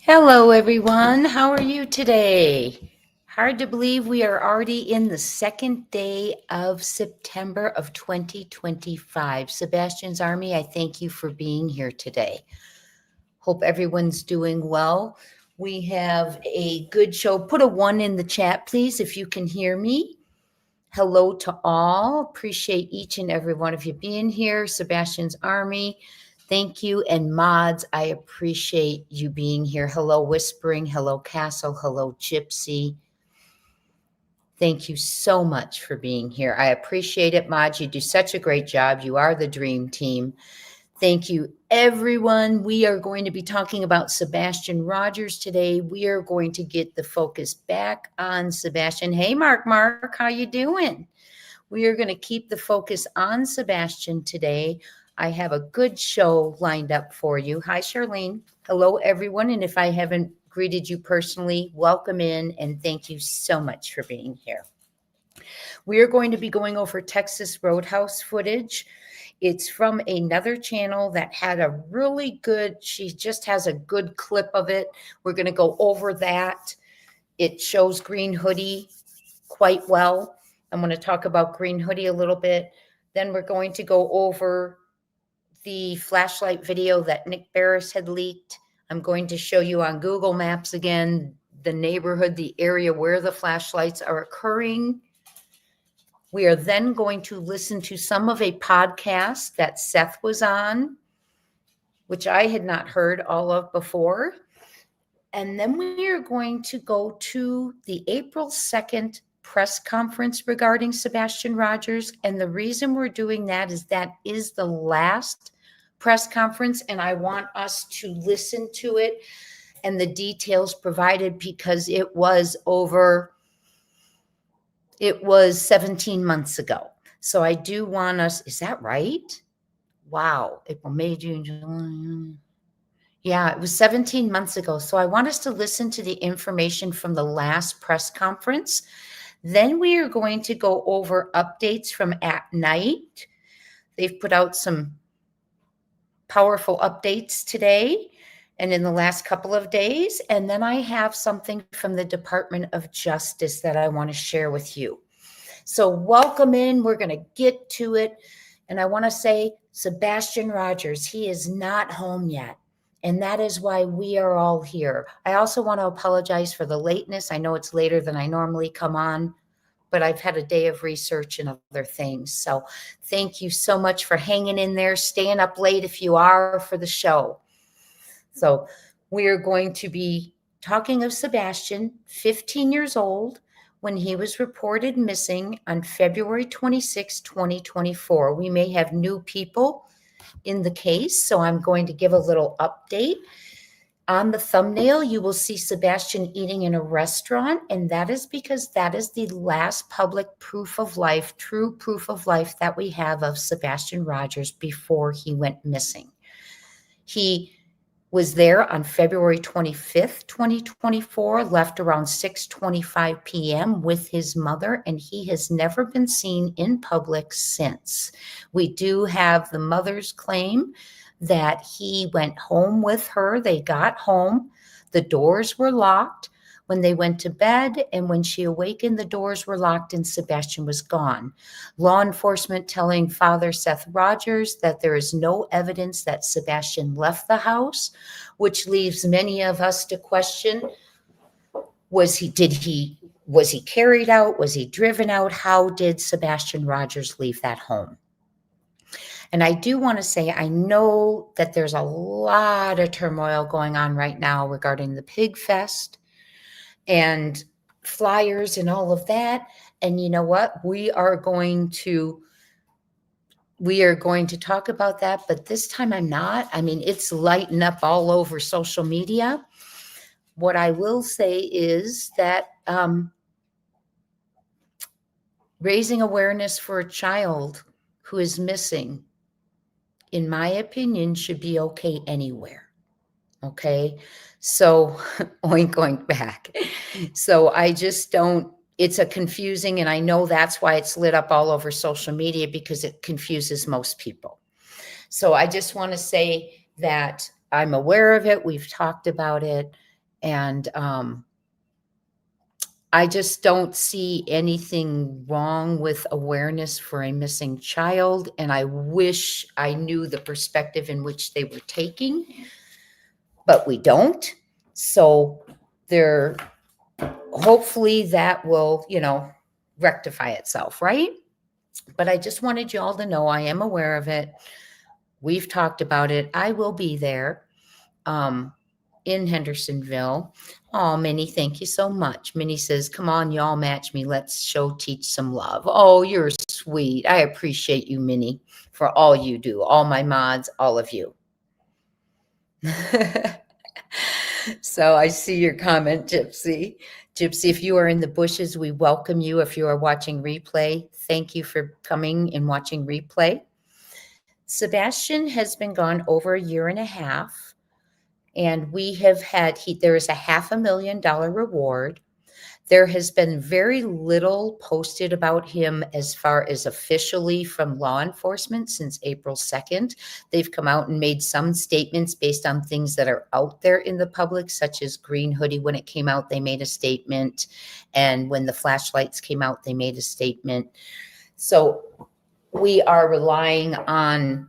Hello, everyone. How are you today? Hard to believe we are already in the second day of September of 2025. Sebastian's Army, I thank you for being here today. Hope everyone's doing well. We have a good show. Put a 1 in the chat, please, if you can hear me. Hello to all. Appreciate each and every one of you being here. Sebastian's Army. Thank you. And mods, I appreciate you being here. Hello, Whispering. Hello, Castle. Hello, Gypsy. Thank you so much for being here. I appreciate it, mods. You do such a great job. You are the dream team. Thank you, everyone. We are going to be talking about Sebastian Rogers today. We are going to get the focus back on Sebastian. Hey, Mark, how you doing? We are going to keep the focus on Sebastian today. I have a good show lined up for you. Hi, Charlene. Hello, everyone. And if I haven't greeted you personally, welcome in and thank you so much for being here. We are going to be going over Texas Roadhouse footage. It's from another channel that had a really good, she just has a good clip of it. We're going to go over that. It shows Green Hoodie quite well. I'm going to talk about Green Hoodie a little bit. Then we're going to go over the flashlight video that Nick Barris had leaked. I'm going to show you on Google Maps again, the neighborhood, the area where the flashlights are occurring. We are then going to listen to some of a podcast that Seth was on, which I had not heard all of before. And then we are going to go to the April 2nd press conference regarding Sebastian Rogers. And the reason we're doing that is the last press conference. And I want us to listen to it and the details provided because it was 17 months ago. So I do want us, is that right? Wow. April, May, June, July. Yeah, it was 17 months ago. So I want us to listen to the information from the last press conference. Then we are going to go over updates from at night. They've put out some powerful updates today and in the last couple of days. And then I have something from the Department of Justice that I want to share with you. So welcome in. We're going to get to it. And I want to say, Sebastian Rogers, he is not home yet. And that is why we are all here. I also want to apologize for the lateness. I know it's later than I normally come on, but I've had a day of research and other things. So thank you so much for hanging in there, staying up late if you are for the show. So we are going to be talking of Sebastian, 15 years old, when he was reported missing on February 26, 2024. We may have new people in the case, so I'm going to give a little update. On the thumbnail, you will see Sebastian eating in a restaurant, and that is because that is the last public proof of life, true proof of life that we have of Sebastian Rogers before he went missing. He was there on February 25th, 2024, left around 6:25 p.m. with his mother, and he has never been seen in public since. We do have the mother's claim that he went home with her. They got home. The doors were locked when they went to bed, and when she awakened, the doors were locked and Sebastian was gone. Law enforcement telling Father Seth Rogers that there is no evidence that Sebastian left the house, which leaves many of us to question, was he carried out? Was he driven out? How did Sebastian Rogers leave that home? And I do want to say, I know that there's a lot of turmoil going on right now regarding the Pig Fest and flyers and all of that. And you know what? We are going to talk about that, but this time I'm not. I mean, it's lighting up all over social media. What I will say is that raising awareness for a child who is missing, in my opinion, should be okay anywhere. Okay. So oink back. So I just don't, it's a confusing, and I know that's why it's lit up all over social media, because it confuses most people. So I just want to say that I'm aware of it. We've talked about it. And I just don't see anything wrong with awareness for a missing child. And I wish I knew the perspective in which they were taking, but we don't. So there, hopefully that will, rectify itself, right? But I just wanted you all to know I am aware of it. We've talked about it. I will be there. In Hendersonville. Oh, Minnie, thank you so much. Minnie says, come on, y'all match me. Let's show Txrh some love. Oh, you're sweet. I appreciate you, Minnie, for all you do. All my mods, all of you. So I see your comment, Gypsy. Gypsy, if you are in the bushes, we welcome you. If you are watching replay, thank you for coming and watching replay. Sebastian has been gone over 1.5 years. And we have had, there is a $500,000 reward. There has been very little posted about him as far as officially from law enforcement since April 2nd. They've come out and made some statements based on things that are out there in the public, such as Green Hoodie. When it came out, they made a statement. And when the flashlights came out, they made a statement. So we are relying on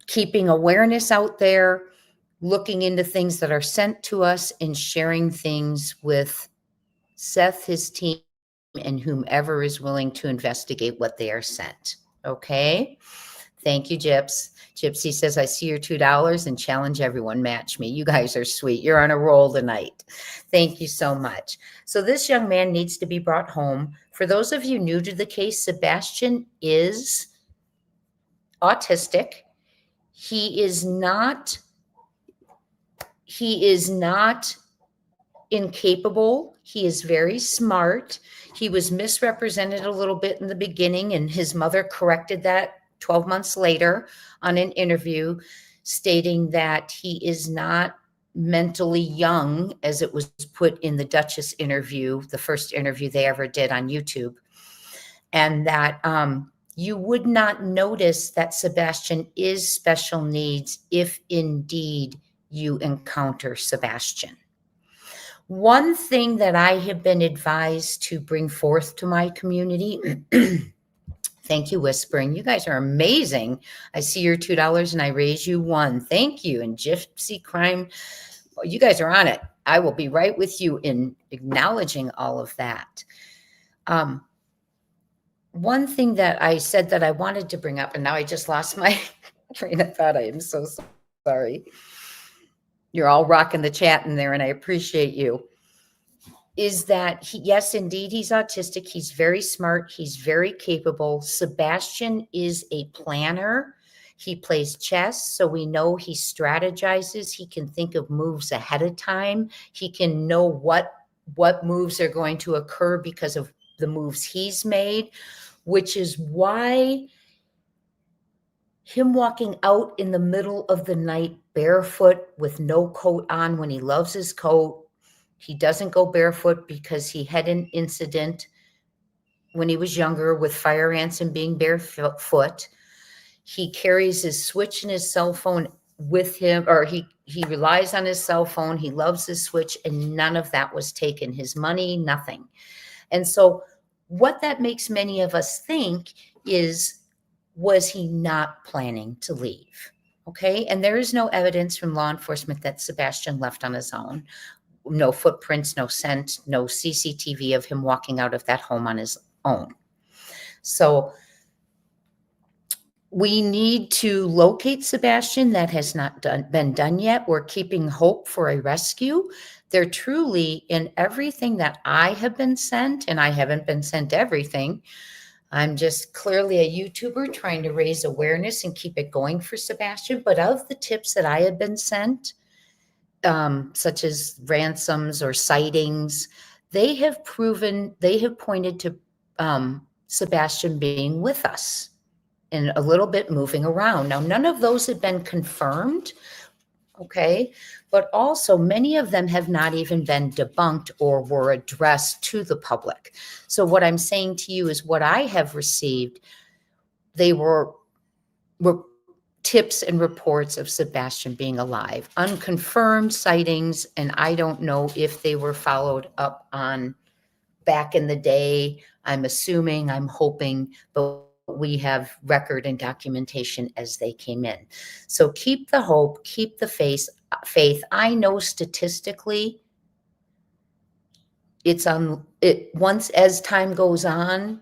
keeping awareness out there, looking into things that are sent to us, and sharing things with Seth, his team, and whomever is willing to investigate what they are sent. Okay? Thank you, Gyps. Gypsy says, I see your $2 and challenge everyone. Match me. You guys are sweet. You're on a roll tonight. Thank you so much. So this young man needs to be brought home. For those of you new to the case, Sebastian is autistic. He is not incapable. He is very smart. He was misrepresented a little bit in the beginning, and his mother corrected that 12 months later on an interview, stating that he is not mentally young, as it was put in the Duchess interview, the first interview they ever did on YouTube, and that you would not notice that Sebastian is special needs if indeed you encounter Sebastian. One thing that I have been advised to bring forth to my community, thank you, Whispering. You guys are amazing. I see your $2 and I raise you $1. Thank you. And Gypsy Crime, well, you guys are on it. I will be right with you in acknowledging all of that. One thing that I said that I wanted to bring up, and now I just lost my train of thought. I am so sorry. You're all rocking the chat in there, and I appreciate you. Is that, yes, indeed, he's autistic. He's very smart. He's very capable. Sebastian is a planner. He plays chess, so we know he strategizes. He can think of moves ahead of time. He can know what moves are going to occur because of the moves he's made, which is why him walking out in the middle of the night barefoot with no coat on when he loves his coat. He doesn't go barefoot because he had an incident when he was younger with fire ants and being barefoot. He carries his switch and his cell phone with him, or he relies on his cell phone. He loves his switch, and none of that was taken. His money, nothing. And so what that makes many of us think is, was he not planning to leave? Okay. And there is no evidence from law enforcement that Sebastian left on his own. No footprints, no scent, no CCTV of him walking out of that home on his own. So we need to locate Sebastian. That has not been done yet. We're keeping hope for a rescue. They're truly, in everything that I have been sent, and I haven't been sent everything, I'm just clearly a YouTuber trying to raise awareness and keep it going for Sebastian. But of the tips that I have been sent, such as ransoms or sightings, they have pointed to Sebastian being with us and a little bit moving around. Now, none of those have been confirmed, okay? But also many of them have not even been debunked or were addressed to the public. So what I'm saying to you is what I have received, they were tips and reports of Sebastian being alive, unconfirmed sightings, and I don't know if they were followed up on back in the day. I'm assuming, I'm hoping, but we have record and documentation as they came in. So keep the hope, keep the faith. I know statistically it's on it once as time goes on,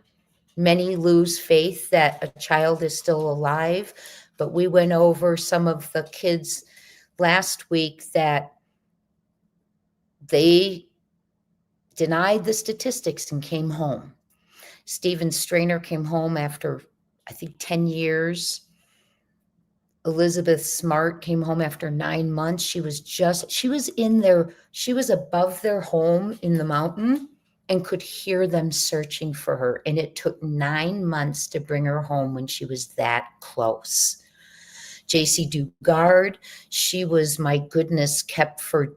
many lose faith that a child is still alive. But we went over some of the kids last week that they denied the statistics and came home. Stephen Strainer came home after, I think, 10 years. Elizabeth Smart came home after 9 months. She was above their home in the mountain and could hear them searching for her. And it took 9 months to bring her home when she was that close. JC Dugard, she was, my goodness, kept for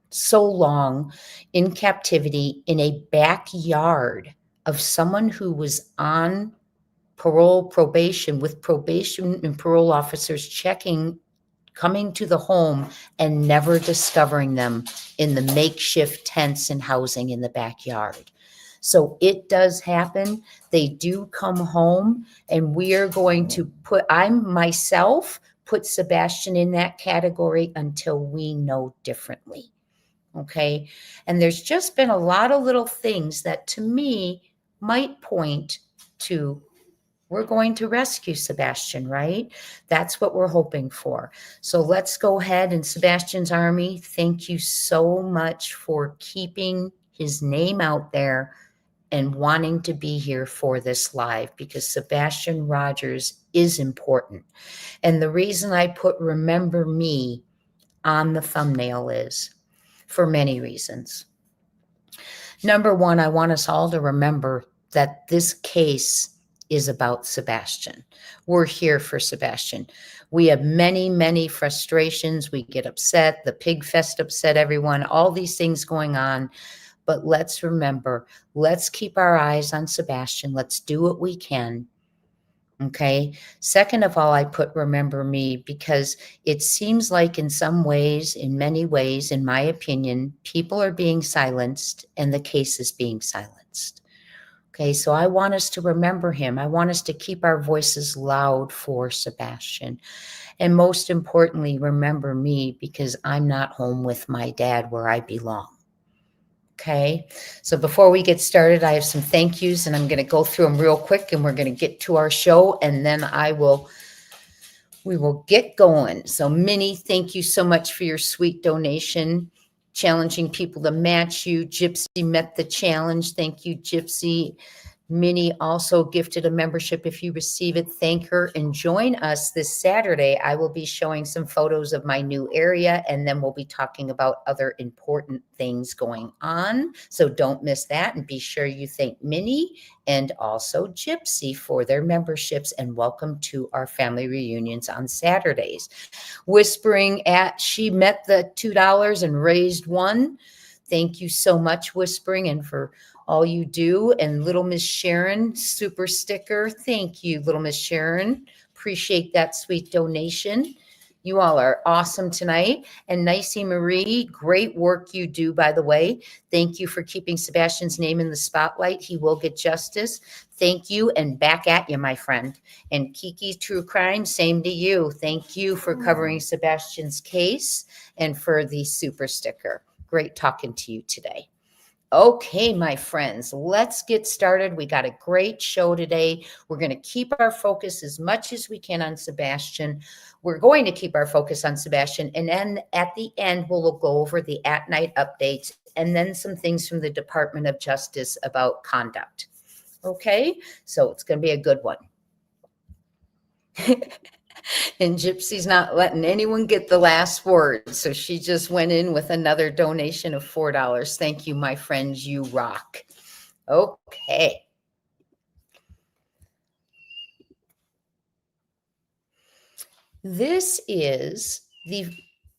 so long in captivity in a backyard of someone who was on probation, with probation and parole officers coming to the home and never discovering them in the makeshift tents and housing in the backyard. So it does happen. They do come home, and we are going to put Sebastian in that category until we know differently. Okay. And there's just been a lot of little things that to me might point to, we're going to rescue Sebastian, right? That's what we're hoping for. So let's go ahead, and Sebastian's Army, thank you so much for keeping his name out there and wanting to be here for this live, because Sebastian Rogers is important. And the reason I put Remember Me on the thumbnail is for many reasons. Number one, I want us all to remember that this case is about Sebastian. We're here for Sebastian. We have many, many frustrations. We get upset. The pig fest upset everyone, all these things going on. But let's remember, let's keep our eyes on Sebastian. Let's do what we can. Okay. Second of all, I put Remember Me because it seems like in some ways, in many ways, in my opinion, people are being silenced and the case is being silenced. Okay. So I want us to remember him. I want us to keep our voices loud for Sebastian. And most importantly, remember me, because I'm not home with my dad where I belong. Okay, so before we get started, I have some thank yous, and I'm going to go through them real quick, and we're going to get to our show, and then we will get going. So Minnie, thank you so much for your sweet donation, challenging people to match you. Gypsy met the challenge. Thank you, Gypsy. Minnie also gifted a membership. If you receive it, thank her and join us this Saturday. I will be showing some photos of my new area, and then we'll be talking about other important things going on. So don't miss that, and be sure you thank Minnie and also Gypsy for their memberships, and welcome to our family reunions on Saturdays. Whispering she met the $2 and raised $1. Thank you so much, Whispering, and for all you do. And Little Miss Sharon, super sticker. Thank you, Little Miss Sharon. Appreciate that sweet donation. You all are awesome tonight. And Nicey Marie, great work you do, by the way. Thank you for keeping Sebastian's name in the spotlight. He will get justice. Thank you, and back at you, my friend. And Kiki True Crime, same to you. Thank you for covering Sebastian's case and for the super sticker. Great talking to you today. Okay, my friends, let's get started. We got a great show today. We're going to keep our focus as much as we can on Sebastian. We're going to keep our focus on Sebastian. And then at the end, we'll go over the at-night updates and then some things from the Department of Justice about conduct. Okay, so it's going to be a good one. And Gypsy's not letting anyone get the last word. So she just went in with another donation of $4. Thank you, my friends. You rock. Okay. This is the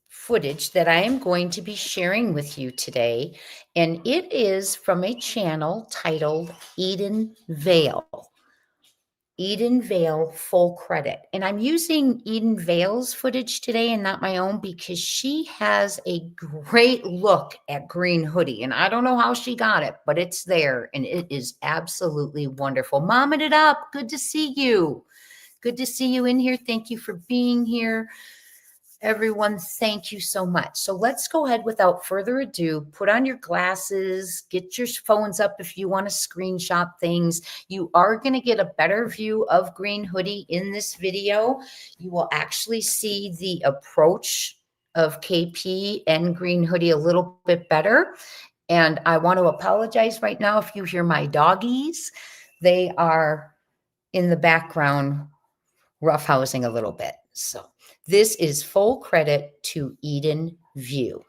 footage that I am going to be sharing with you today. And it is from a channel titled Eden Vale. Eden Vale full credit. And I'm using Eden Vale's footage today and not my own because she has a great look at green hoodie. And I don't know how she got it, but it's there and it is absolutely wonderful. Momming it up. Good to see you. Good to see you in here. Thank you for being here. Everyone, thank you so much. So let's go ahead without further ado, put on your glasses, get your phones up if you want to screenshot things. You are going to get a better view of Green Hoodie in this video. You will actually see the approach of KP and Green Hoodie a little bit better. And I want to apologize right now if you hear my doggies. They are in the background roughhousing a little bit. So this is full credit to Eden View.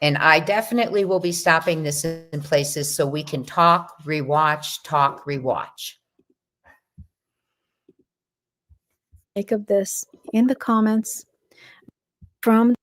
And I definitely will be stopping this in places so we can talk, rewatch. Make of this in the comments from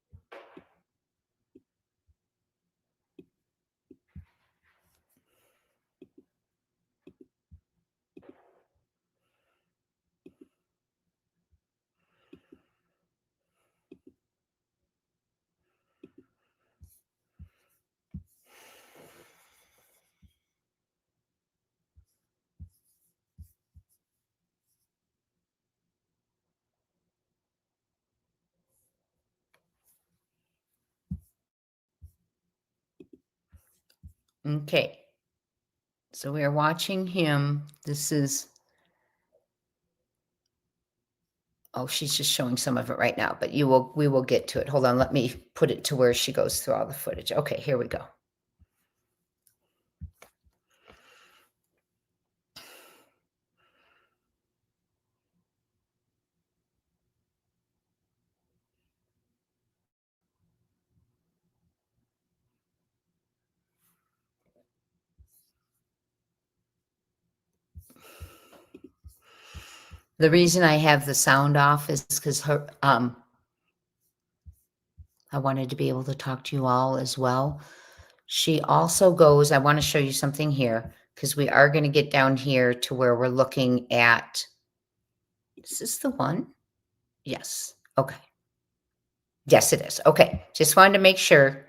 Okay. So we are watching him. This is, oh, she's just showing some of it right now, but we will get to it. Hold on. Let me put it to where she goes through all the footage. Okay, here we go. The reason I have the sound off is because I wanted to be able to talk to you all as well. She also goes, I want to show you something here because we are going to get down here to where we're looking at, is this the one? Yes. Okay. Yes, it is. Okay. Just wanted to make sure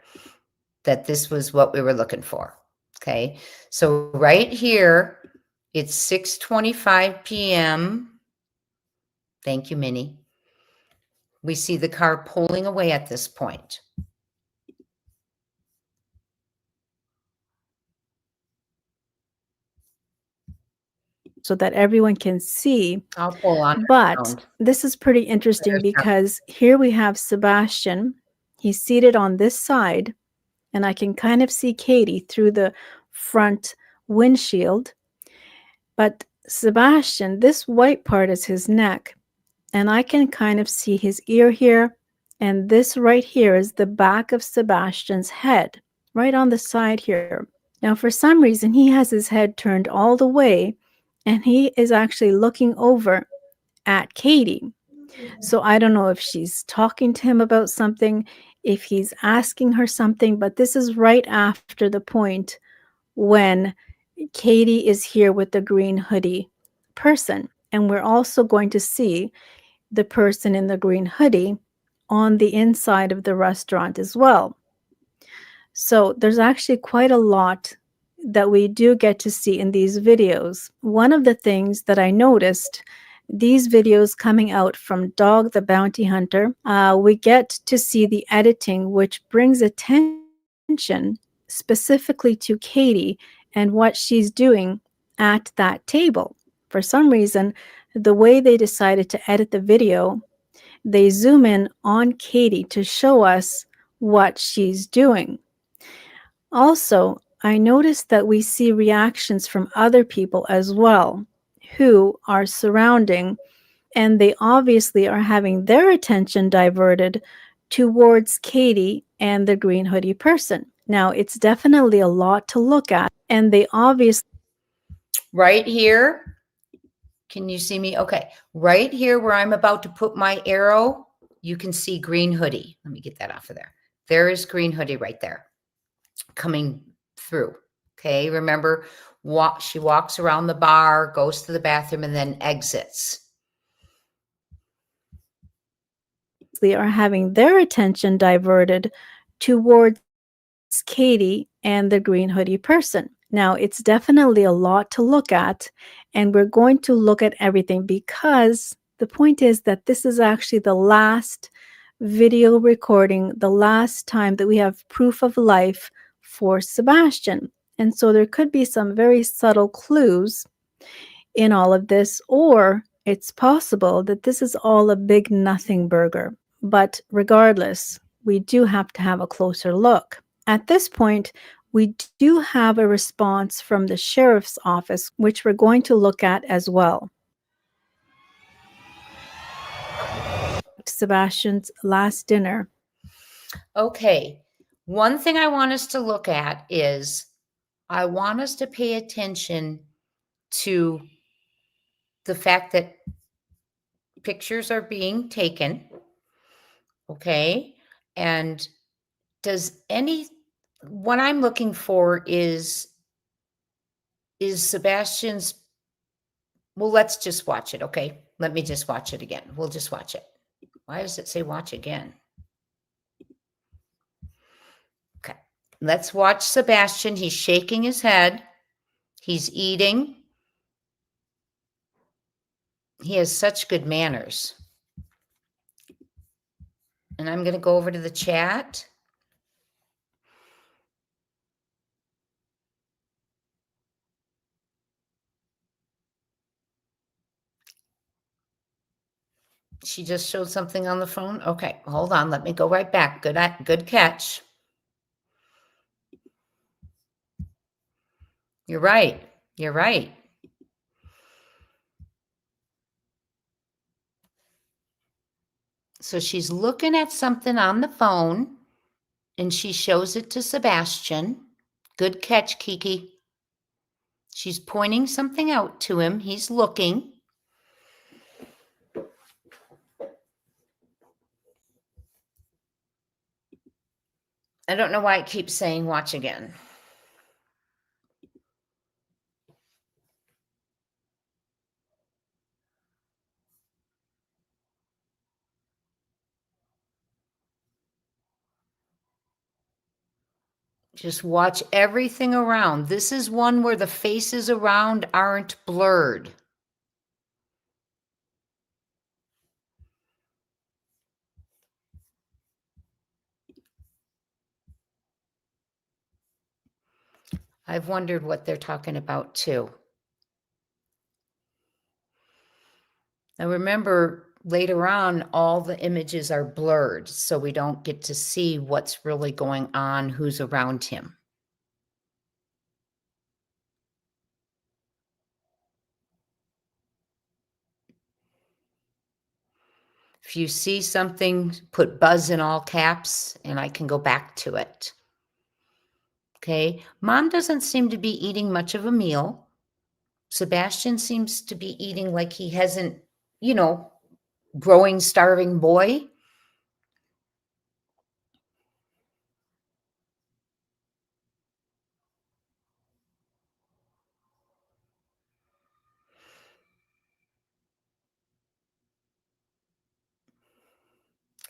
that this was what we were looking for. Okay. So right here, it's 6:25 p.m. Thank you, Minnie. We see the car pulling away at this point. so that everyone can see. I'll pull on. But this is pretty interesting because here we have Sebastian. He's seated on this side, and I can kind of see Katie through the front windshield. But Sebastian, this white part is his neck, and I can kind of see his ear here. And this right here is the back of Sebastian's head, right on the side here. Now, for some reason, he has his head turned all the way, and he is actually looking over at Katie. So I don't know if she's talking to him about something, if he's asking her something, but this is right after the point when Katie is here with the green hoodie person. And we're also going to see the person in the green hoodie on the inside of the restaurant as well. So there's actually quite a lot that we do get to see in these videos. One of the things that I noticed, these videos coming out from Dog the Bounty Hunter, we get to see the editing, which brings attention specifically to Katie and what she's doing at that table. For some reason, the way they decided to edit the video, they zoom in on Katie to show us what she's doing. Also, I noticed that we see reactions from other people as well who are surrounding, and they obviously are having their attention diverted towards Katie and the green hoodie person. Now, it's definitely a lot to look at, and they obviously... Right here, can you see me? Okay, right here where I'm about to put my arrow, you can see green hoodie. Let me get that off of there. There is green hoodie right there coming through, Okay, remember, she walks around the bar, goes to the bathroom, and then exits. They are having their attention diverted towards Katie and the green hoodie person. Now, it's definitely a lot to look at, and we're going to look at everything because the point is that this is actually the last video recording, the last time that we have proof of life for Sebastian. And so there could be some very subtle clues in all of this, or it's possible that this is all a big nothing burger. But regardless, we do have to have a closer look. At this point, we do have a response from the sheriff's office, which we're going to look at as well. Sebastian's last dinner. Okay, one thing I want us to look at is I want us to pay attention to the fact that pictures are being taken. Okay, and what I'm looking for is Sebastian's, well, let's just watch it. Okay, let me just watch it again. We'll just watch it. Why does it say watch again? Okay, let's watch Sebastian. He's shaking his head. He's eating. He has such good manners. And I'm going to go over to the chat. She just showed something on the phone. Okay, hold on. Let me go right back. Good catch. You're right. You're right. So she's looking at something on the phone and she shows it to Sebastian. Good catch, Kiki. She's pointing something out to him. He's looking. I don't know why it keeps saying watch again. Just watch everything around. This is one where the faces around aren't blurred. I've wondered what they're talking about too. Now remember, later on, all the images are blurred, so we don't get to see what's really going on, who's around him. If you see something, put buzz in all caps, and I can go back to it. Okay, Mom doesn't seem to be eating much of a meal. Sebastian seems to be eating like he hasn't, growing, starving boy.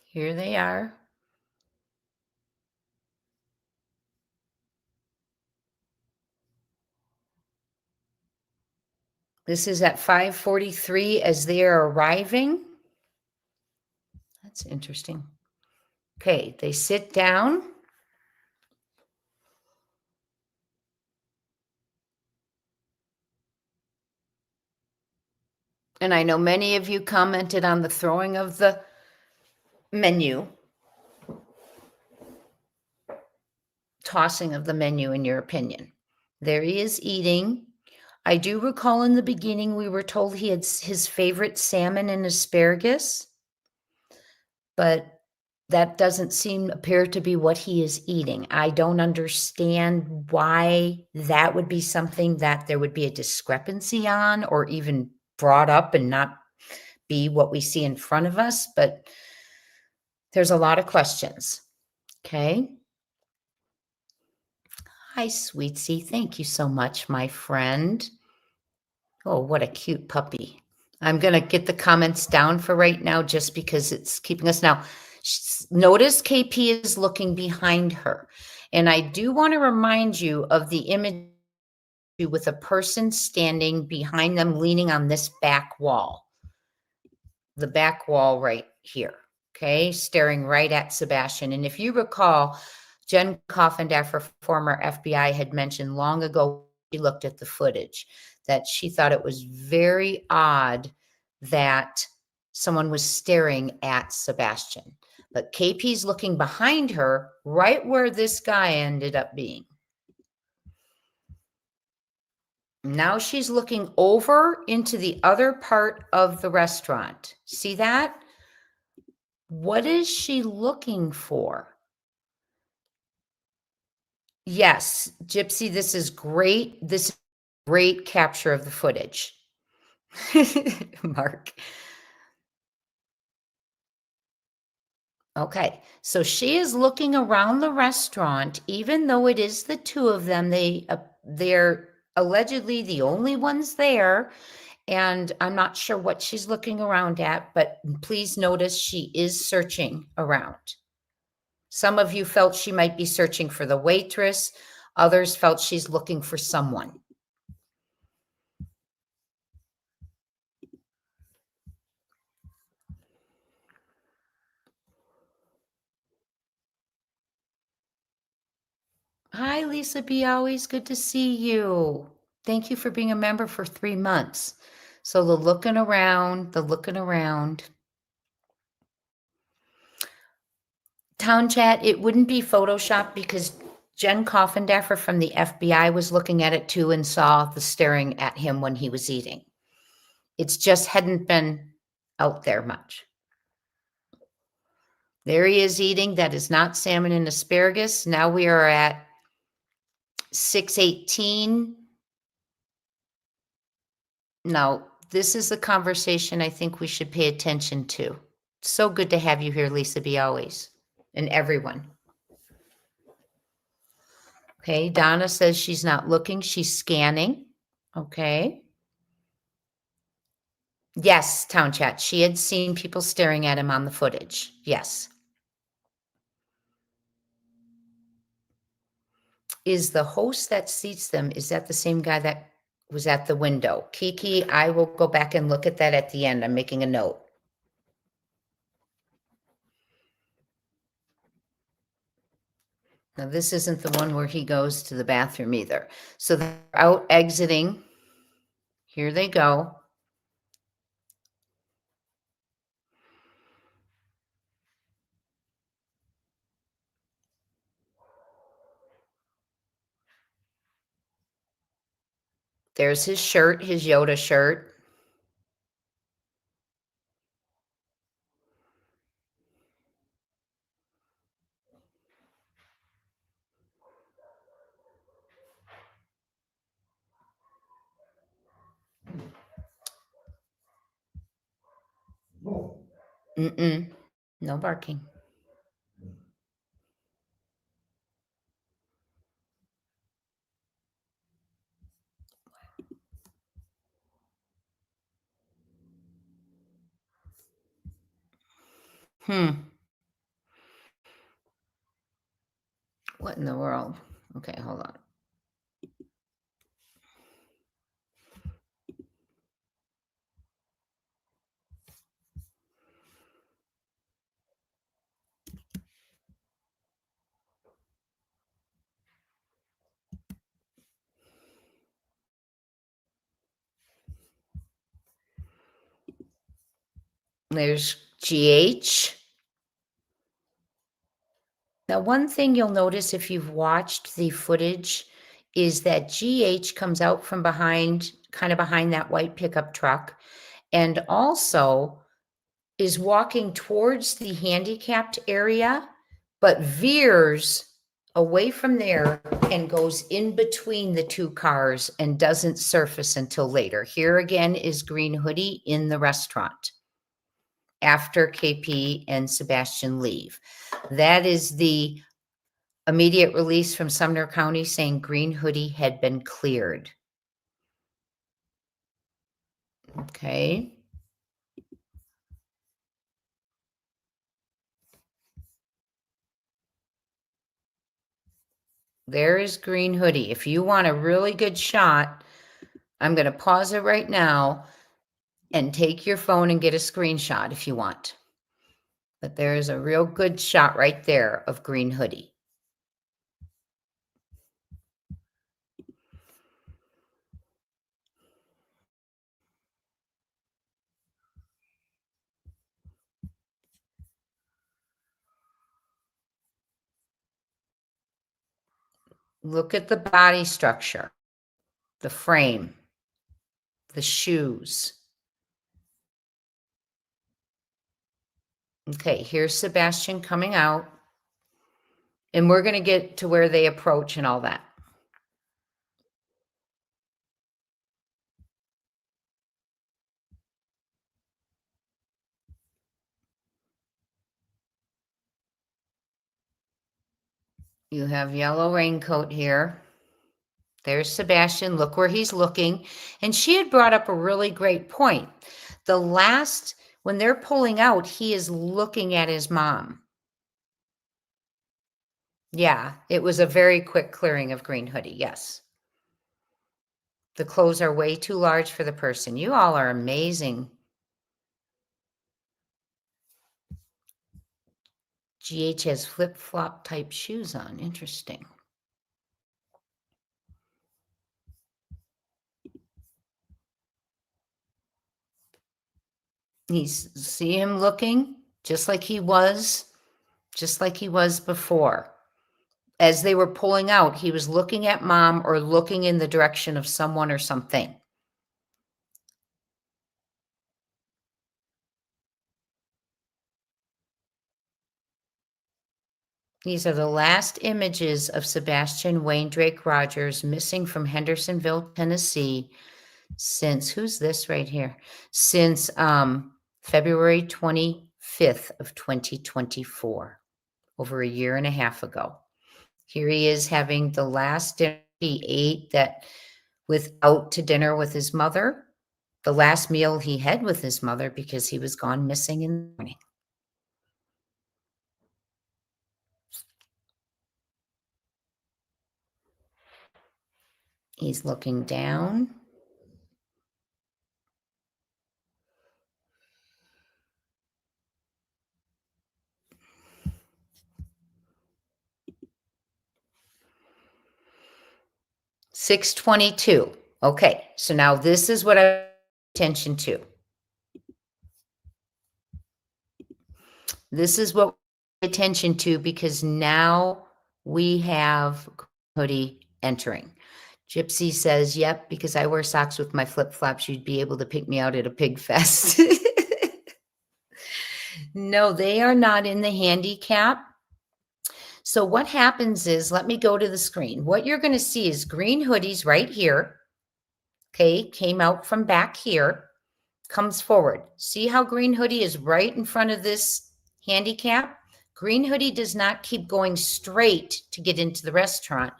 Here they are. This is at 5:43 as they are arriving. That's interesting. Okay, they sit down. And I know many of you commented on the throwing of the menu, tossing of the menu, in your opinion. There he is eating. I do recall in the beginning we were told he had his favorite salmon and asparagus, but that doesn't appear to be what he is eating. I don't understand why that would be something that there would be a discrepancy on or even brought up and not be what we see in front of us, but there's a lot of questions. Okay. Hi, Sweetie. Thank you so much, my friend. Oh, what a cute puppy. I'm going to get the comments down for right now just because it's keeping us now. Notice KP is looking behind her. And I do want to remind you of the image with a person standing behind them, leaning on this back wall. The back wall right here. Okay, staring right at Sebastian. And if you recall, Jen Coffindaffer, former FBI, had mentioned long ago, she looked at the footage, that she thought it was very odd that someone was staring at Sebastian. But KP's looking behind her, right where this guy ended up being. Now she's looking over into the other part of the restaurant. See that? What is she looking for? Yes, Gypsy, this is great. This is great capture of the footage. Mark. Okay, so she is looking around the restaurant, even though it is the two of them. They're allegedly the only ones there, and I'm not sure what she's looking around at, but please notice she is searching around. Some of you felt she might be searching for the waitress. Others felt she's looking for someone. Hi, Lisa B. Always good to see you. Thank you for being a member for 3 months. So the looking around. Town chat, it wouldn't be Photoshopped because Jen Coffindaffer from the FBI was looking at it too and saw the staring at him when he was eating. It's just hadn't been out there much. There he is eating. That is not salmon and asparagus. Now we are at 6:18. Now, this is the conversation I think we should pay attention to. So good to have you here, Lisa B. Always, and everyone. Okay, Donna says she's not looking, she's scanning. Okay. Yes, town chat. She had seen people staring at him on the footage. Yes. Is the host that seats them, is that the same guy that was at the window? Kiki, I will go back and look at that at the end. I'm making a note. Now, this isn't the one where he goes to the bathroom either. So they're out exiting. Here they go. There's his shirt, his Yoda shirt. No barking. What in the world? Okay, hold on. There's GH. Now, one thing you'll notice if you've watched the footage is that GH comes out from behind, kind of behind that white pickup truck, and also is walking towards the handicapped area, but veers away from there and goes in between the two cars and doesn't surface until later. Here again is Green Hoodie in the restaurant after KP and Sebastian leave. That is the Immediate release from Sumner County saying green hoodie had been cleared. Okay. There is green hoodie. If you want a really good shot, I'm going to pause it right now and take your phone and get a screenshot if you want. But there's a real good shot right there of green hoodie. Look at the body structure, the frame, the shoes. Okay, here's Sebastian coming out. And we're going to get to where they approach and all that. You have yellow raincoat here. There's Sebastian. Look where he's looking. And she had brought up a really great point. When they're pulling out, he is looking at his mom. Yeah, it was a very quick clearing of green hoodie. Yes. The clothes are way too large for the person. You all are amazing. GH has flip-flop type shoes on. Interesting. See him looking just like he was before. As they were pulling out, he was looking at mom or looking in the direction of someone or something. These are the last images of Sebastian Wayne Drake Rogers missing from Hendersonville, Tennessee since, who's this right here? Since February 25th of 2024, over a year and a half ago. Here he is having the last dinner he ate out to dinner with his mother, the last meal he had with his mother because he was gone missing in the morning. He's looking down. $622. Okay, so now this is what I pay attention to. This is what we pay attention to because now we have hoodie entering. Gypsy says, yep, because I wear socks with my flip-flops, you'd be able to pick me out at a pig fest. No, they are not in the handicap. So what happens is, let me go to the screen. What you're going to see is green hoodies right here. Okay, came out from back here, comes forward. See how green hoodie is right in front of this handicap? Green hoodie does not keep going straight to get into the restaurant.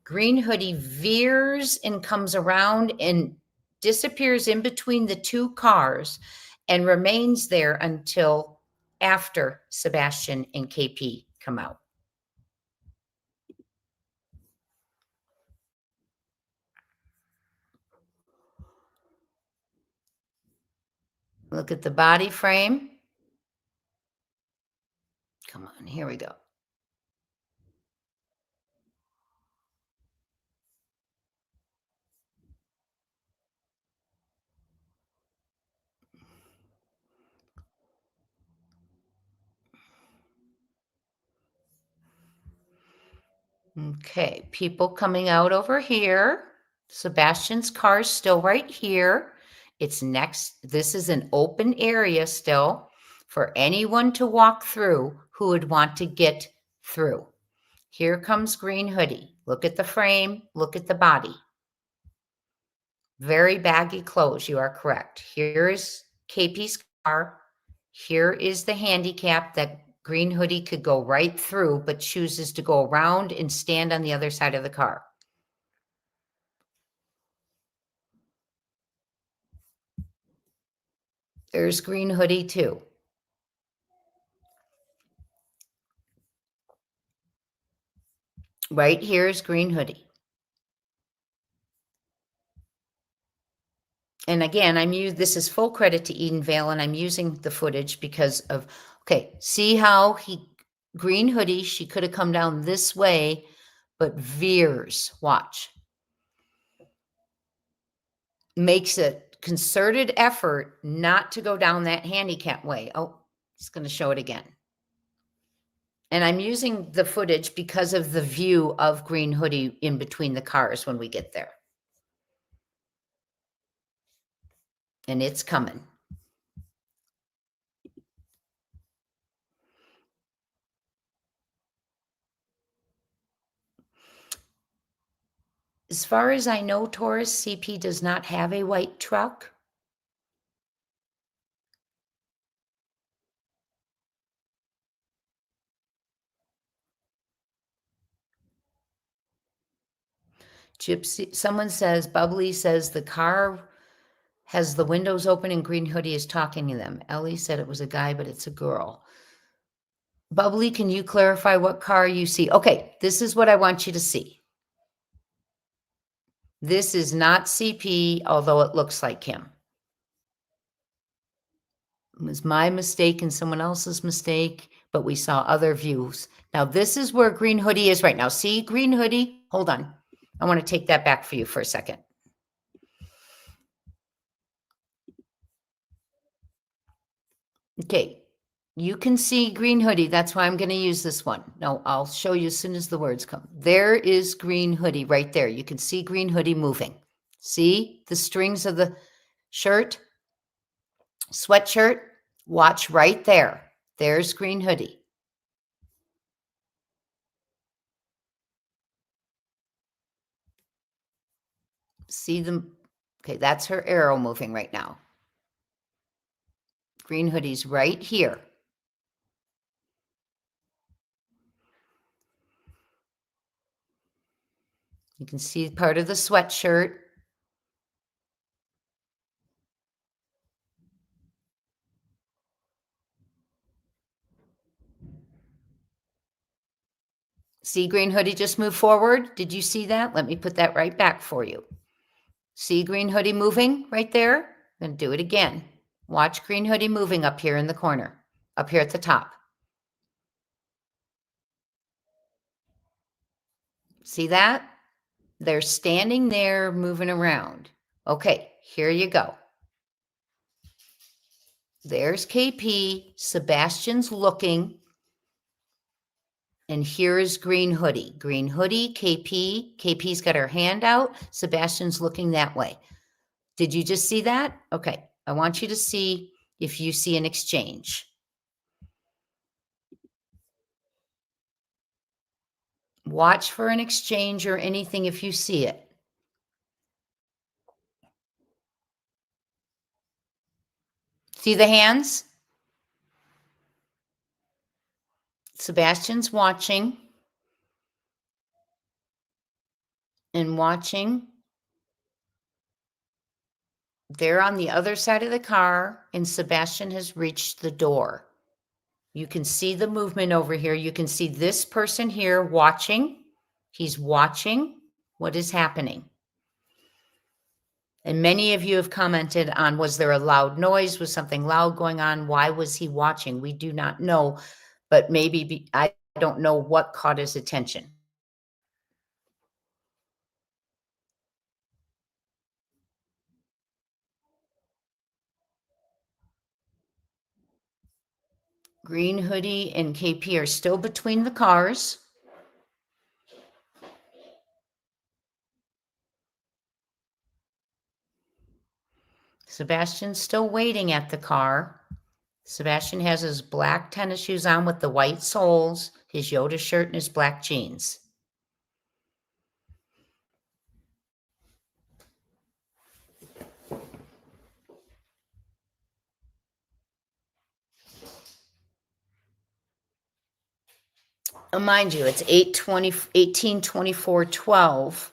Green hoodie veers and comes around and disappears in between the two cars and remains there until after Sebastian and KP come out. Look at the body frame. Come on, here we go. Okay, people coming out over here. Sebastian's car is still right here. It's next. This is an open area still for anyone to walk through who would want to get through. Here comes green hoodie. Look at the frame. Look at the body. Very baggy clothes. You are correct. Here is KP's car. Here is the handicap that Green hoodie could go right through, but chooses to go around and stand on the other side of the car. There's green hoodie too. Right here is green hoodie. And again, this is full credit to Edenvale, and I'm using the footage because of, okay, see how green hoodie, she could have come down this way, but veers, watch. Makes a concerted effort not to go down that handicap way. Oh, it's going to show it again. And I'm using the footage because of the view of green hoodie in between the cars when we get there. And it's coming. As far as I know, Taurus, CP does not have a white truck. Gypsy, someone says, Bubbly says the car has the windows open and green hoodie is talking to them. Ellie said it was a guy, but it's a girl. Bubbly, can you clarify what car you see? Okay, this is what I want you to see. This is not CP, although it looks like him. It was my mistake and someone else's mistake, but we saw other views. Now, this is where green hoodie is right now. See green hoodie? Hold on. I want to take that back for you for a second. Okay. You can see green hoodie. That's why I'm going to use this one. No, I'll show you as soon as the words come. There is green hoodie right there. You can see green hoodie moving. See the strings of the shirt, sweatshirt? Watch right there. There's green hoodie. See them? Okay, that's her arrow moving right now. Green hoodie's right here. You can see part of the sweatshirt. See green hoodie just move forward? Did you see that? Let me put that right back for you. See green hoodie moving right there? I'm going to do it again. Watch green hoodie moving up here in the corner, up here at the top. See that? They're standing there moving around. Okay, here you go. There's KP. Sebastian's looking. And here is green hoodie. Green hoodie, KP. KP's got her hand out. Sebastian's looking that way. Did you just see that? Okay. I want you to see if you see an exchange. Watch for an exchange or anything if you see it. See the hands? Sebastian's watching and watching. They're on the other side of the car, and Sebastian has reached the door. You can see the movement over here. You can see this person here watching. He's watching what is happening. And many of you have commented on, was there a loud noise? Was something loud going on? Why was he watching? We do not know, but maybe I don't know what caught his attention. Green hoodie and KP are still between the cars. Sebastian's still waiting at the car. Sebastian has his black tennis shoes on with the white soles, his Yoda shirt, and his black jeans. Mind you, it's 18/24/12.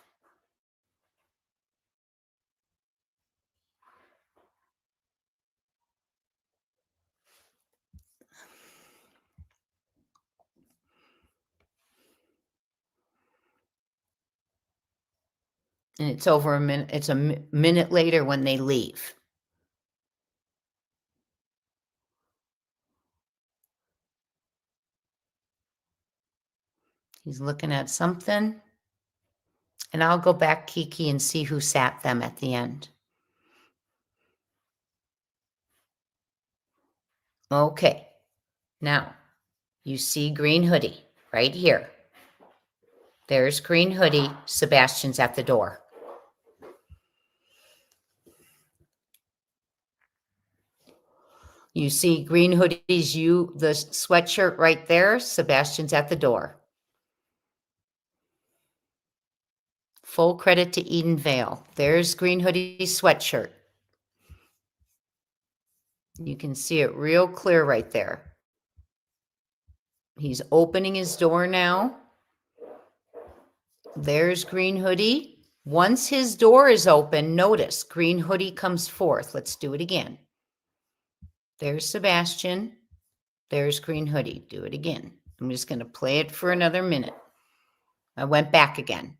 And it's over a minute. It's a minute later when they leave. He's looking at something. And I'll go back, Kiki, and see who sat them at the end. Okay. Now, you see green hoodie right here. There's green hoodie. Sebastian's at the door. You see green hoodies, the sweatshirt right there. Sebastian's at the door. Full credit to Eden Vale. There's green hoodie sweatshirt. You can see it real clear right there. He's opening his door now. There's green hoodie. Once his door is open, notice green hoodie comes forth. Let's do it again. There's Sebastian. There's green hoodie. Do it again. I'm just going to play it for another minute. I went back again.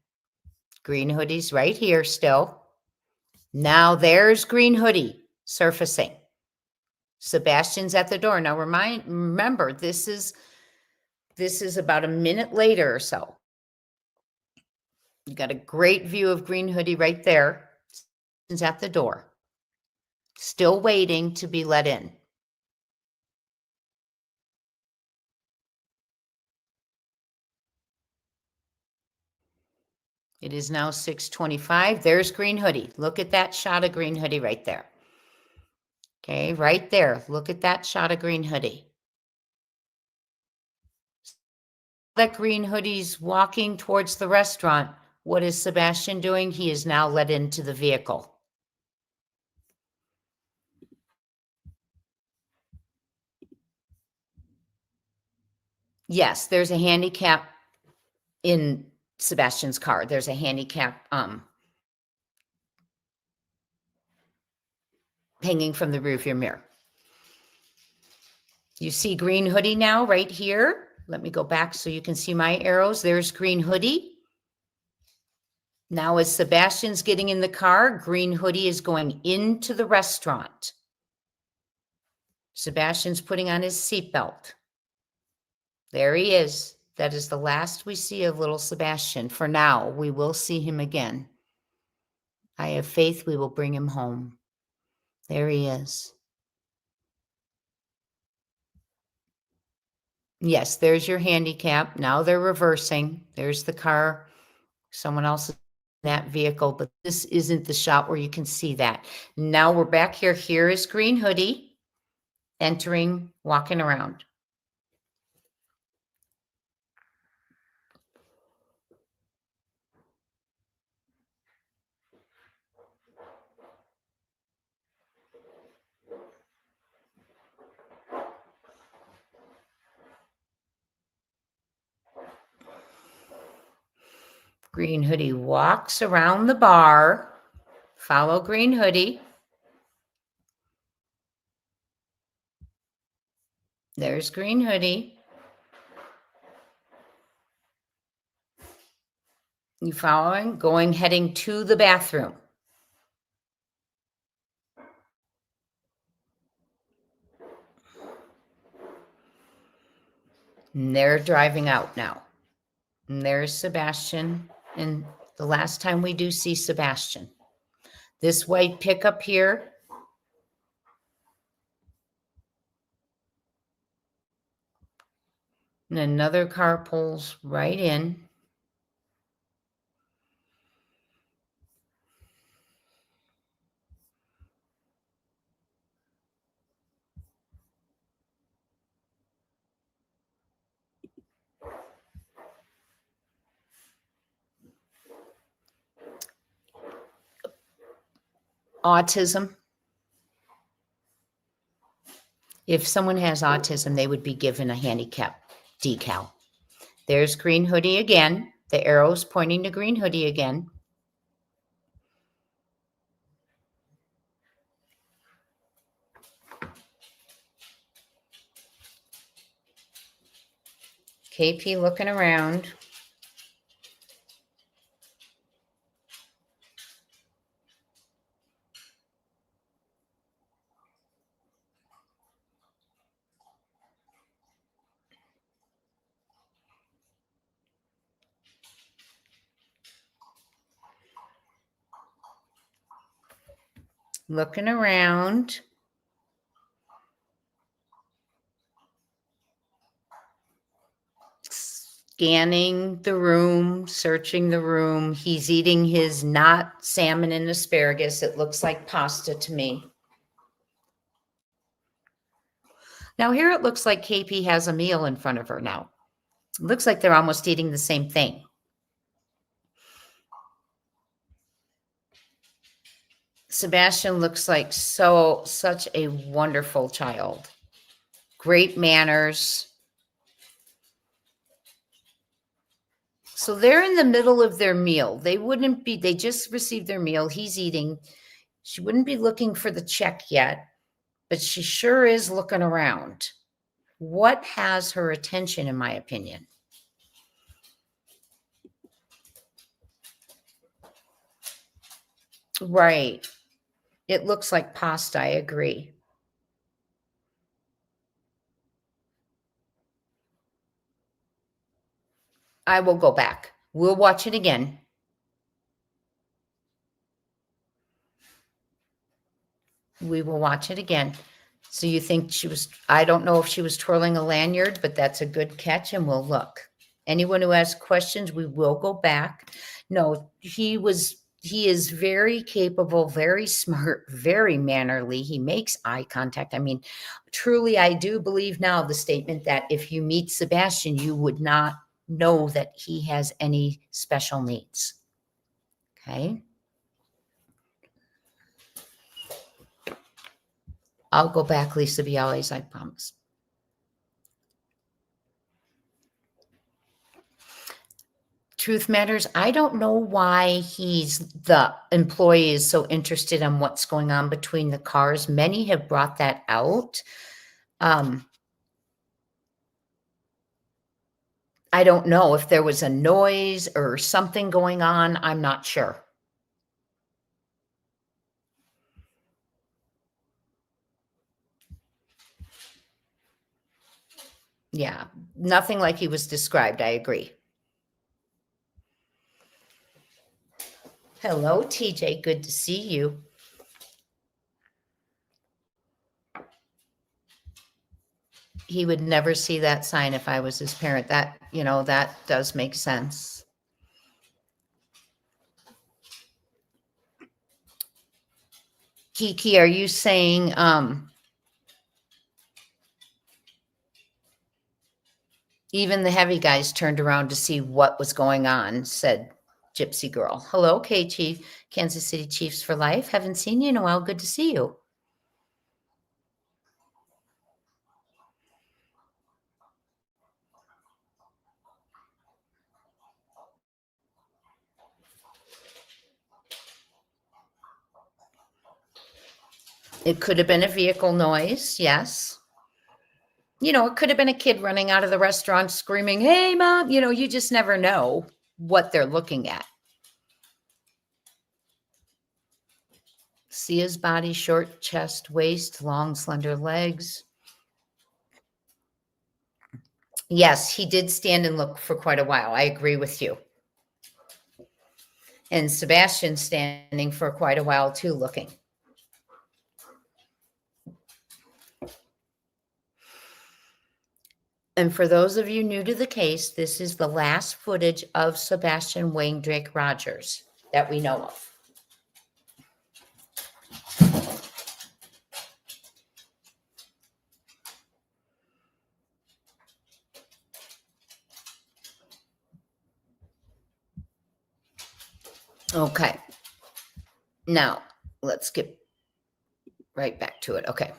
Green hoodie's right here still. Now there's green hoodie surfacing. Sebastian's at the door. Now remember, this is about a minute later or so. You got a great view of green hoodie right there. He's at the door. Still waiting to be let in. It is now 6:25. There's green hoodie. Look at that shot of green hoodie right there. Okay, right there. Look at that shot of green hoodie. That green hoodie's walking towards the restaurant. What is Sebastian doing? He is now let into the vehicle. Yes, there's a handicap in Sebastian's car. There's a handicap hanging from the rearview mirror. You see green hoodie now right here. Let me go back so you can see my arrows. There's green hoodie. Now as Sebastian's getting in the car, green hoodie is going into the restaurant. Sebastian's putting on his seatbelt. There he is. That is the last we see of little Sebastian. For now, we will see him again. I have faith we will bring him home. There he is. Yes, there's your handicap. Now they're reversing. There's the car. Someone else in that vehicle, but this isn't the shot where you can see that. Now we're back here. Here is green hoodie entering, walking around. Green hoodie walks around the bar. Follow green hoodie. There's green hoodie. You following? Heading to the bathroom. And they're driving out now. And there's Sebastian. And the last time we do see Sebastian. This white pickup here. And another car pulls right in. Autism. If someone has autism, they would be given a handicap decal. There's green hoodie again. The arrow's pointing to green hoodie again. KP looking around. Looking around. Scanning the room, searching the room. He's eating his not salmon and asparagus. It looks like pasta to me. Now here it looks like KP has a meal in front of her now. It looks like they're almost eating the same thing. Sebastian looks like such a wonderful child. Great manners. So they're in the middle of their meal. They just received their meal. He's eating. She wouldn't be looking for the check yet, but she sure is looking around. What has her attention, in my opinion? Right. It looks like pasta. I agree. I will go back. We'll watch it again. We will watch it again. So you think she was, I don't know if she was twirling a lanyard, but that's a good catch and we'll look. Anyone who has questions, we will go back. No, he is very capable, very smart, very mannerly. He makes eye contact. I mean, truly, I do believe now the statement that if you meet Sebastian, you would not know that he has any special needs. Okay. I'll go back, Lisa Bialys, I promise. Truth matters. I don't know why the employee is so interested in what's going on between the cars. Many have brought that out. I don't know if there was a noise or something going on. I'm not sure. Yeah, nothing like he was described. I agree. Hello, TJ. Good to see you. He would never see that sign if I was his parent. That, that does make sense. Kiki, are you saying, even the heavy guys turned around to see what was going on, said Gypsy Girl. Hello, Chief, Kansas City Chiefs for life. Haven't seen you in a while. Good to see you. It could have been a vehicle noise. Yes. It could have been a kid running out of the restaurant screaming, "Hey, Mom." You just never know what they're looking at. See his body, short chest, waist, long, slender legs. Yes, he did stand and look for quite a while. I agree with you. And Sebastian standing for quite a while too, looking. And for those of you new to the case, this is the last footage of Sebastian Wayne Drake Rogers that we know of. Okay. Now, let's get right back to it. Okay.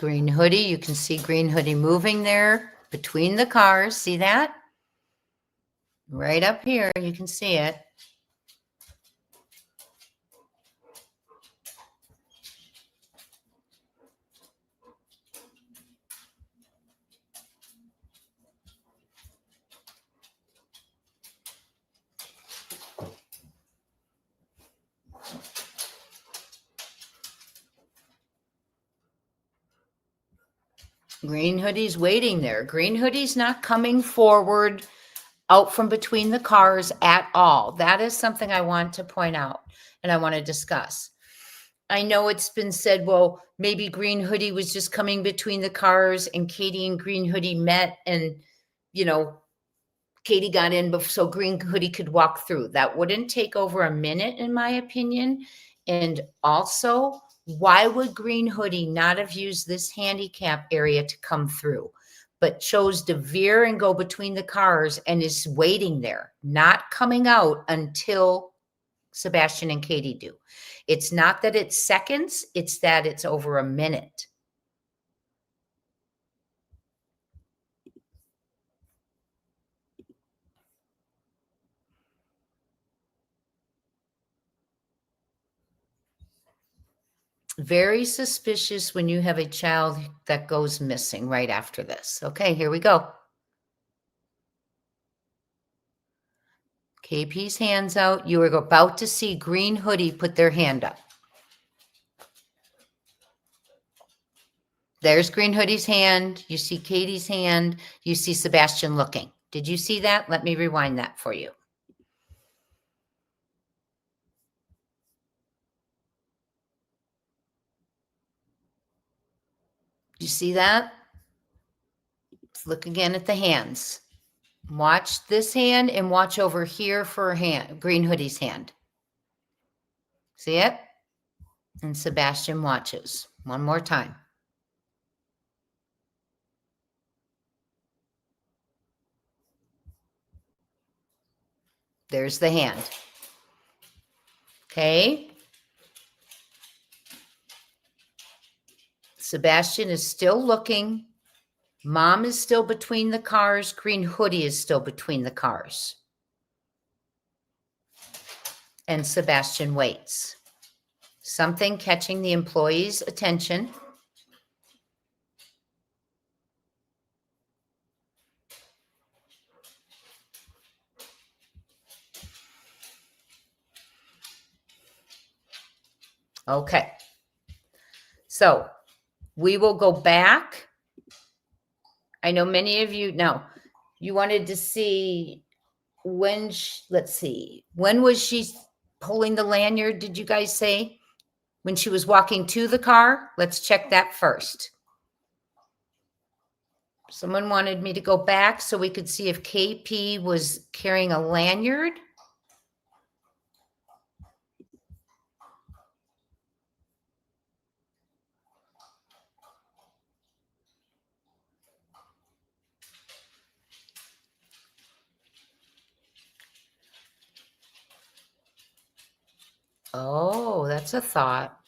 Green hoodie. You can see green hoodie moving there between the cars. See that? Right up here, you can see it. Green hoodie's waiting there. Green hoodie's not coming forward out from between the cars at all. That is something I want to point out and I want to discuss. I know it's been said, well, maybe Green Hoodie was just coming between the cars and Katie and Green Hoodie met and, you know, Katie got in so Green Hoodie could walk through. That wouldn't take over a minute, in my opinion. And also, why would Green Hoodie not have used this handicap area to come through, but chose to veer and go between the cars and is waiting there, not coming out until Sebastian and Katie do? It's not that it's seconds, it's that it's over a minute. Very suspicious when you have a child that goes missing right after this. Okay, here we go. KP's hands out. You are about to see Green Hoodie put their hand up. There's Green Hoodie's hand. You see Katie's hand. You see Sebastian looking. Did you see that? Let me rewind that for you. You see that? Let's look again at the hands. Watch this hand and watch over here for Green Hoodie's hand. See it? And Sebastian watches. One more time. There's the hand. Okay. Sebastian is still looking. Mom is still between the cars. Green Hoodie is still between the cars. And Sebastian waits. Something catching the employee's attention. Okay. So we will go back. I know many of you, now you wanted to see when, let's see, when was she pulling the lanyard? Did you guys say when she was walking to the car? Let's check that first. Someone wanted me to go back so we could see if KP was carrying a lanyard. Oh, that's a thought.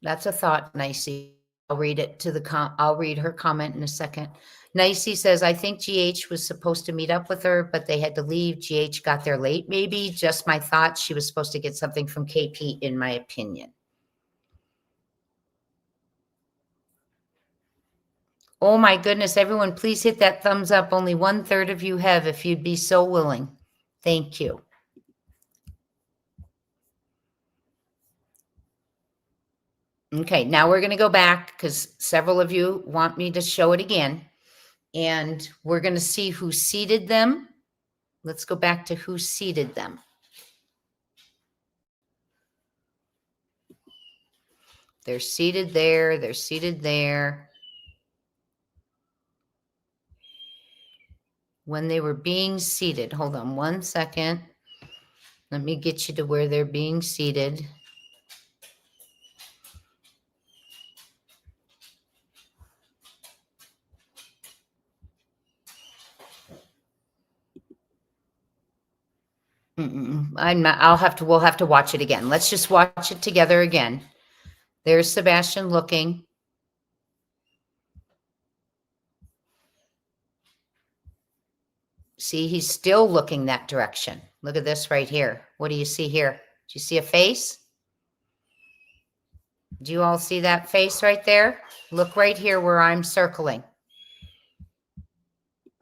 That's a thought, Nicey. I'll read it to I'll read her comment in a second. Nicey says, I think GH was supposed to meet up with her, but they had to leave. GH got there late, maybe. Just my thoughts. She was supposed to get something from KP, in my opinion. Oh my goodness, everyone, please hit that thumbs up. Only 1/3 of you have, if you'd be so willing. Thank you. Okay, now we're going to go back because several of you want me to show it again. And we're going to see who seated them. Let's go back to who seated them. They're seated there. They're seated there. When they were being seated, hold on one second. Let me get you to where they're being seated. I'm not, we'll have to watch it again. Let's just watch it together again. There's Sebastian looking. See, he's still looking that direction. Look at this right here. What do you see here? Do you see a face? Do you all see that face right there? Look right here where I'm circling.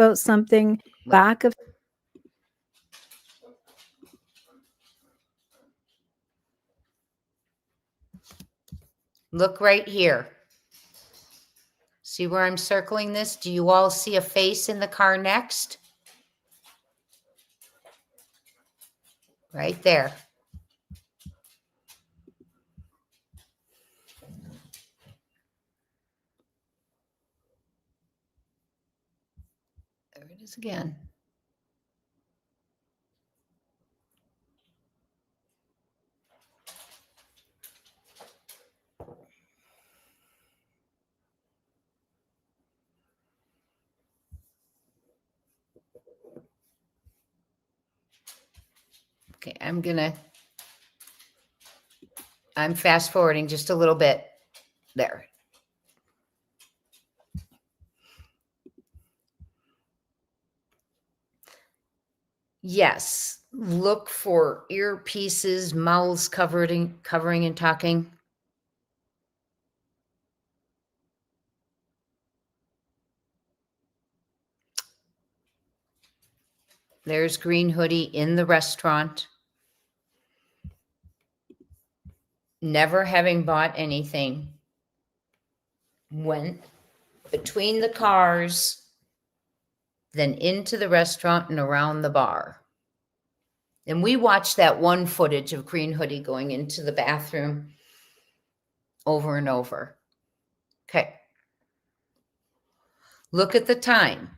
About something back of. Look right here. See where I'm circling this? Do you all see a face in the car next? Right there. There it is again. Okay, I'm fast forwarding just a little bit there. Yes, look for earpieces, mouths covering and talking. There's green hoodie in the restaurant. Never having bought anything. Went between the cars, then into the restaurant and around the bar. And we watched that one footage of green hoodie going into the bathroom over and over. Okay. Look at the time.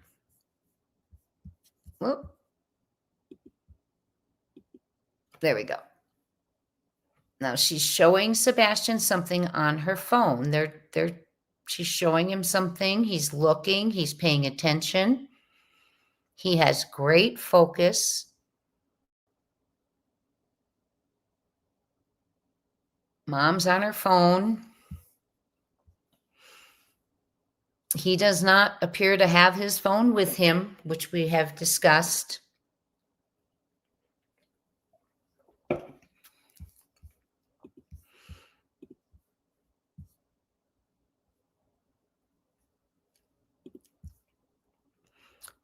Whoop. There we go. Now she's showing Sebastian something on her phone. She's showing him something. He's looking. He's paying attention. He has great focus. Mom's on her phone. He does not appear to have his phone with him, which we have discussed.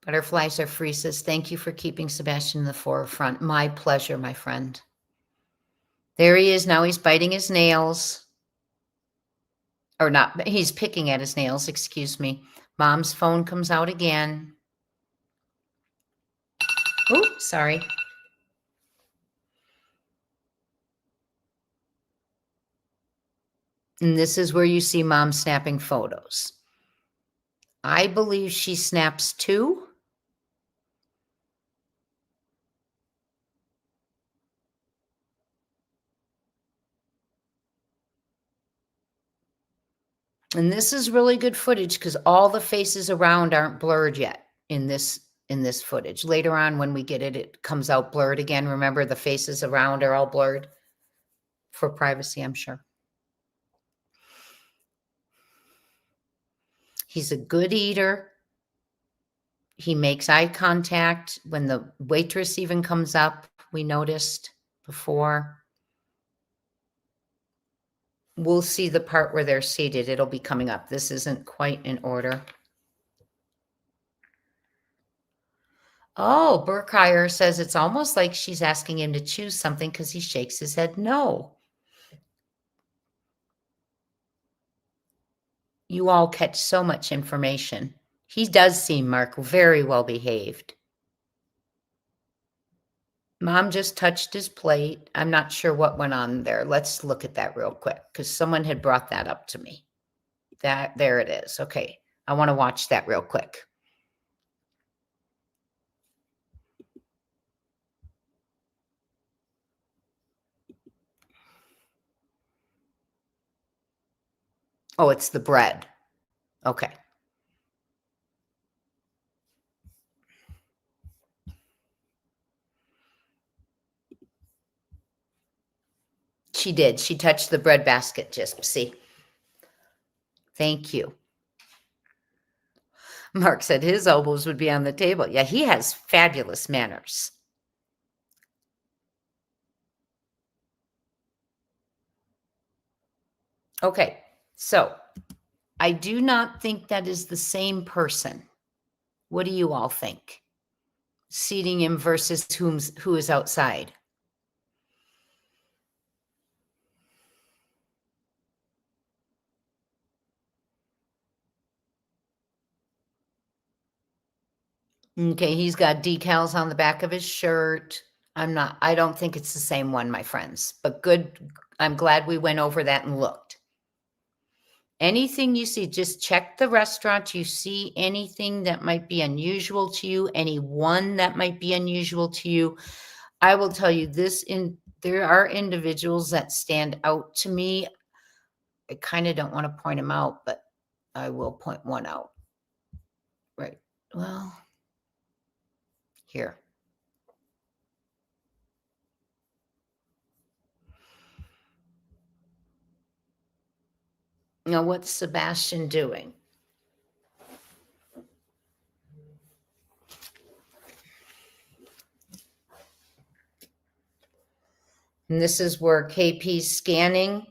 Butterflies are free, says, thank you for keeping Sebastian in the forefront. My pleasure, my friend. There he is. Now he's biting his nails. Or not, he's picking at his nails, excuse me. Mom's phone comes out again. Oh, sorry. And this is where you see Mom snapping photos. I believe she snaps too. And this is really good footage because all the faces around aren't blurred yet in this footage. Later on when we get it, it comes out blurred again. Remember, the faces around are all blurred for privacy, I'm sure. He's a good eater. He makes eye contact when the waitress even comes up. We noticed before. We'll see the part where they're seated. It'll be coming up. This isn't quite in order. Oh, Burkheier says it's almost like she's asking him to choose something because he shakes his head no. You all catch so much information. He does seem, Mark, very well behaved. Mom just touched his plate. I'm not sure what went on there. Let's look at that real quick because someone had brought that up to me. There it is. Okay. I want to watch that real quick. Oh, it's the bread. Okay. She did. She touched the bread basket, just see. Thank you. Mark said his elbows would be on the table. Yeah, he has fabulous manners. Okay, so I do not think that is the same person. What do you all think? Seating him versus who is outside. Okay, he's got decals on the back of his shirt. I don't think it's the same one, my friends, but good. I'm glad we went over that and looked. Anything you see, just check the restaurant. You see anything that might be unusual to you, anyone that might be unusual to you. I will tell you there are individuals that stand out to me. I kind of don't want to point them out, but I will point one out. Right. Well, here. Now, what's Sebastian doing? And this is where KP's scanning.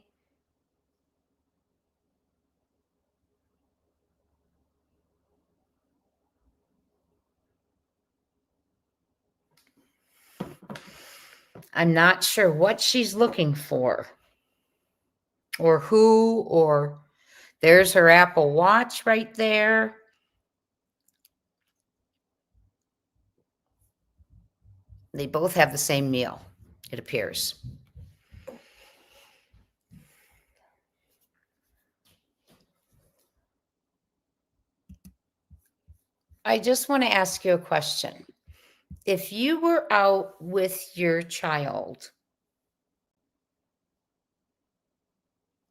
I'm not sure what she's looking for or who, or there's her Apple Watch right there. They both have the same meal, it appears. I just want to ask you a question. If you were out with your child,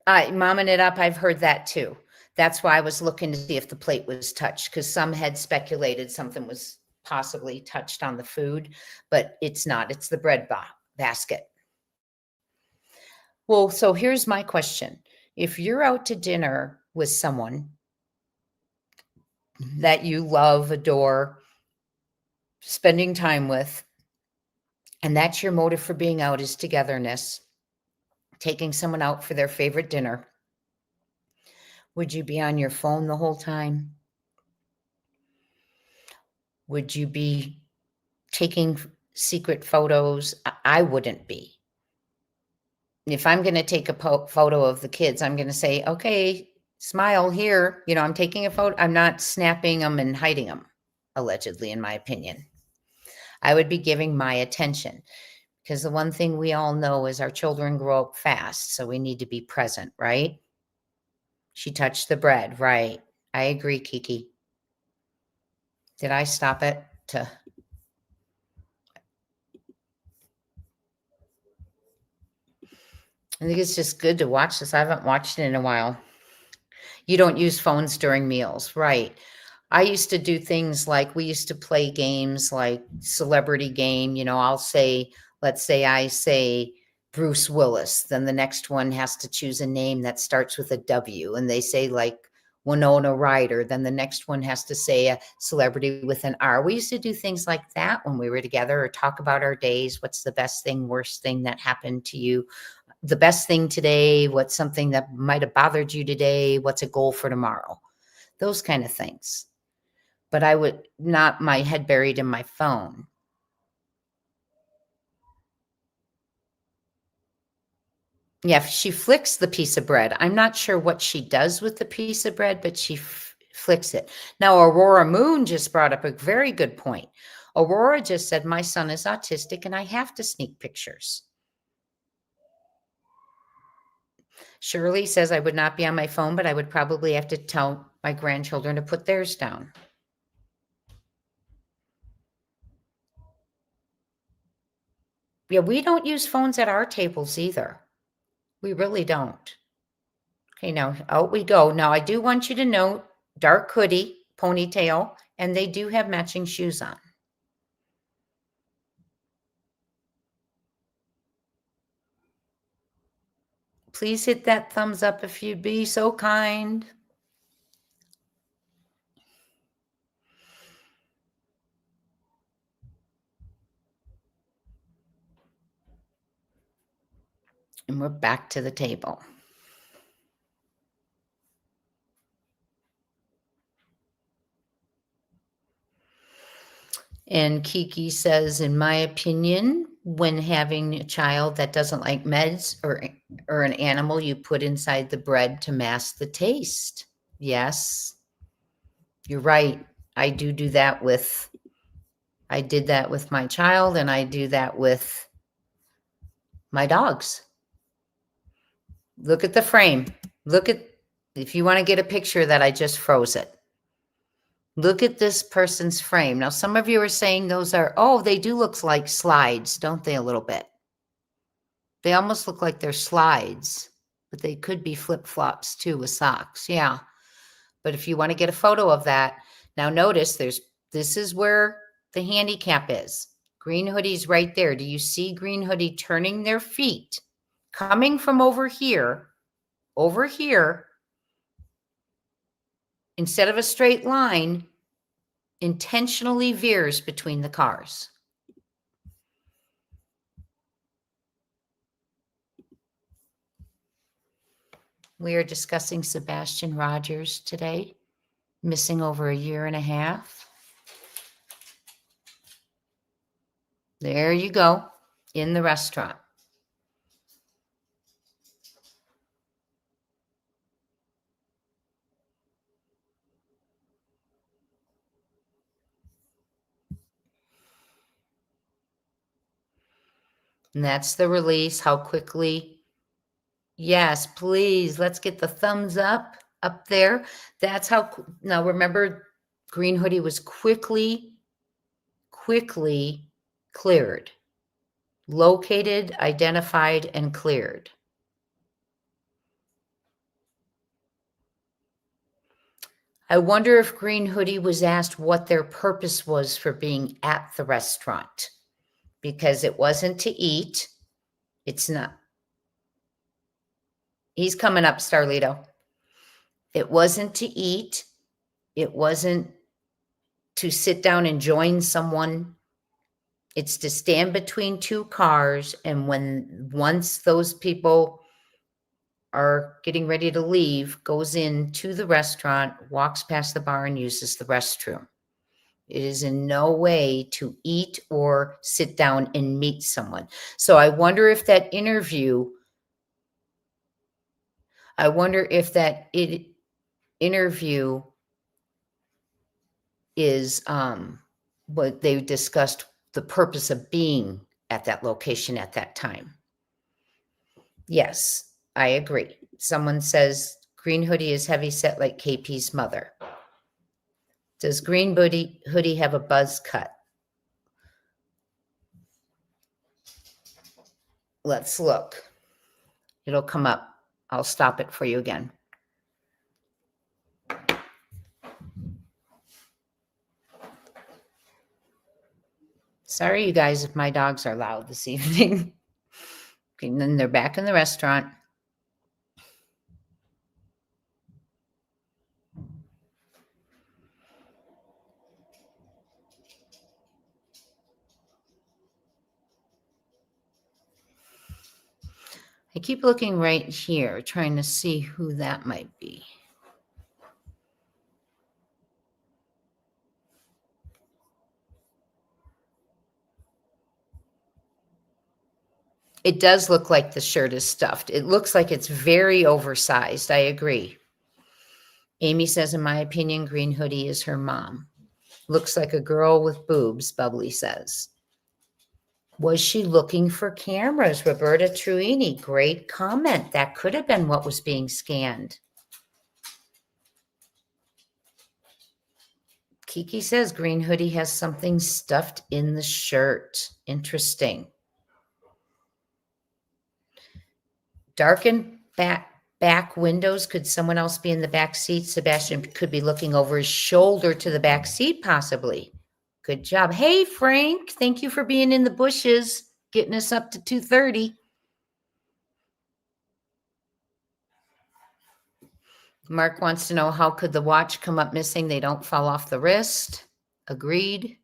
momming it up, I've heard that too. That's why I was looking to see if the plate was touched, because some had speculated something was possibly touched on the food, but it's not. It's the bread basket. Well, so here's my question. If you're out to dinner with someone that you love, adore, spending time with, and that's your motive for being out is togetherness, taking someone out for their favorite dinner, would you be on your phone the whole time? Would you be taking secret photos? I wouldn't be. If I'm going to take a photo of the kids, I'm going to say, okay, smile here. You know, I'm taking a photo. I'm not snapping them and hiding them, allegedly, in my opinion. I would be giving my attention, because the one thing we all know is our children grow up fast. So we need to be present, right? She touched the bread, right? I agree, Kiki. Did I stop it to... I think it's just good to watch this. I haven't watched it in a while. You don't use phones during meals, right? I used to do things like, we used to play games like celebrity game. You know, let's say I say Bruce Willis, then the next one has to choose a name that starts with a W, and they say like Winona Ryder, then the next one has to say a celebrity with an R. We used to do things like that when we were together, or talk about our days. What's the best thing, worst thing that happened to you? The best thing today? What's something that might have bothered you today? What's a goal for tomorrow? Those kind of things. But I would not my head buried in my phone. Yeah, she flicks the piece of bread. I'm not sure what she does with the piece of bread, but she flicks it. Now, Aurora Moon just brought up a very good point. Aurora just said, my son is autistic and I have to sneak pictures. Shirley says, I would not be on my phone, but I would probably have to tell my grandchildren to put theirs down. Yeah, we don't use phones at our tables either. We really don't. Okay, now out we go. Now, I do want you to note dark hoodie, ponytail, and they do have matching shoes on. Please hit that thumbs up if you'd be so kind. And we're back to the table. And Kiki says, in my opinion, when having a child that doesn't like meds or an animal, you put inside the bread to mask the taste. Yes, you're right. I do that with, I did that with my child, and I do that with my dogs. Look at the frame. Look at, if you want to get a picture of that, I just froze it. Look at this person's frame. Now, some of you are saying those are, oh, they do look like slides, don't they, a little bit? They almost look like they're slides, but they could be flip-flops too with socks. Yeah. But if you want to get a photo of that, now notice this is where the handicap is. Green hoodie's right there. Do you see green hoodie turning their feet, coming from over here, instead of a straight line, intentionally veers between the cars. We are discussing Sebastian Rogers today, missing over a year and a half. There you go, in the restaurant. And that's the release, how quickly. Yes, please, let's get the thumbs up there. That's how, now remember, green hoodie was quickly cleared, located, identified, and cleared. I wonder if green hoodie was asked what their purpose was for being at the restaurant, because it wasn't to eat. It's not. He's coming up, Starlito. It wasn't to eat. It wasn't to sit down and join someone. It's to stand between two cars. And once those people are getting ready to leave, goes into the restaurant, walks past the bar, and uses the restroom. It is in no way to eat or sit down and meet someone. So I wonder if that interview, interview is what they discussed, the purpose of being at that location at that time. Yes, I agree. Someone says green hoodie is heavy set like KP's mother. Does green hoodie have a buzz cut? Let's look. It'll come up. I'll stop it for you again. Sorry, you guys, if my dogs are loud this evening. Okay, and then they're back in the restaurant. I keep looking right here, trying to see who that might be. It does look like the shirt is stuffed. It looks like it's very oversized. I agree. Amy says, in my opinion, green hoodie is her mom. Looks like a girl with boobs, Bubbly says. Was she looking for cameras? Roberta Truini, great comment. That could have been what was being scanned. Kiki says green hoodie has something stuffed in the shirt. Interesting. Darkened back windows. Could someone else be in the back seat? Sebastian could be looking over his shoulder to the back seat, possibly. Good job. Hey, Frank, thank you for being in the bushes, getting us up to 2:30. Mark wants to know, how could the watch come up missing? They don't fall off the wrist. Agreed.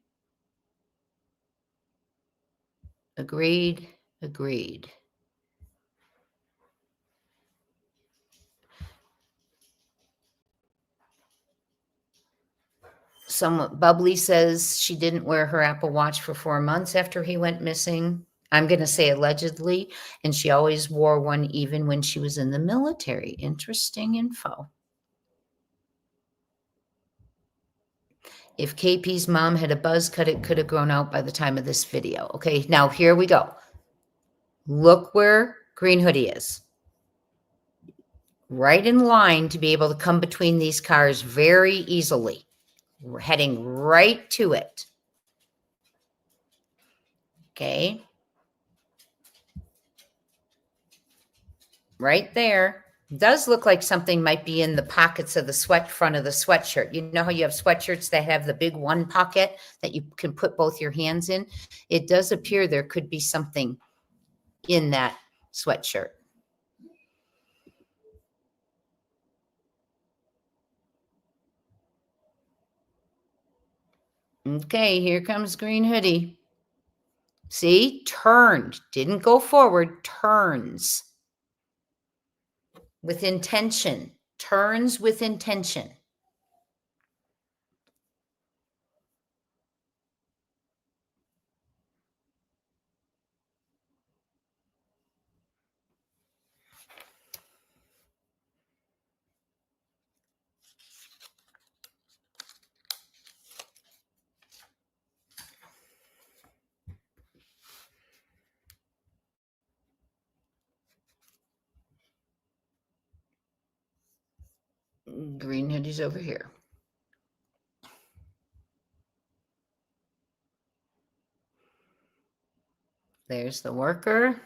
Agreed. Someone, Bubbly says she didn't wear her Apple Watch for 4 months after he went missing. I'm going to say allegedly, and she always wore one even when she was in the military. Interesting info. If KP's mom had a buzz cut, it could have grown out by the time of this video. Okay, now here we go. Look where Green Hoodie is. Right in line to be able to come between these cars very easily. We're heading right to it. Okay. Right there. Does look like something might be in the pockets of the front of the sweatshirt. You know how you have sweatshirts that have the big one pocket that you can put both your hands in? It does appear there could be something in that sweatshirt. Okay, here comes Green Hoodie. See, turned, didn't go forward, turns with intention, turns with intention. Green Hoodie's over here. There's the worker.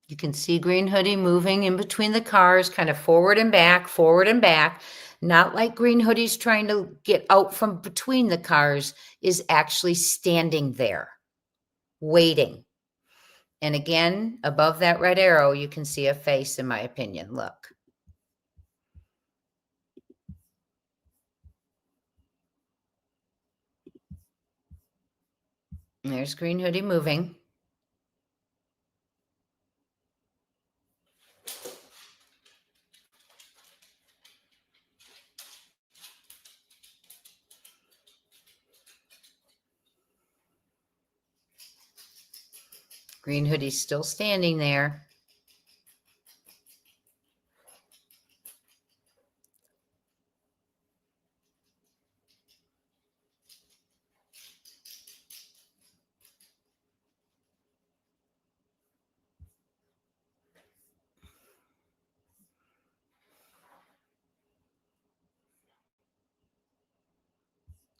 You can see Green Hoodie moving in between the cars, kind of forward and back, not like Green Hoodie's trying to get out from between the cars, is actually standing there, waiting. And again, above that red arrow, you can see a face, in my opinion. Look. And there's Green Hoodie moving. Green Hoodie's still standing there.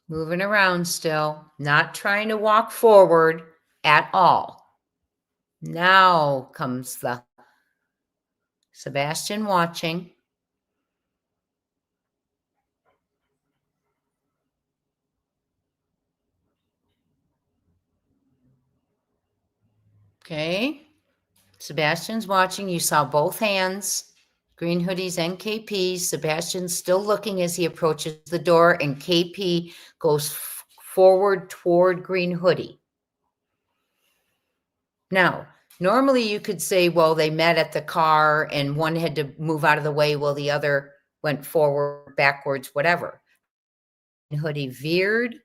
Moving around still, not trying to walk forward at all. Now comes the Sebastian watching. Okay. Sebastian's watching. You saw both hands, Green Hoodie's and KP's. Sebastian's still looking as he approaches the door, and KP goes forward toward Green Hoodie. Now, normally you could say, well, they met at the car and one had to move out of the way while the other went forward, backwards, whatever. Green Hoodie veered,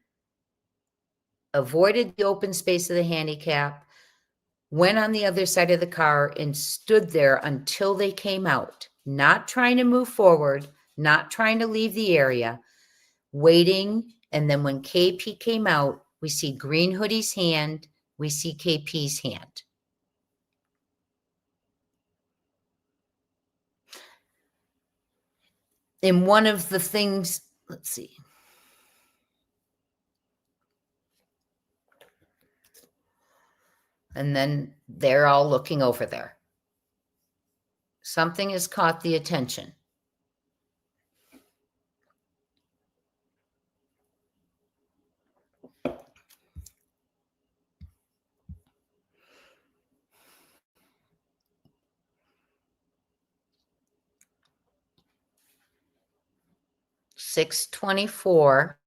avoided the open space of the handicap, went on the other side of the car and stood there until they came out, not trying to move forward, not trying to leave the area, waiting. And then when KP came out, we see Green Hoodie's hand, we see KP's hand. And one of the things, let's see. And then they're all looking over there. Something has caught the attention. 6:24,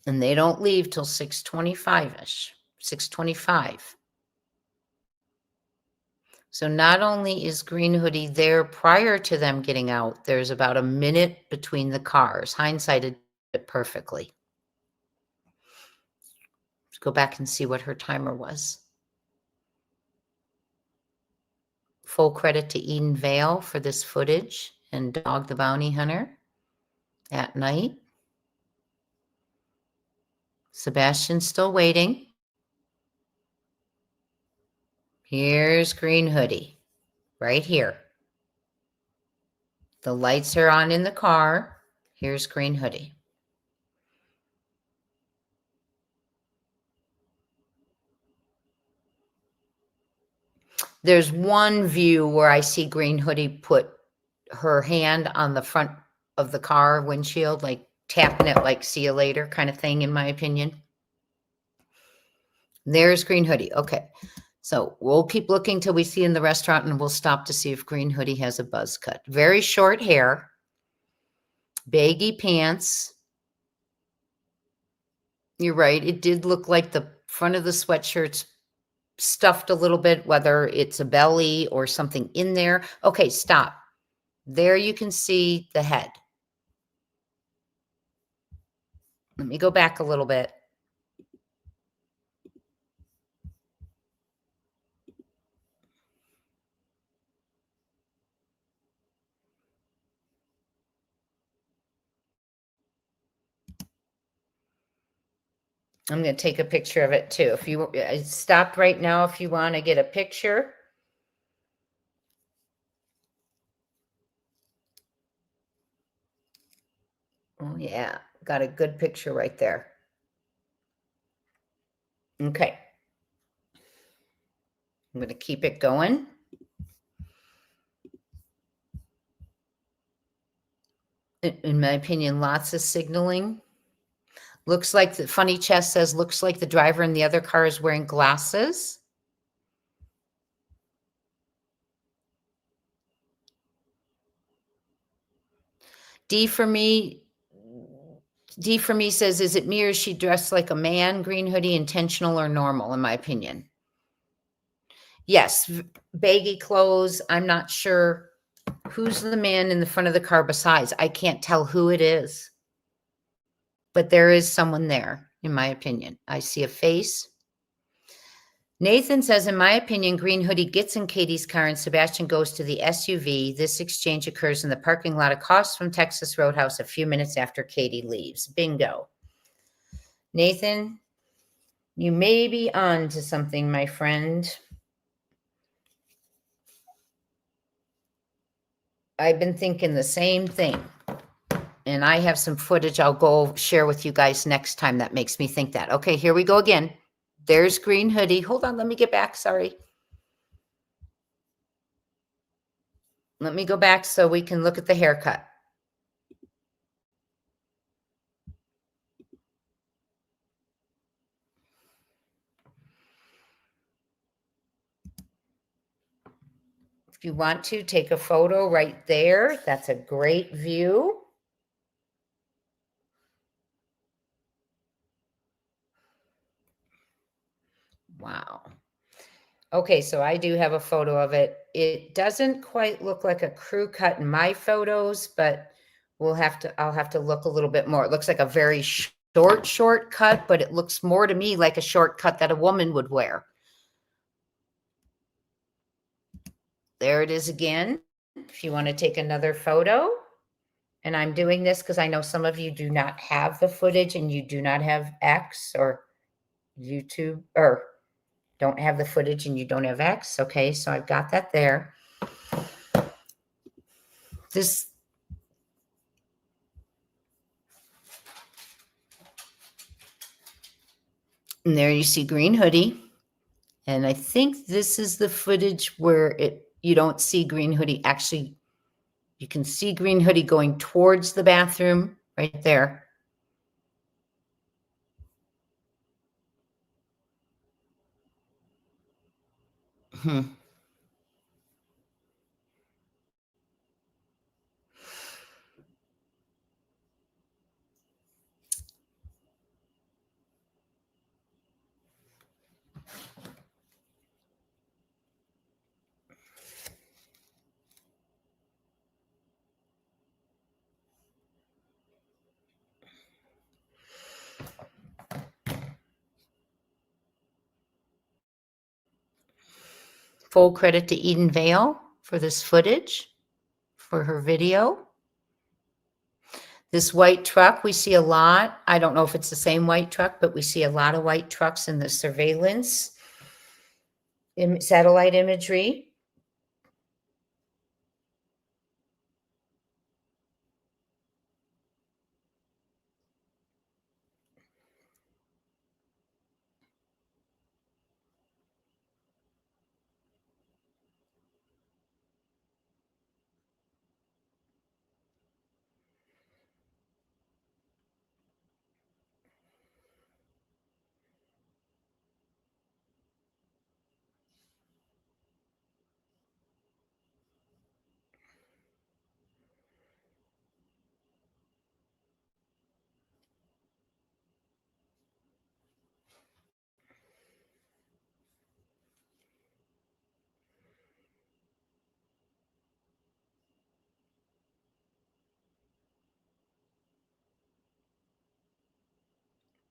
and they don't leave till 6:25-ish, 6:25. So not only is Green Hoodie there prior to them getting out, there's about a minute between the cars. Hindsight did it perfectly. Let's go back and see what her timer was. Full credit to Eden Vale for this footage and Dog the Bounty Hunter at night. Sebastian's still waiting. Here's Green Hoodie right here. The lights are on in the car. Here's Green Hoodie. There's one view where I see Green Hoodie put her hand on the front of the car windshield, like tapping it like see you later kind of thing, in my opinion. There's Green Hoodie. Okay. So we'll keep looking till we see in the restaurant, and we'll stop to see if Green Hoodie has a buzz cut. Very short hair, baggy pants. You're right. It did look like the front of the sweatshirt's stuffed a little bit, whether it's a belly or something in there. Okay, stop. There you can see the head. Let me go back a little bit. I'm going to take a picture of it too. If you stop right now, if you want to get a picture. Oh yeah, got a good picture right there. Okay. I'm going to keep it going. In my opinion, lots of signaling. Looks like the funny chest says, looks like the driver in the other car is wearing glasses. D for me says, is it me or is she dressed like a man? Green Hoodie, intentional or normal, in my opinion? Yes, baggy clothes. I'm not sure who's the man in the front of the car besides. I can't tell who it is. But there is someone there, in my opinion. I see a face. Nathan says, in my opinion, Green Hoodie gets in Katie's car and Sebastian goes to the SUV. This exchange occurs in the parking lot across from Texas Roadhouse a few minutes after Katie leaves. Bingo. Nathan, you may be on to something, my friend. I've been thinking the same thing. And I have some footage I'll go share with you guys next time that makes me think that. Okay, here we go again. There's Green Hoodie. Hold on, let me get back. Sorry. Let me go back so we can look at the haircut. If you want to, take a photo right there. That's a great view. Wow. Okay, so I do have a photo of it. It doesn't quite look like a crew cut in my photos, but I'll have to look a little bit more. It looks like a very short cut, but it looks more to me like a short cut that a woman would wear. There it is again. If you want to take another photo, and I'm doing this because I know some of you do not have the footage and you do not have X or YouTube, or don't have the footage and you don't have X. Okay, so I've got that there. And there you see Green Hoodie. And I think this is the footage where you don't see Green Hoodie. Actually, you can see Green Hoodie going towards the bathroom right there. Full credit to Eden Vale for this footage, for her video. This white truck, we see a lot. I don't know if it's the same white truck, but we see a lot of white trucks in the surveillance satellite imagery.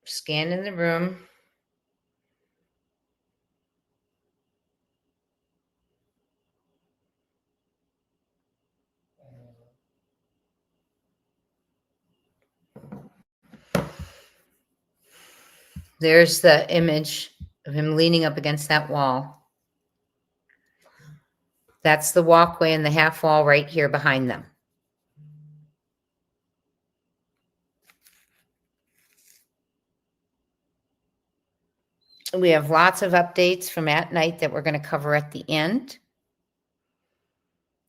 Scanning the room. There's the image of him leaning up against that wall. That's the walkway and the half wall right here behind them. We have lots of updates from at night that we're going to cover at the end.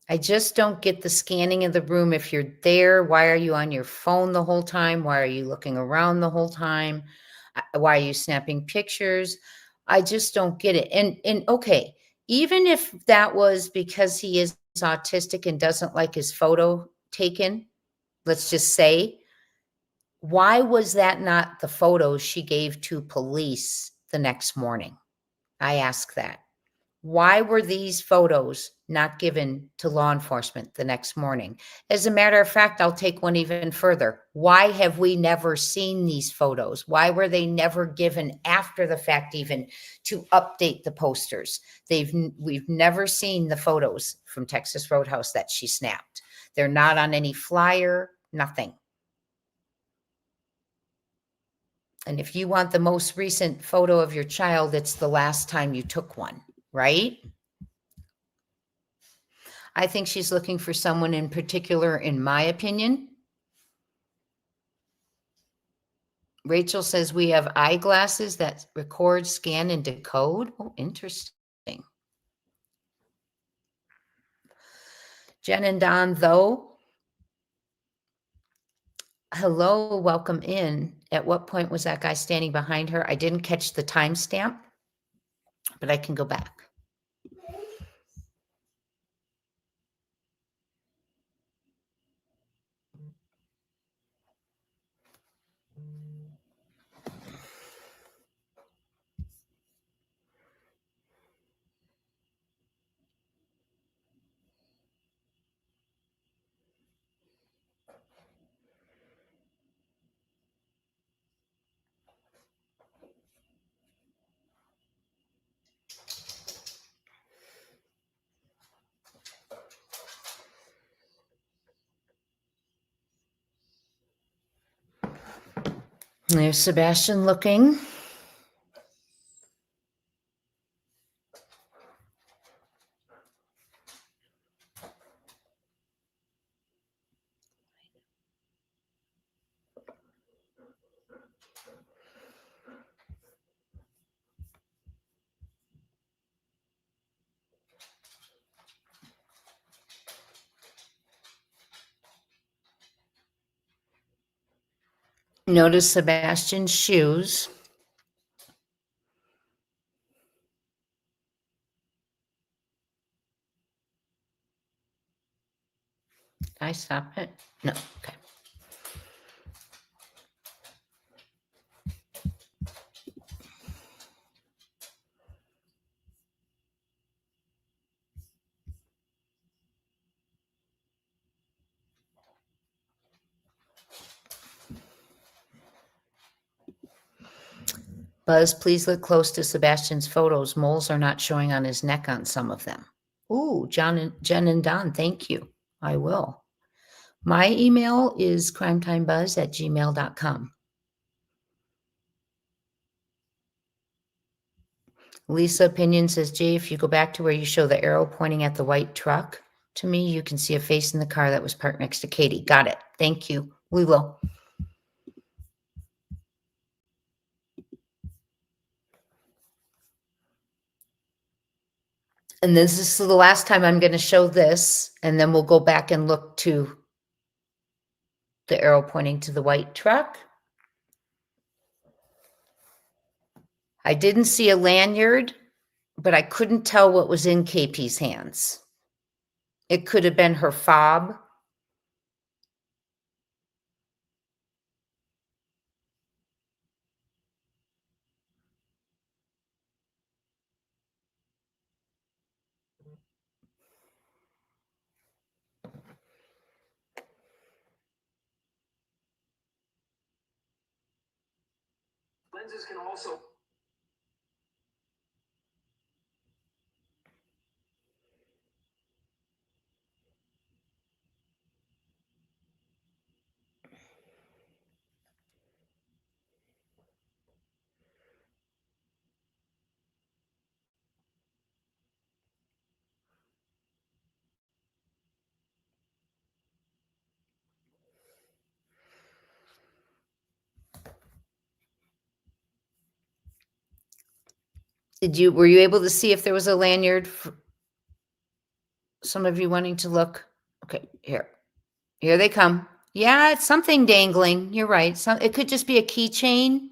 I just don't get the scanning of the room. If you're there, why are you on your phone the whole time? Why are you looking around the whole time? Why are you snapping pictures? I just don't get it. And okay, even if that was because he is autistic and doesn't like his photo taken, let's just say, why was that not the photos she gave to police the next morning? I ask that. Why were these photos not given to law enforcement the next morning? As a matter of fact, I'll take one even further. Why have we never seen these photos? Why were they never given after the fact even to update the posters? We've never seen the photos from Texas Roadhouse that she snapped. They're not on any flyer, nothing. And if you want the most recent photo of your child, it's the last time you took one, right? I think she's looking for someone in particular, in my opinion. Rachel says we have eyeglasses that record, scan, and decode. Oh, interesting. Jen and Don, though, hello, welcome in. At what point was that guy standing behind her? I didn't catch the timestamp, but I can go back. There's Sebastian looking. Notice Sebastian's shoes. Did I stop it? No, okay. Buzz, please look close to Sebastian's photos. Moles are not showing on his neck on some of them. Ooh, Jen and Don, thank you. I will. My email is crimetimebuzz@gmail.com. Lisa Opinion says, Jay, if you go back to where you show the arrow pointing at the white truck, to me, you can see a face in the car that was parked next to Katie. Got it. Thank you. We will. And this is the last time I'm going to show this, and then we'll go back and look to the arrow pointing to the white truck. I didn't see a lanyard, but I couldn't tell what was in KP's hands. It could have been her fob. Lenses can also. Were you able to see if there was a lanyard? Some of you wanting to look. Okay, here they come. Yeah, it's something dangling. You're right. It could just be a keychain.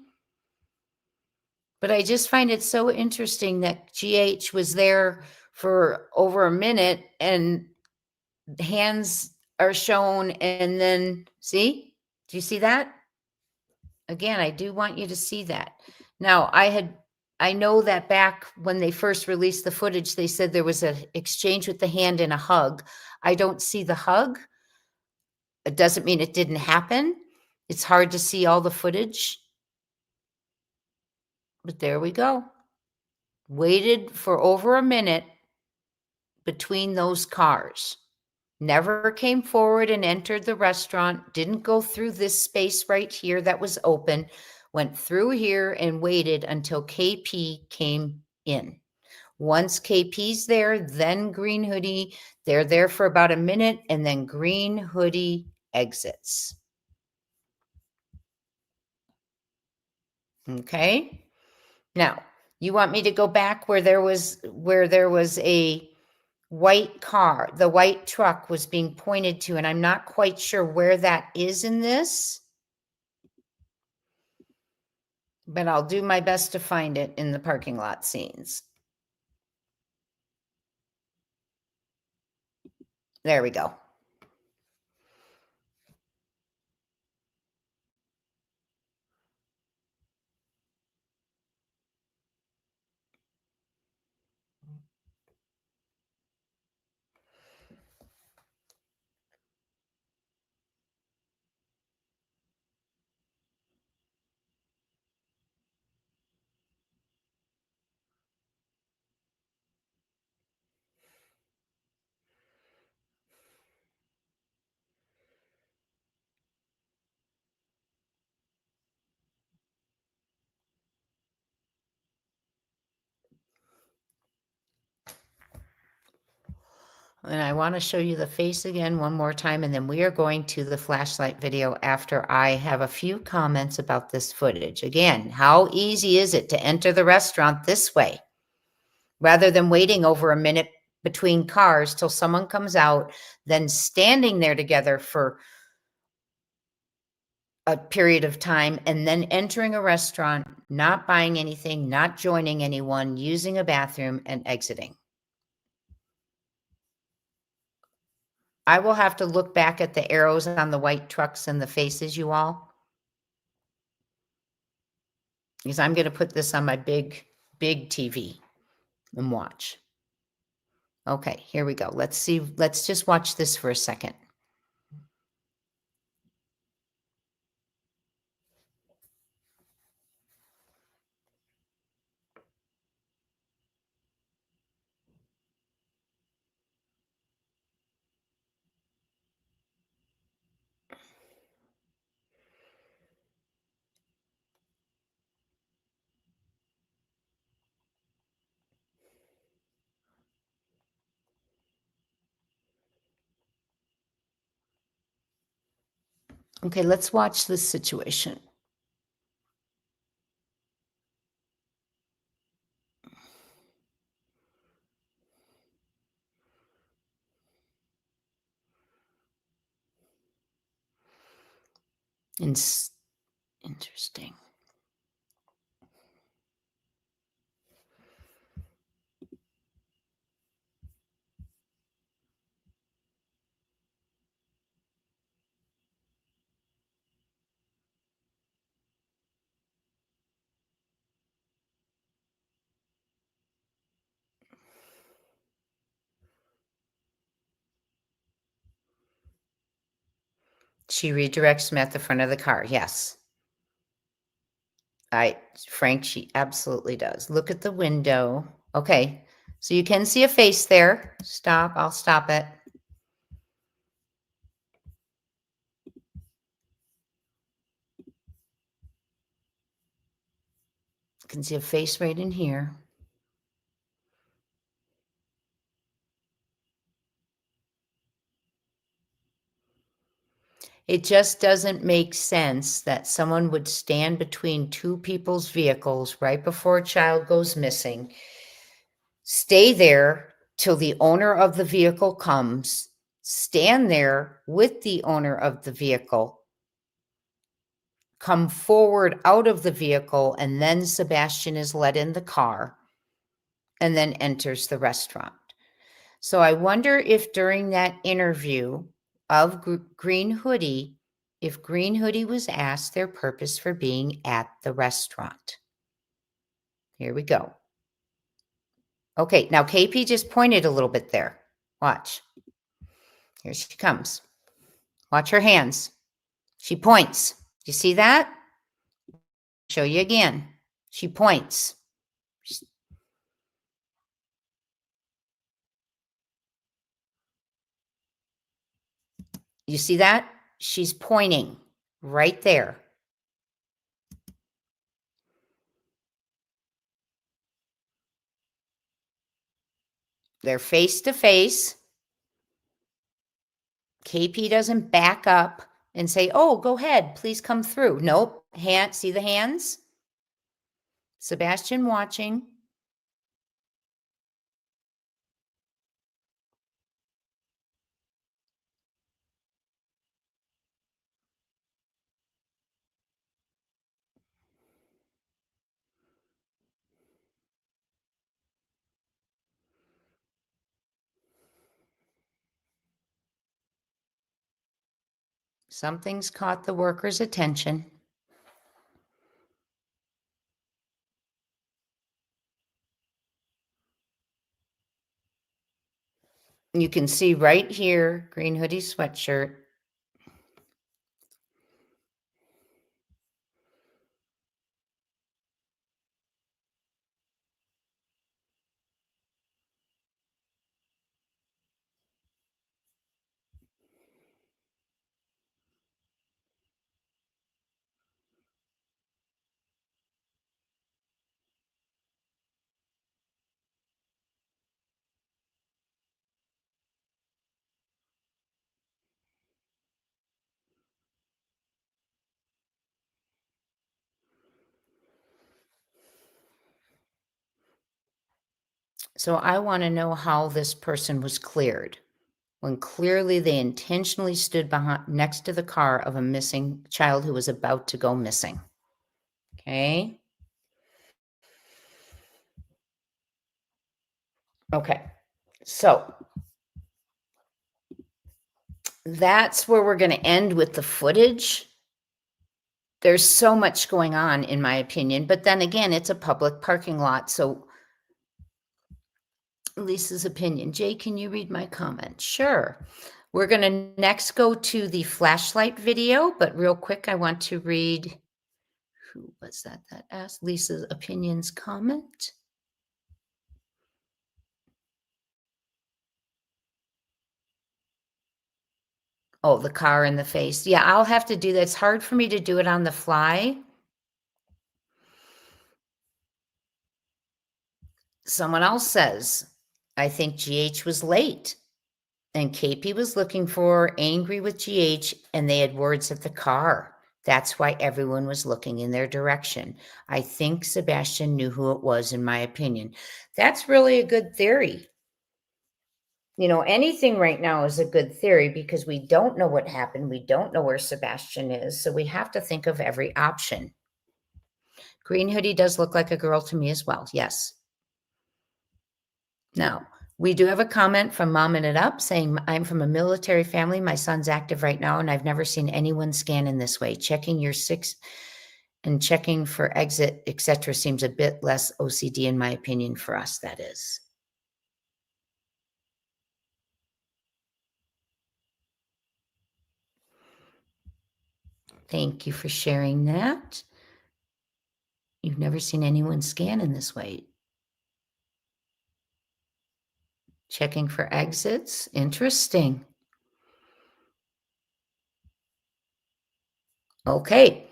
But I just find it so interesting that GH was there for over a minute and hands are shown, and then see? Do you see that? Again, I do want you to see that. Now, I know that back when they first released the footage, they said there was an exchange with the hand and a hug. I don't see the hug. It doesn't mean it didn't happen. It's hard to see all the footage. But there we go. Waited for over a minute between those cars. Never came forward and entered the restaurant. Didn't go through this space right here that was open. Went through here and waited until KP came in. Once KP's there, then Green Hoodie. They're there for about a minute, and then Green Hoodie exits. Okay. Now, you want me to go back where there was a white car, the white truck was being pointed to, and I'm not quite sure where that is in this, but I'll do my best to find it in the parking lot scenes. There we go. And I want to show you the face again one more time, and then we are going to the flashlight video after I have a few comments about this footage. Again, how easy is it to enter the restaurant this way rather than waiting over a minute between cars till someone comes out, then standing there together for a period of time, and then entering a restaurant, not buying anything, not joining anyone, using a bathroom, and exiting. I will have to look back at the arrows on the white trucks and the faces, you all, because I'm going to put this on my big TV and watch. Okay, here we go. Let's see. Let's just watch this for a second. Okay, let's watch this situation. Interesting. She redirects him at the front of the car. Yes. Frank, she absolutely does. Look at the window. Okay. So you can see a face there. Stop. I'll stop it. You can see a face right in here. It just doesn't make sense that someone would stand between two people's vehicles right before a child goes missing, stay there till the owner of the vehicle comes, stand there with the owner of the vehicle, come forward out of the vehicle, and then Sebastian is let in the car and then enters the restaurant. So I wonder if during that interview of Green Hoodie, if Green Hoodie was asked their purpose for being at the restaurant. Here we go. Okay, now KP just pointed a little bit there. Watch. Here she comes. Watch her hands. She points. You see that? Show you again. She points. You see that? She's pointing right there. They're face to face. KP doesn't back up and say, oh, go ahead, please come through. Nope. See the hands? Sebastian watching. Something's caught the worker's attention. You can see right here, Green Hoodie sweatshirt. So I want to know how this person was cleared when clearly they intentionally stood next to the car of a missing child who was about to go missing. Okay. Okay. So that's where we're going to end with the footage. There's so much going on, in my opinion, but then again, it's a public parking lot. So Lisa's opinion. Jay, can you read my comment? Sure. We're going to next go to the flashlight video, but real quick, I want to read, who was that asked Lisa's opinions comment? Oh, the car in the face. Yeah, I'll have to do that. It's hard for me to do it on the fly. Someone else says, I think GH was late. And KP was looking for, angry with GH, and they had words at the car. That's why everyone was looking in their direction. I think Sebastian knew who it was, in my opinion. That's really a good theory. You know, anything right now is a good theory because we don't know what happened. We don't know where Sebastian is. So we have to think of every option. Green hoodie does look like a girl to me as well. Yes. Now, we do have a comment from Momming It Up saying, I'm from a military family. My son's active right now, and I've never seen anyone scan in this way. Checking your 6 and checking for exit, etc., seems a bit less OCD, in my opinion, for us, that is. Thank you for sharing that. You've never seen anyone scan in this way. Checking for exits. Interesting. Okay.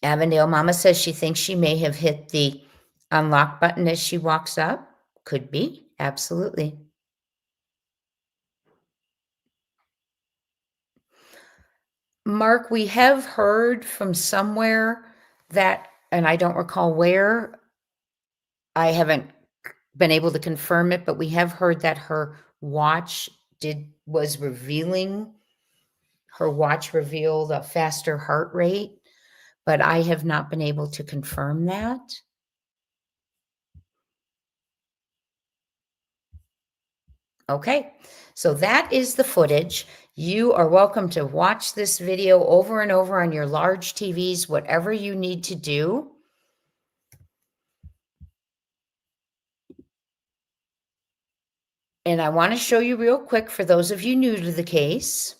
Avondale Mama says she thinks she may have hit the unlock button as she walks up. Could be. Absolutely. Mark, we have heard from somewhere that, and I don't recall where, I haven't been able to confirm it, but we have heard that her watch was revealing, her watch revealed a faster heart rate, but I have not been able to confirm that. Okay, so that is the footage. You are welcome to watch this video over and over on your large TVs, whatever you need to do. And I want to show you real quick for those of you new to the case.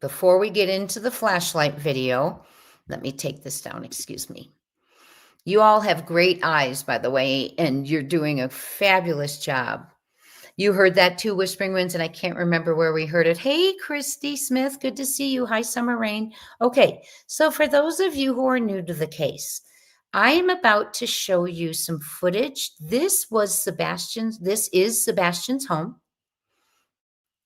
Before we get into the flashlight video, let me take this down, excuse me. You all have great eyes, by the way, and you're doing a fabulous job. You heard that too, Whispering Winds, and I can't remember where we heard it. Hey, Christy Smith, good to see you. Hi, Summer Rain. Okay, so for those of you who are new to the case, I am about to show you some footage. This is Sebastian's home.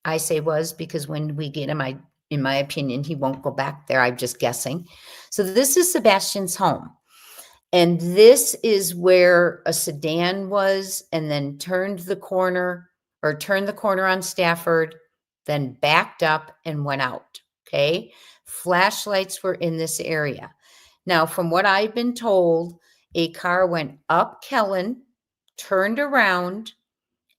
I say was because when we get him, in my opinion, he won't go back there. I'm just guessing. So this is Sebastian's home. And this is where a sedan was, and then turned the corner on Stafford, then backed up and went out. Okay. Flashlights were in this area. Now, from what I've been told, a car went up Kellen, turned around,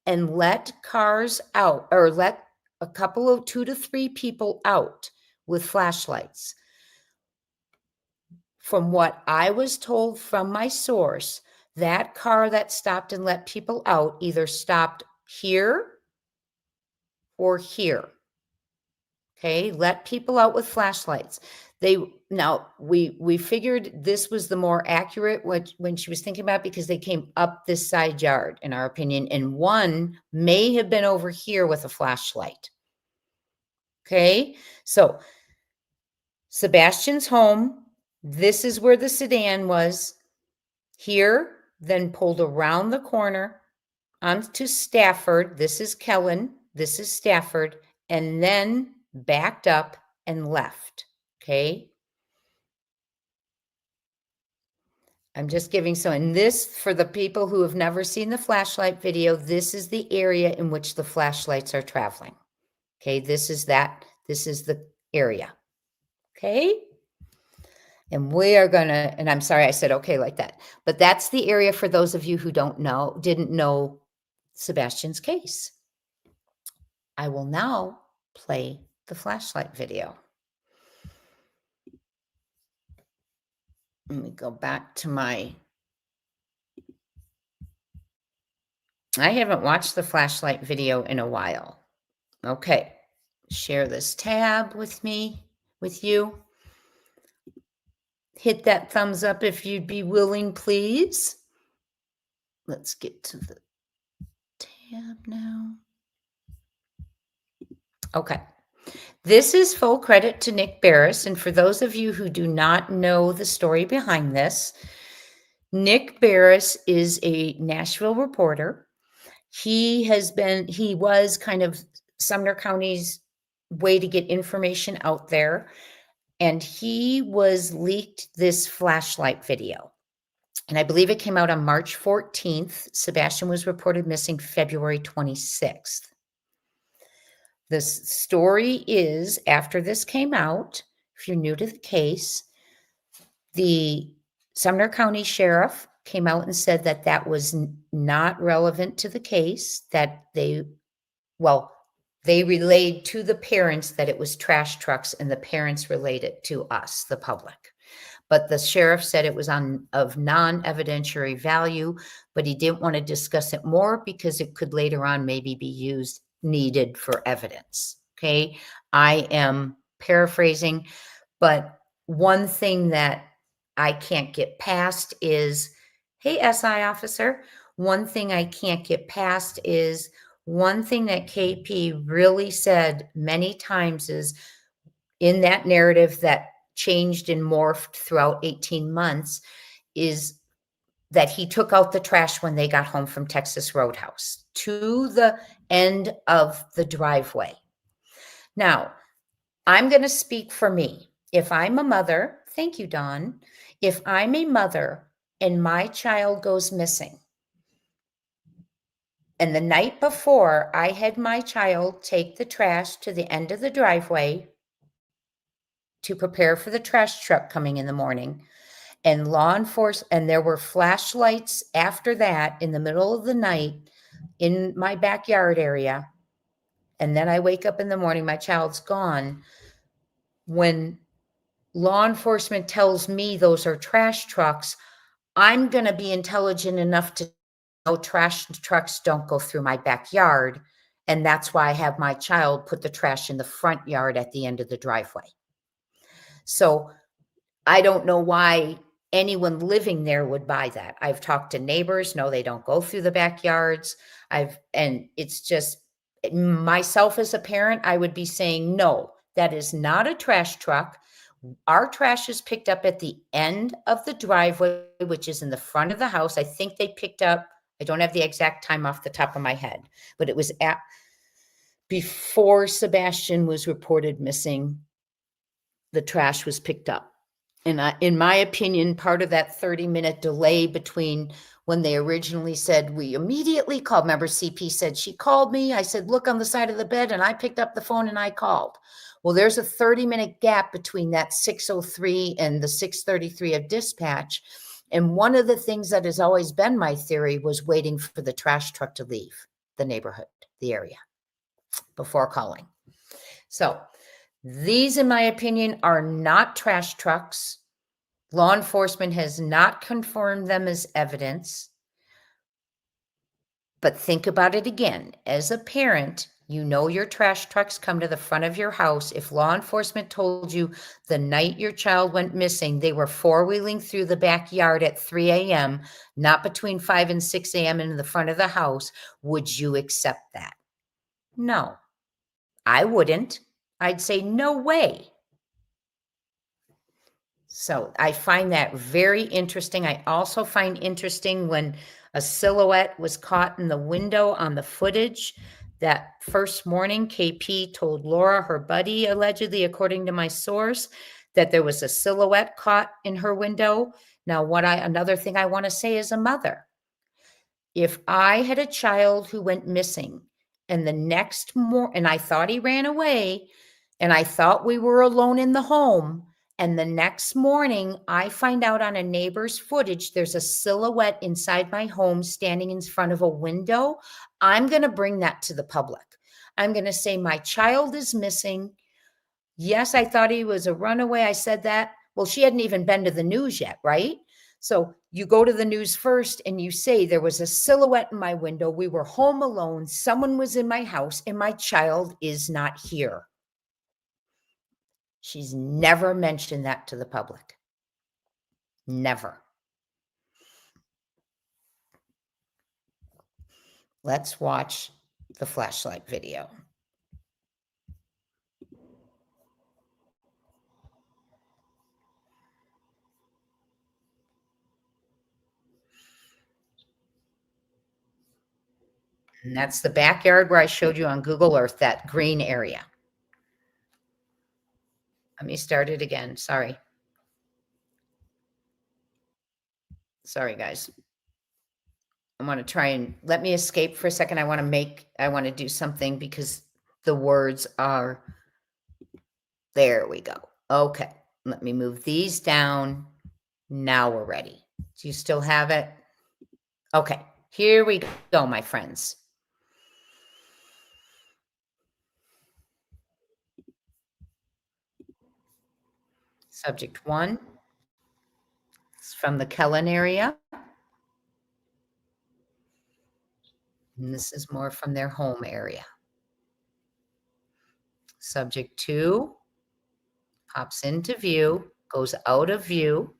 and let cars out, or let a couple of 2 to 3 people out with flashlights. From what I was told from my source, that car that stopped and let people out either stopped here or here. Okay, let people out with flashlights. We figured this was the more accurate when she was thinking about it, because they came up this side yard, in our opinion, and one may have been over here with a flashlight. Okay, so Sebastian's home. This is where the sedan was. Here, then pulled around the corner onto Stafford. This is Kellen. This is Stafford. And then backed up and left. Okay. I'm just giving so, and this, for the people who have never seen the flashlight video, this is the area in which the flashlights are traveling. Okay. This is the area. Okay. And we are going to, and I'm sorry I said okay like that, but that's the area for those of you who didn't know Sebastian's case. I will now play the flashlight video. Let me go back to I haven't watched the flashlight video in a while. Okay. Share this tab with you. Hit that thumbs up if you'd be willing, please. Let's get to the tab now. Okay. This is full credit to Nick Barris. And for those of you who do not know the story behind this, Nick Barris is a Nashville reporter. He was kind of Sumner County's way to get information out there. And he was leaked this flashlight video. And I believe it came out on March 14th. Sebastian was reported missing February 26th. The story is, after this came out, if you're new to the case, the Sumner County Sheriff came out and said that that was not relevant to the case, that they relayed to the parents that it was trash trucks, and the parents related to us, the public. But the sheriff said it was of non-evidentiary value, but he didn't want to discuss it more because it could later on maybe be needed for evidence. Okay. I am paraphrasing, but one thing that I can't get past is, hey, SI officer, one thing I can't get past is one thing that KP really said many times is in that narrative that changed and morphed throughout 18 months is that he took out the trash when they got home from Texas Roadhouse to the end of the driveway. Now, I'm going to speak for me. If I'm a mother, thank you, Dawn. If I'm a mother and my child goes missing, and the night before I had my child take the trash to the end of the driveway to prepare for the trash truck coming in the morning, and law enforcement, and there were flashlights after that in the middle of the night in my backyard area, and then I wake up in the morning, my child's gone. When law enforcement tells me those are trash trucks, I'm going to be intelligent enough to know trash trucks don't go through my backyard. And that's why I have my child put the trash in the front yard at the end of the driveway. So I don't know why anyone living there would buy that. I've talked to neighbors. No, they don't go through the backyards. And it's just myself as a parent, I would be saying, no, that is not a trash truck. Our trash is picked up at the end of the driveway, which is in the front of the house. I think they picked up, I don't have the exact time off the top of my head, but it was before Sebastian was reported missing, the trash was picked up. And in my opinion, part of that 30-minute delay between when they originally said, we immediately called. Remember, CP said, she called me. I said, look on the side of the bed, and I picked up the phone and I called. Well, there's a 30-minute gap between that 6:03 and the 6:33 of dispatch. And one of the things that has always been my theory was waiting for the trash truck to leave the neighborhood, the area, before calling. So these, in my opinion, are not trash trucks. Law enforcement has not confirmed them as evidence. But think about it again. As a parent, you know your trash trucks come to the front of your house. If law enforcement told you the night your child went missing, they were four-wheeling through the backyard at 3 a.m., not between 5 and 6 a.m. in the front of the house, would you accept that? No, I wouldn't. I'd say, no way. So I find that very interesting. I also find interesting when a silhouette was caught in the window on the footage. That first morning, KP told Laura, her buddy, allegedly, according to my source, that there was a silhouette caught in her window. Now, another thing I want to say as a mother, if I had a child who went missing and the next morning, and I thought he ran away, and I thought we were alone in the home, and the next morning I find out on a neighbor's footage there's a silhouette inside my home standing in front of a window, I'm going to bring that to the public. I'm going to say my child is missing. Yes, I thought he was a runaway. I said that. Well, she hadn't even been to the news yet, right? So you go to the news first and you say there was a silhouette in my window. We were home alone. Someone was in my house and my child is not here. She's never mentioned that to the public. Never. Let's watch the flashlight video. And that's the backyard where I showed you on Google Earth, that green area. Let me start it again. Sorry. Sorry, guys. I want to try and let me escape for a second. I want to do something because the words are, there we go. Okay. Let me move these down. Now we're ready. Do you still have it? Okay. Here we go, my friends. Subject 1 is from the Kellen area. And this is more from their home area. Subject 2 pops into view, goes out of view.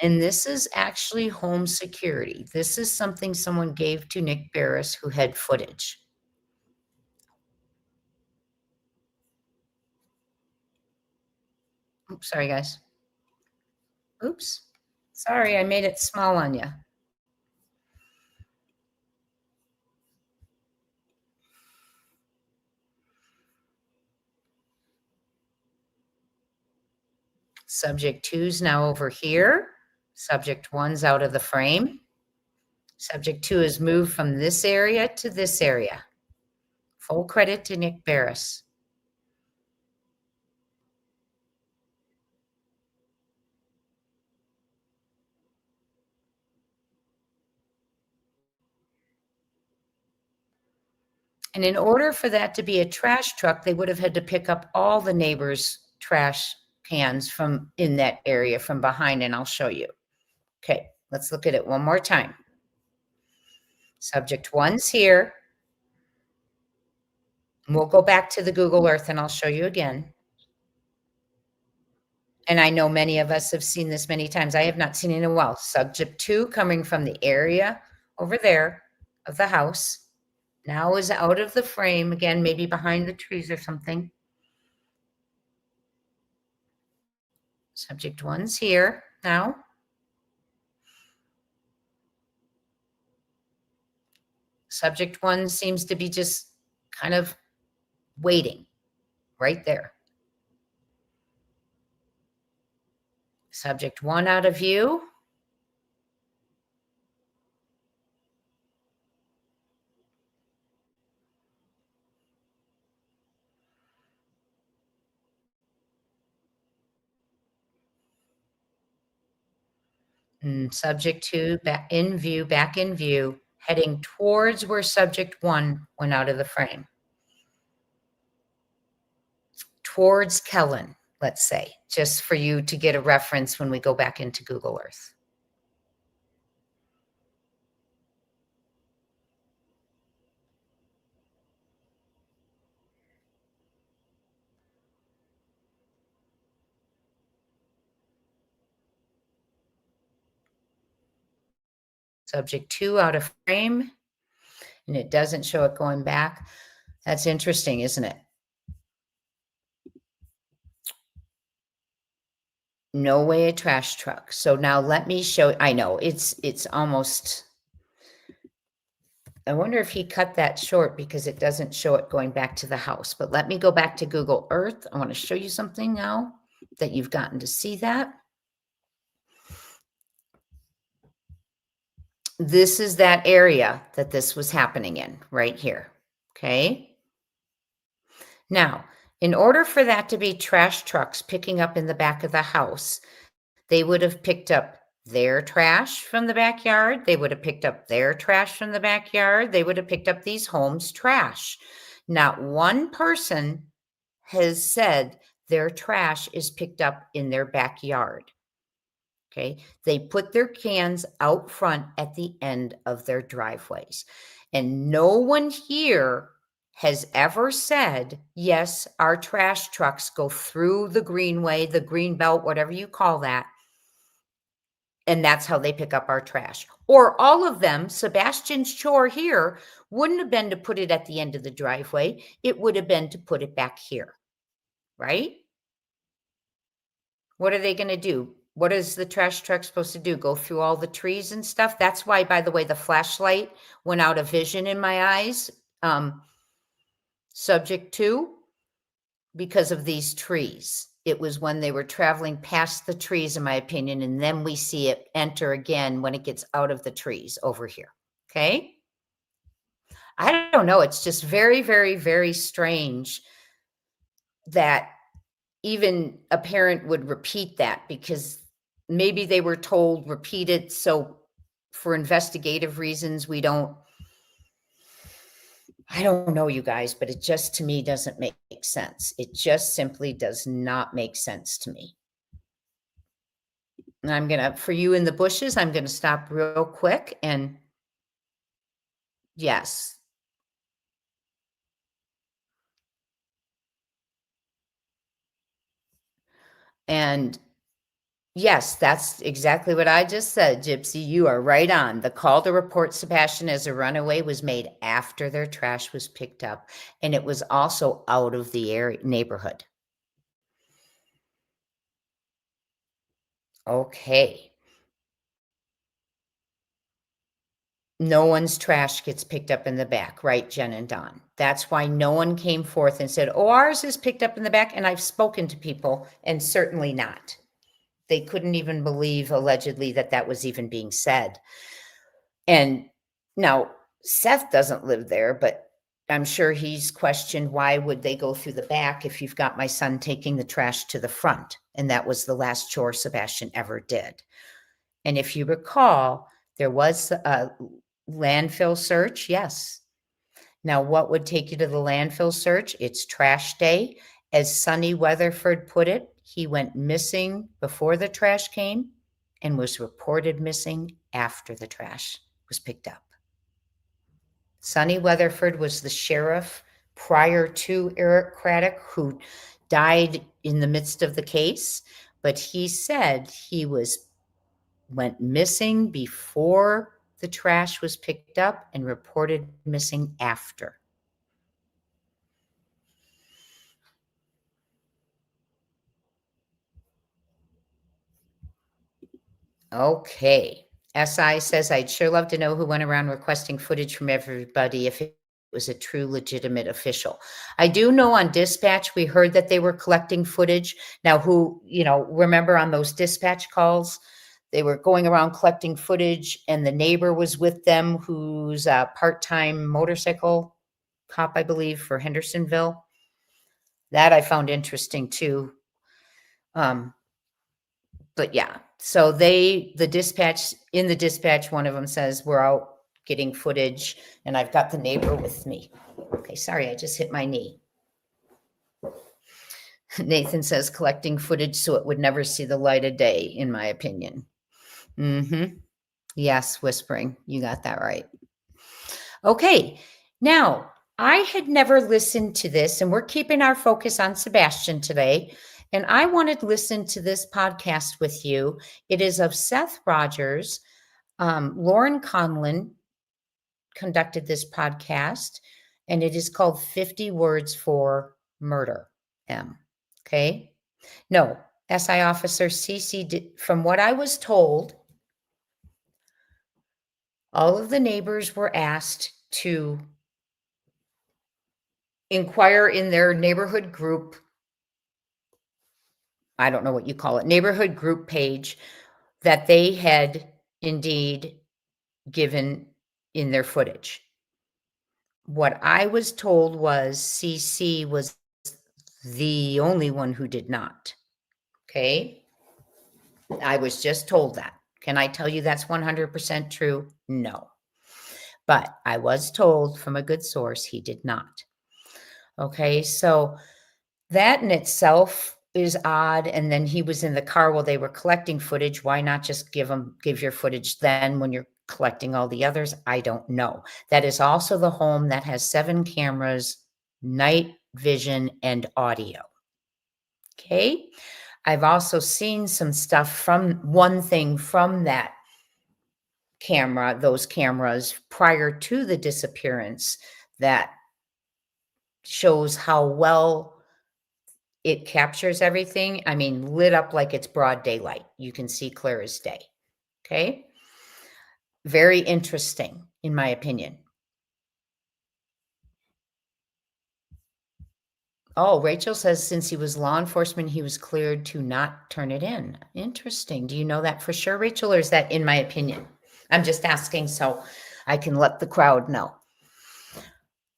And this is actually home security. This is something someone gave to Nick Barris, who had footage. Oops, sorry, guys. Oops. Sorry, I made it small on you. Subject 2 is now over here. Subject 1's out of the frame. Subject 2 is moved from this area to this area. Full credit to Nick Barris. And in order for that to be a trash truck, they would have had to pick up all the neighbors' trash cans from in that area from behind, and I'll show you. Okay, let's look at it one more time. Subject 1's here. And we'll go back to the Google Earth and I'll show you again. And I know many of us have seen this many times. I have not seen it in a while. Subject 2 coming from the area over there of the house now is out of the frame again, maybe behind the trees or something. Subject 1's here now. Subject 1 seems to be just kind of waiting right there. Subject 1 out of view. And subject 2 back in view, heading towards where subject 1 went out of the frame. Towards Kellen, let's say, just for you to get a reference when we go back into Google Earth. Subject 2 out of frame, and it doesn't show it going back. That's interesting, isn't it? No way a trash truck. So now let me show, I know it's almost, I wonder if he cut that short because it doesn't show it going back to the house. But let me go back to Google Earth. I want to show you something now that you've gotten to see that. This is that area that this was happening in right here. Okay. Now, in order for that to be trash trucks picking up in the back of the house, they would have picked up their trash from the backyard. They would have picked up their trash from the backyard. They would have picked up these homes' trash. Not one person has said their trash is picked up in their backyard. Okay. They put their cans out front at the end of their driveways. And no one here has ever said, yes, our trash trucks go through the greenway, the green belt, whatever you call that, And that's how they pick up our trash. Or all of them, Sebastian's chore here wouldn't have been to put it at the end of the driveway. It would have been to put it back here, right? What are they going to do? What is the trash truck supposed to do? Go through all the trees and stuff? That's why, by the way, the flashlight went out of vision in my eyes. Subject to, because of these trees. It was when they were traveling past the trees, in my opinion, and then we see it enter again when it gets out of the trees over here. Okay. I don't know. It's just very, very, very strange that even a parent would repeat that, because maybe they were told repeat it. So for investigative reasons, I don't know, you guys, but it just, to me, doesn't make sense. It just simply does not make sense to me. And I'm going to, for you in the bushes, I'm going to stop real quick. And yes. And yes, that's exactly what I just said, Gypsy. You are right on. The call to report Sebastian as a runaway was made after their trash was picked up, and it was also out of the neighborhood. Okay. No one's trash gets picked up in the back, right, Jen and Don? That's why no one came forth and said, oh, ours is picked up in the back. And I've spoken to people, and certainly not. They couldn't even believe, allegedly, that that was even being said. And now Seth doesn't live there, but I'm sure he's questioned, why would they go through the back if you've got my son taking the trash to the front? And that was the last chore Sebastian ever did. And if you recall, there was a landfill search. Yes. Now, what would take you to the landfill search? It's trash day. As Sonny Weatherford put it, he went missing before the trash came and was reported missing after the trash was picked up. Sonny Weatherford was the sheriff prior to Eric Craddock, who died in the midst of the case, but he said he went missing before the trash was picked up and reported missing after. Okay. SI says, I'd sure love to know who went around requesting footage from everybody if it was a true legitimate official. I do know on dispatch, we heard that they were collecting footage. Now, who, remember on those dispatch calls, they were going around collecting footage, and the neighbor was with them, who's a part-time motorcycle cop, I believe, for Hendersonville. That I found interesting too. But yeah, so in the dispatch, one of them says, we're out getting footage, and I've got the neighbor with me. Okay, sorry, I just hit my knee. Nathan says, collecting footage so it would never see the light of day, in my opinion. Yes, whispering. You got that right. Okay, now, I had never listened to this, and we're keeping our focus on Sebastian today. And I wanted to listen to this podcast with you. It is of Seth Rogers. Lauren Conlon conducted this podcast, and it is called 50 Words for Murder. Okay. No, SI Officer CC did, from what I was told, all of the neighbors were asked to inquire in their neighborhood group. I don't know what you call it, neighborhood group page, that they had indeed given in their footage. What I was told was CC was the only one who did not. Okay. I was just told that. Can I tell you that's 100% true? No. But I was told from a good source he did not. Okay. So that in itself is odd. And then he was in the car while they were collecting footage. Why not just give your footage then when you're collecting all the others? I don't know. That is also the home that has 7 cameras, night vision, and audio. Okay. I've also seen some stuff from one thing from that camera, those cameras prior to the disappearance that shows how well it captures everything. I mean, lit up like it's broad daylight. You can see clear as day. Okay. Very interesting, in my opinion. Oh, Rachel says since he was law enforcement, he was cleared to not turn it in. Interesting. Do you know that for sure, Rachel, or is that in my opinion? I'm just asking so I can let the crowd know.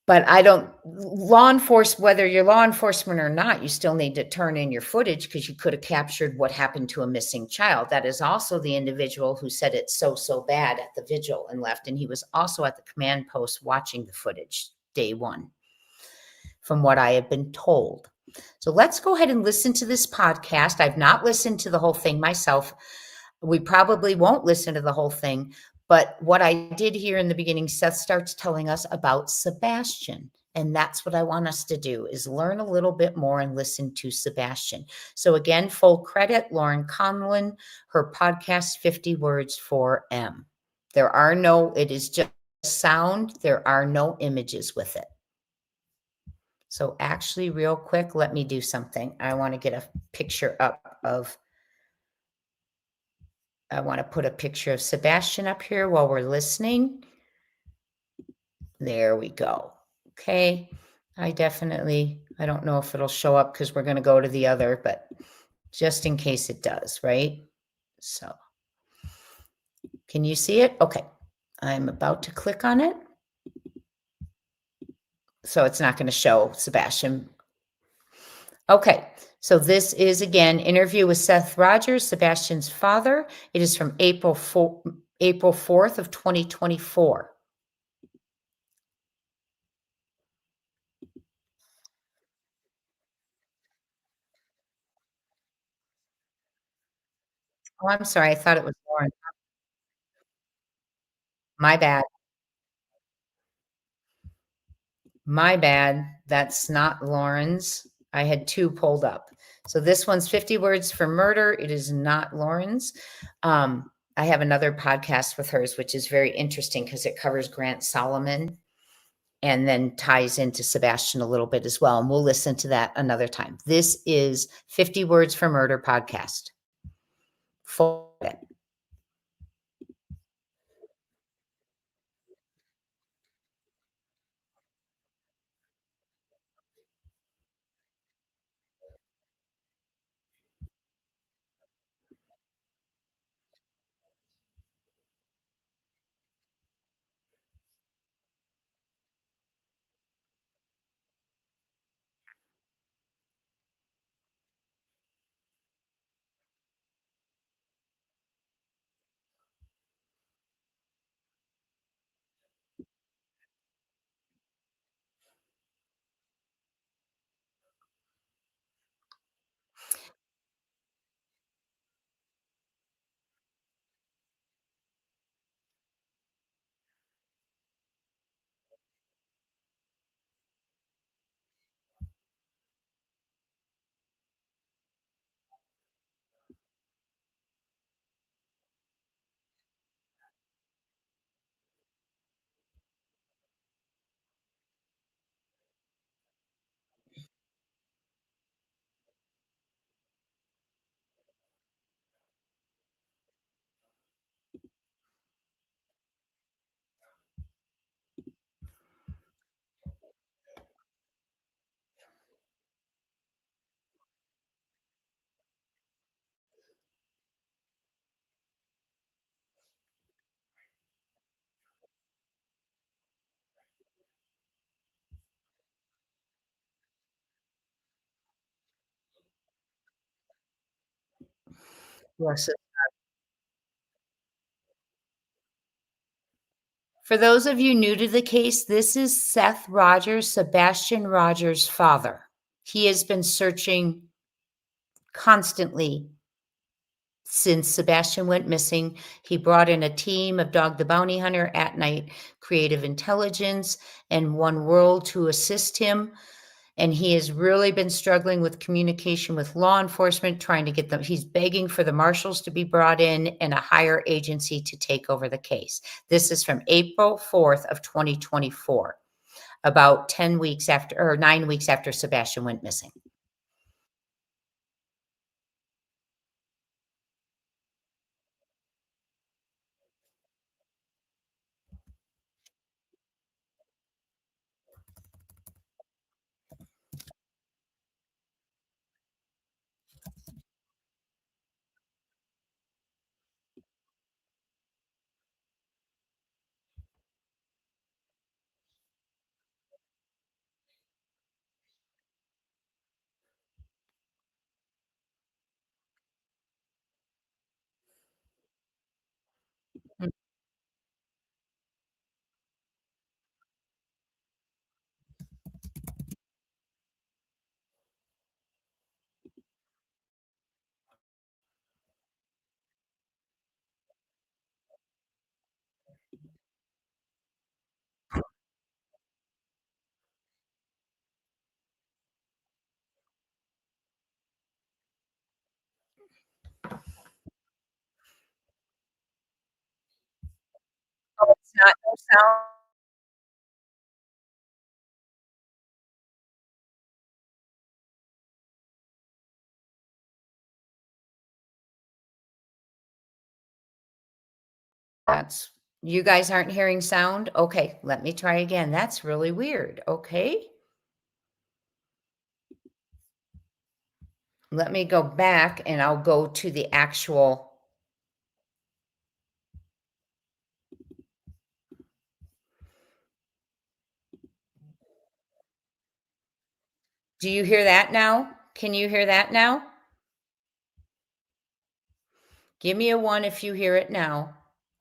But I don't, whether you're law enforcement or not, you still need to turn in your footage because you could have captured what happened to a missing child. That is also the individual who said it's so bad at the vigil and left. And he was also at the command post watching the footage day one, from what I have been told. So let's go ahead and listen to this podcast. I've not listened to the whole thing myself. We probably won't listen to the whole thing. But what I did hear in the beginning, Seth starts telling us about Sebastian. And that's what I want us to do, is learn a little bit more and listen to Sebastian. So again, full credit, Lauren Conlon, her podcast, 50 Words for M. It is just sound. There are no images with it. So actually, real quick, let me do something. I want to get a picture up of, I want to put a picture of Sebastian up here while we're listening. There we go. Okay. I don't know if it'll show up because we're going to go to the other, but just in case it does, right? So can you see it? Okay. I'm about to click on it. So it's not going to show Sebastian. Okay. So this is, again, interview with Seth Rogers, Sebastian's father. It is from April 4th of 2024. Oh, I'm sorry. I thought it was Lauren. My bad. My bad. That's not Lauren's. I had two pulled up. So this one's 50 Words for Murder. It is not Lauren's. I have another podcast with hers, which is very interesting because it covers Grant Solomon and then ties into Sebastian a little bit as well. And we'll listen to that another time. This is 50 Words for Murder podcast. For it. Yes. For those of you new to the case, this is Seth Rogers, Sebastian Rogers' father. He has been searching constantly since Sebastian went missing. He brought in a team of Dog the Bounty Hunter, At Night Creative Intelligence, and One World to assist him. And he has really been struggling with communication with law enforcement, trying to get them. He's begging for the marshals to be brought in and a higher agency to take over the case. This is from April 4th of 2024, about 10 weeks after, or 9 weeks after Sebastian went missing. Oh, it's not no sound. That's, you guys aren't hearing sound? Okay, let me try again. That's really weird. Okay. Let me go back and I'll go to the actual. Do you hear that now? Can you hear that now? Give me a 1 if you hear it now.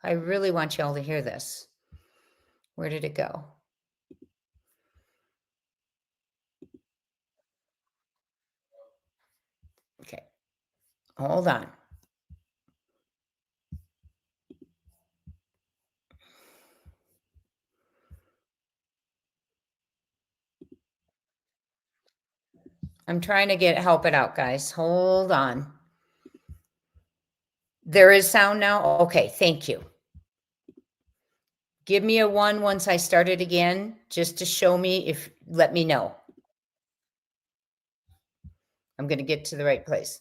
I really want y'all to hear this. Where did it go? Okay, hold on. I'm trying to help it out, guys. Hold on. There is sound now? Okay, thank you. Give me a 1 once I start it again, just to show me if, let me know. I'm going to get to the right place.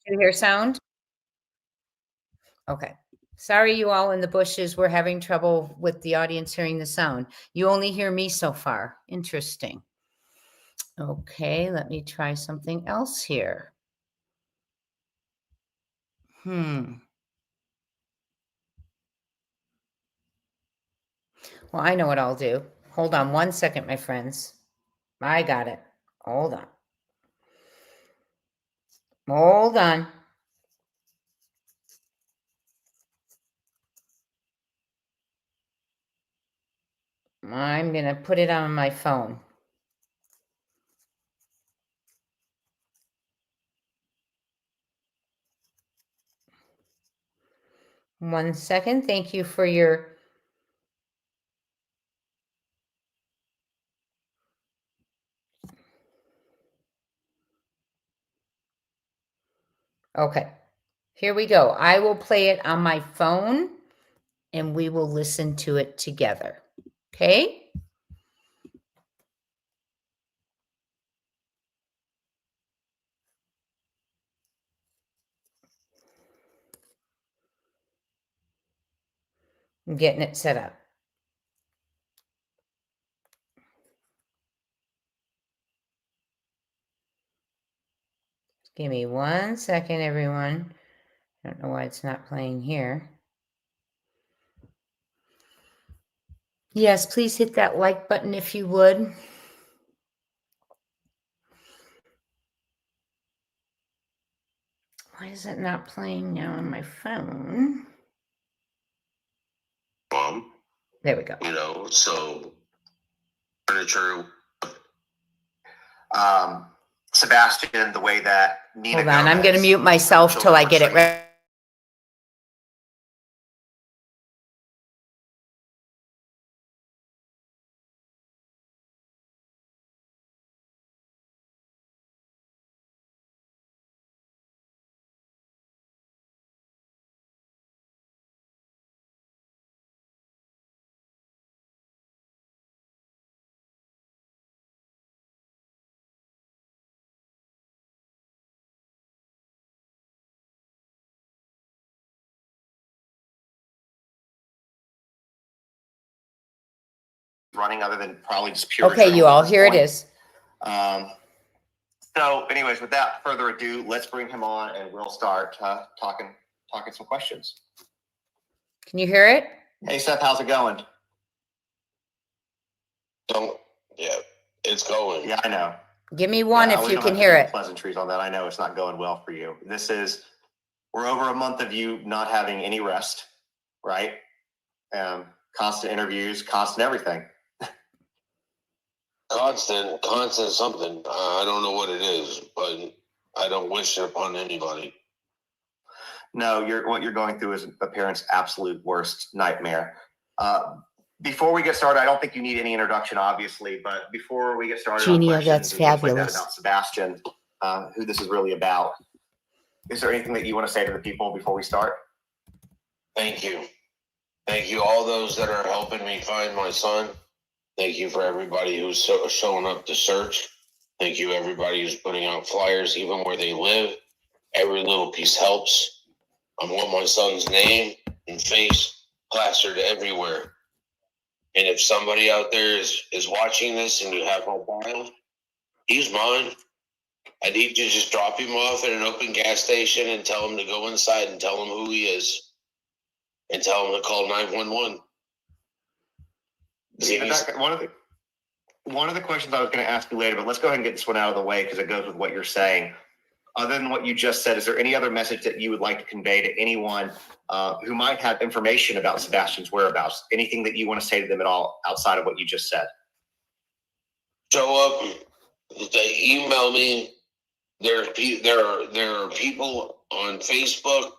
Do you hear sound? Okay. Sorry, you all in the bushes. We're having trouble with the audience hearing the sound. You only hear me so far. Interesting. Okay, let me try something else here. Well, I know what I'll do. Hold on 1 second, my friends. I got it. Hold on. Hold on. I'm going to put it on my phone. One second. Thank you for your. Okay. Here we go. I will play it on my phone and we will listen to it together. Okay? I'm getting it set up. Give me 1 second, everyone. I don't know why it's not playing here. Yes, please hit that like button if you would. Why is it not playing now on my phone? There we go. You know, so furniture. Sebastian, the way that Nina. Hold on, I'm going to mute myself till I get it ready. running other than probably just pure. Okay, you adrenaline all, at this here it point. is. So anyways, without further ado, let's bring him on and we'll start talking some questions. Can you hear it? Hey, Seth, how's it going? Yeah, it's going. Yeah, I know. Give me one Yeah, if we you don't can have to hear do it. Pleasantries on that. I know it's not going well for you. We're over a month of you not having any rest, right? Constant interviews, constant everything. Constant something. I don't know what it is, but I don't wish it upon anybody. No, what you're going through is a parent's absolute worst nightmare. Before we get started, I don't think you need any introduction, obviously, but before we get started on Genia, questions that's and things like that fabulous. about Sebastian, who this is really about, is there anything that you want to say to the people before we start? Thank you. Thank you, all those that are helping me find my son. Thank you for everybody who's showing up to search. Thank you, everybody who's putting out flyers, even where they live. Every little piece helps. I want my son's name and face plastered everywhere. And if somebody out there is watching this and you have my file, he's mine. I need you to just drop him off at an open gas station and tell him to go inside and tell him who he is. And tell him to call 911. One of the questions I was going to ask you later, but let's go ahead and get this one out of the way because it goes with what you're saying. Other than what you just said, is there any other message that you would like to convey to anyone who might have information about Sebastian's whereabouts? Anything that you want to say to them at all outside of what you just said? Show up. They email me. There are people on Facebook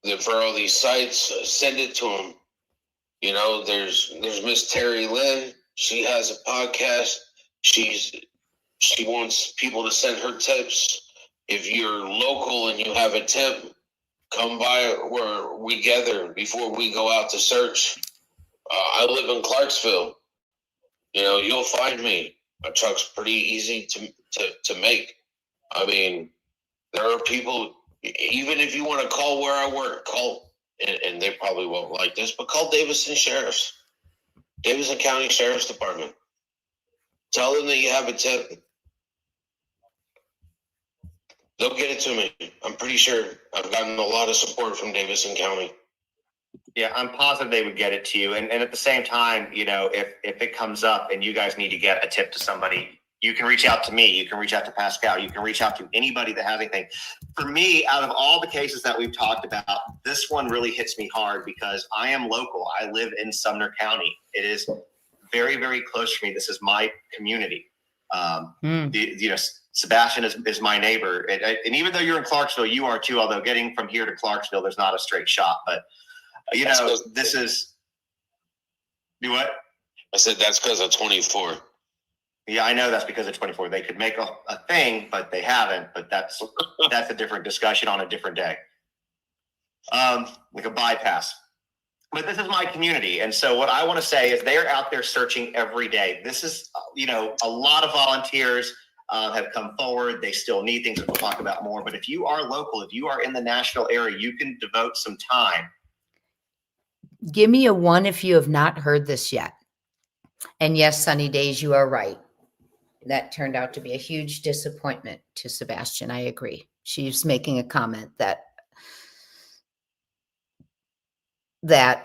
that for all these sites send it to them. You know, there's Miss Terry Lynn. She has a podcast. She wants people to send her tips. If you're local and you have a tip, come by where we gather before we go out to search. I live in Clarksville. You know, you'll find me. My truck's pretty easy to make. I mean, there are people, even if you want to call where I work, call, and they probably won't like this, but call Davidson County Sheriff's Department. Tell them that you have a tip. They'll get it to me. I'm pretty sure I've gotten a lot of support from Davidson County. Yeah, I'm positive they would get it to you. And at the same time, you know, if it comes up and you guys need to get a tip to somebody, you can reach out to me. You can reach out to Pascal. You can reach out to anybody that has anything. For me, out of all the cases that we've talked about, this one really hits me hard because I am local. I live in Sumner County. It is very, very close for me. This is my community. Sebastian is my neighbor. And even though you're in Clarksville, you are too, although getting from here to Clarksville, there's not a straight shot. But, you know, this is – do what? I said that's because of 24. Yeah, I know that's because of 24. They could make a thing, but they haven't. But that's a different discussion on a different day. Like a bypass. But this is my community. And so what I want to say is they're out there searching every day. This is, you know, a lot of volunteers have come forward. They still need things that we'll talk about more. But if you are local, if you are in the Nashville area, you can devote some time. Give me a 1 if you have not heard this yet. And yes, Sunny Days, you are right. That turned out to be a huge disappointment to Sebastian. I agree. She's making a comment that the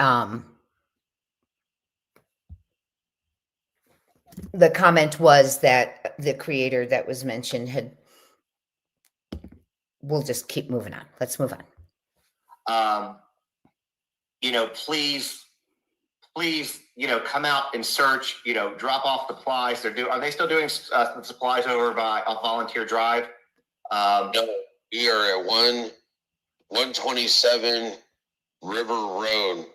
comment was that the creator that was mentioned we'll just keep moving on. Let's move on. You know, please, you know, come out and search, you know, drop off supplies. Are they still doing supplies over by a volunteer drive? No, we are at 127 River Road,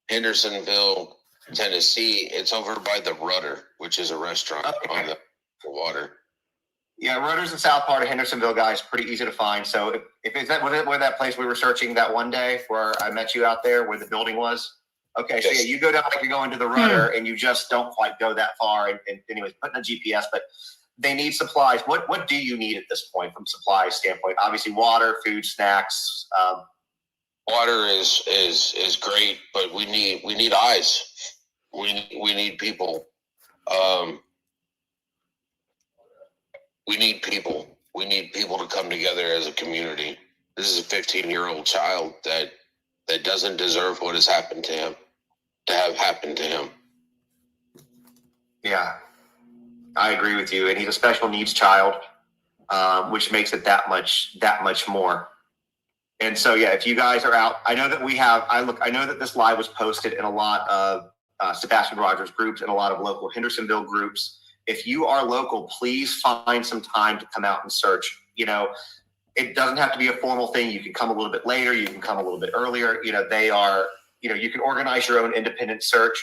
Hendersonville, Tennessee. It's over by the Rudder, which is a restaurant on the water. Yeah, Rudder's the south part of Hendersonville, guys. Pretty easy to find. So if is that where that place we were searching that one day where I met you out there where the building was? Okay, so yeah, you go down like you're going to the Rudder and you just don't quite go that far. And anyways, putting a GPS, but they need supplies. What do you need at this point from supplies standpoint? Obviously, water, food, snacks. Water is great, but we need eyes. We need people. We need people. We need people to come together as a community. This is a 15-year-old child that doesn't deserve what has happened to him, to have happened to him. Yeah, I agree with you. And he's a special needs child, which makes it that much more. And so, yeah, if you guys are out, I know that I know that this live was posted in a lot of Sebastian Rogers groups and a lot of local Hendersonville groups. If you are local, please find some time to come out and search. You know, it doesn't have to be a formal thing. You can come a little bit later. You can come a little bit earlier. You know, you can organize your own independent search.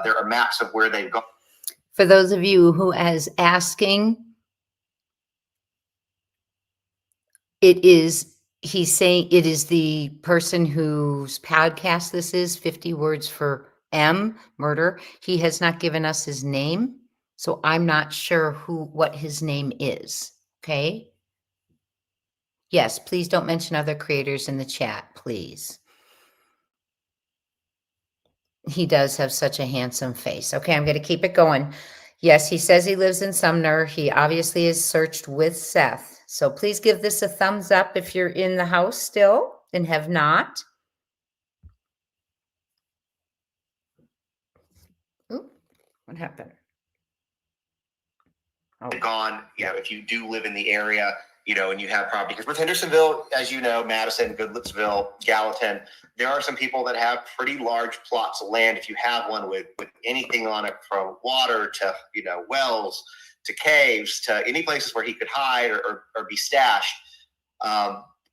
There are maps of where they've gone. For those of you who is asking, he's saying it is the person whose podcast this is, 50 Words for M, murder. He has not given us his name, so I'm not sure what his name is, okay? Yes, please don't mention other creators in the chat, please. He does have such a handsome face. Okay, I'm going to keep it going. Yes, he says he lives in Sumner. He obviously is searched with Seth. So please give this a thumbs up if you're in the house still and have not. Ooh, what happened? Oh. Gone, you know, if you do live in the area, you know, and you have property, because with Hendersonville, as you know, Madison, Goodlettsville, Gallatin, there are some people that have pretty large plots of land. If you have one with anything on it, from water to, you know, wells to caves to any places where he could hide or be stashed,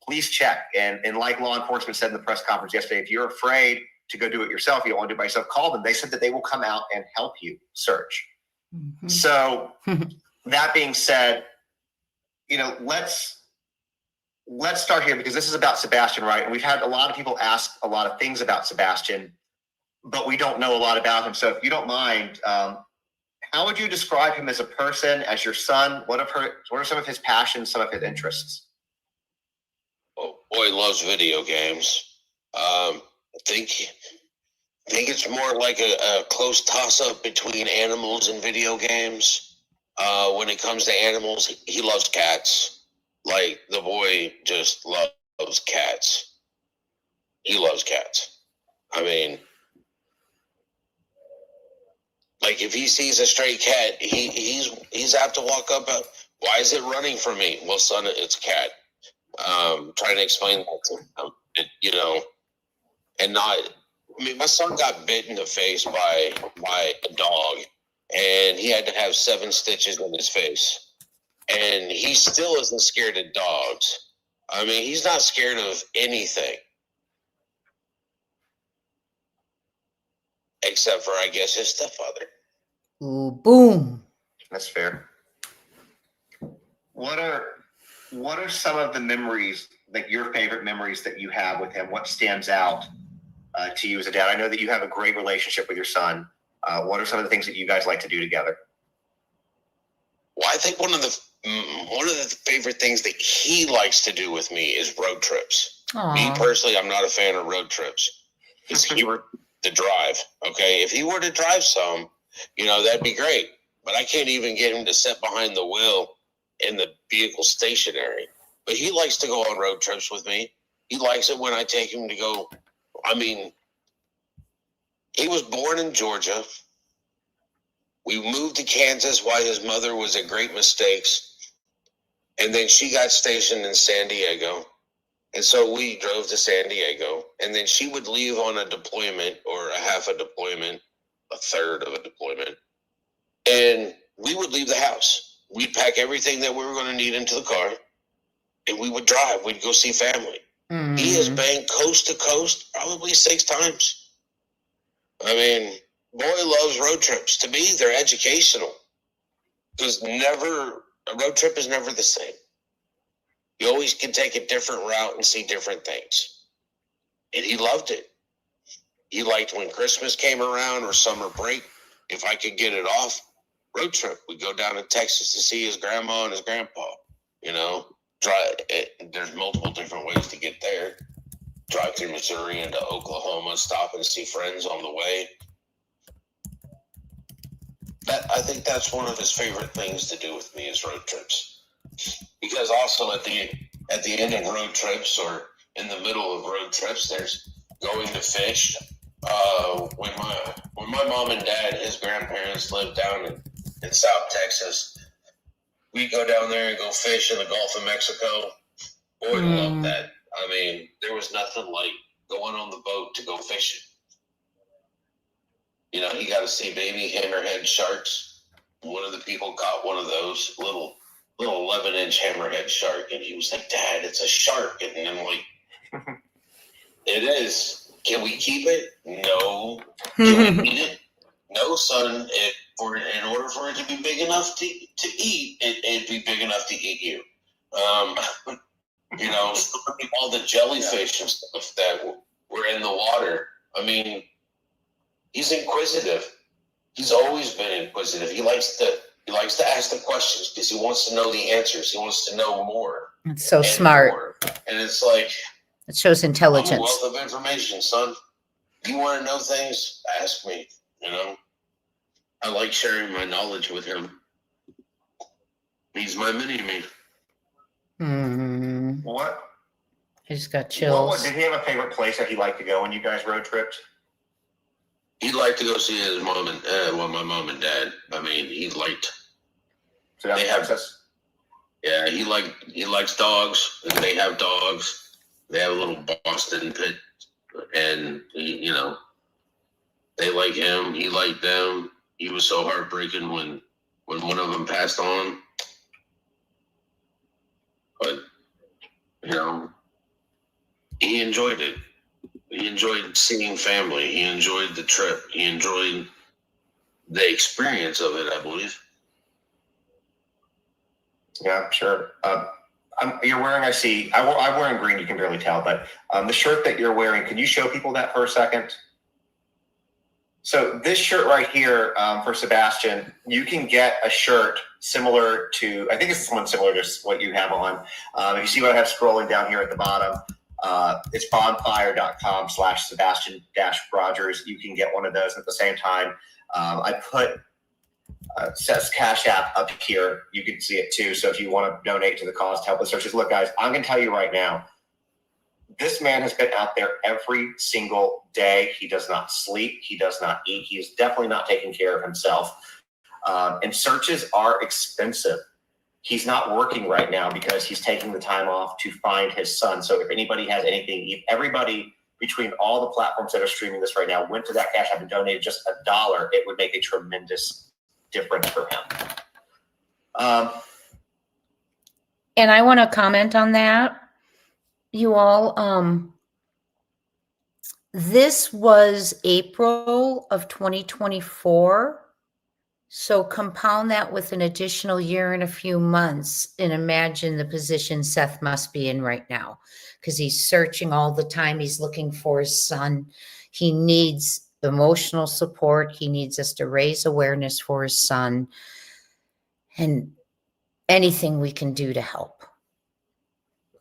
please check. And like law enforcement said in the press conference yesterday, if you're afraid to go do it yourself, you don't want to do it by yourself, call them. They said that they will come out and help you search. Mm-hmm. So that being said, you know, let's start here, because this is about Sebastian, right? And we've had a lot of people ask a lot of things about Sebastian, but we don't know a lot about him. So if you don't mind, how would you describe him as a person, as your son? What are some of his passions, some of his interests? Oh, boy loves video games. I think it's more like a close toss-up between animals and video games. When it comes to animals, he loves cats. Like, the boy just loves cats. He loves cats. I mean, like, if he sees a stray cat, he's apt to walk up. Why is it running from me? Well, son, it's a cat. Trying to explain that to him, you know, and not. I mean, my son got bit in the face by a dog, and he had to have 7 stitches in his face. And he still isn't scared of dogs. I mean, he's not scared of anything. Except for, I guess, his stepfather. Ooh, boom. That's fair. What are some of the memories, like your favorite memories that you have with him? What stands out to you as a dad? I know that you have a great relationship with your son. What are some of the things that you guys like to do together? Well, I think one of the favorite things that he likes to do with me is road trips. Aww. Me personally, I'm not a fan of road trips. If he were to drive, okay? If he were to drive some, you know, that'd be great. But I can't even get him to sit behind the wheel in the vehicle stationary. But he likes to go on road trips with me. He likes it when I take him to go. I mean, he was born in Georgia. We moved to Kansas while his mother was at Great Mistakes. And then she got stationed in San Diego. And so we drove to San Diego. And then she would leave on a deployment, or a half a deployment, a third of a deployment. And we would leave the house. We'd pack everything that we were going to need into the car. And we would drive. We'd go see family. Mm-hmm. He has been coast to coast probably 6 times. I mean, boy loves road trips. To me, they're educational. Because a road trip is never the same. You always can take a different route and see different things. And he loved it. He liked when Christmas came around or summer break. If I could get it off, road trip. We'd go down to Texas to see his grandma and his grandpa. You know, there's multiple different ways to get there. Drive through Missouri into Oklahoma, stop and see friends on the way. I think that's one of his favorite things to do with me is road trips. Because also at the end of road trips or in the middle of road trips, there's going to fish. When my mom and dad, his grandparents lived down in South Texas, we go down there and go fish in the Gulf of Mexico. Boy, love that. I mean, there was nothing like going on the boat to go fishing. You know, he got to see baby hammerhead sharks. One of the people caught one of those little 11-inch hammerhead shark, and he was like, "Dad, it's a shark." And I'm like, "It is. Can we keep it? No. Can we eat it? No, son. In order for it to be big enough to eat, it'd be big enough to eat you." You know, all the jellyfish and stuff that were in the water. I mean, he's inquisitive. He's always been inquisitive. He likes to ask the questions because he wants to know the answers. He wants to know more. It's so smart. More. And it's like, it shows intelligence. I'm a wealth of information, son. You want to know things? Ask me. You know, I like sharing my knowledge with him. He's my mini-me. What? I just got chills. Did he have a favorite place that he liked to go when you guys road tripped? He'd like to go see his mom and my mom and dad. I mean, he liked. So they have this. Yeah, he likes dogs, and they have dogs. They have a little Boston pit, and you know, they like him. He liked them. He was so heartbreaking when one of them passed on. But you know, he enjoyed it. He enjoyed seeing family. He enjoyed the trip. He enjoyed the experience of it, I believe. Yeah, sure. You're wearing, I'm wearing green, you can barely tell, but the shirt that you're wearing, can you show people that for a second? So this shirt right here for Sebastian, you can get a shirt similar to, I think it's one similar to what you have on. If you see what I have scrolling down here at the bottom, it's bonfire.com/Sebastian-Rogers. You can get one of those. At the same time, I put Seth's Cash App up here. You can see it too. So if you want to donate to the cause to help with searches, look, guys, I'm going to tell you right now, this man has been out there every single day. He does not sleep. He does not eat. He is definitely not taking care of himself. And searches are expensive. He's not working right now because he's taking the time off to find his son. So if anybody has anything, if everybody between all the platforms that are streaming this right now went to that Cash App and donated just $1, it would make a tremendous difference for him. And I want to comment on that. You all, this was April of 2024. So compound that with an additional year and a few months and imagine the position Seth must be in right now because he's searching all the time. He's looking for his son. He needs emotional support. He needs us to raise awareness for his son and anything we can do to help.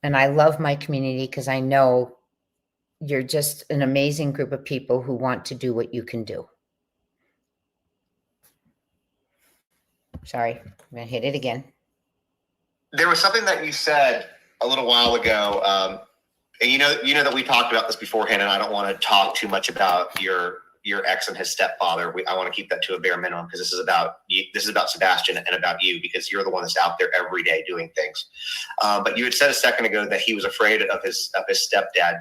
And I love my community because I know you're just an amazing group of people who want to do what you can do. Sorry, I'm going to hit it again. There was something that you said a little while ago, and you know that we talked about this beforehand, and I don't want to talk too much about your ex and his stepfather. I want to keep that to a bare minimum because this is about you, this is about Sebastian and about you because you're the one that's out there every day doing things. But you had said a second ago that he was afraid of his stepdad.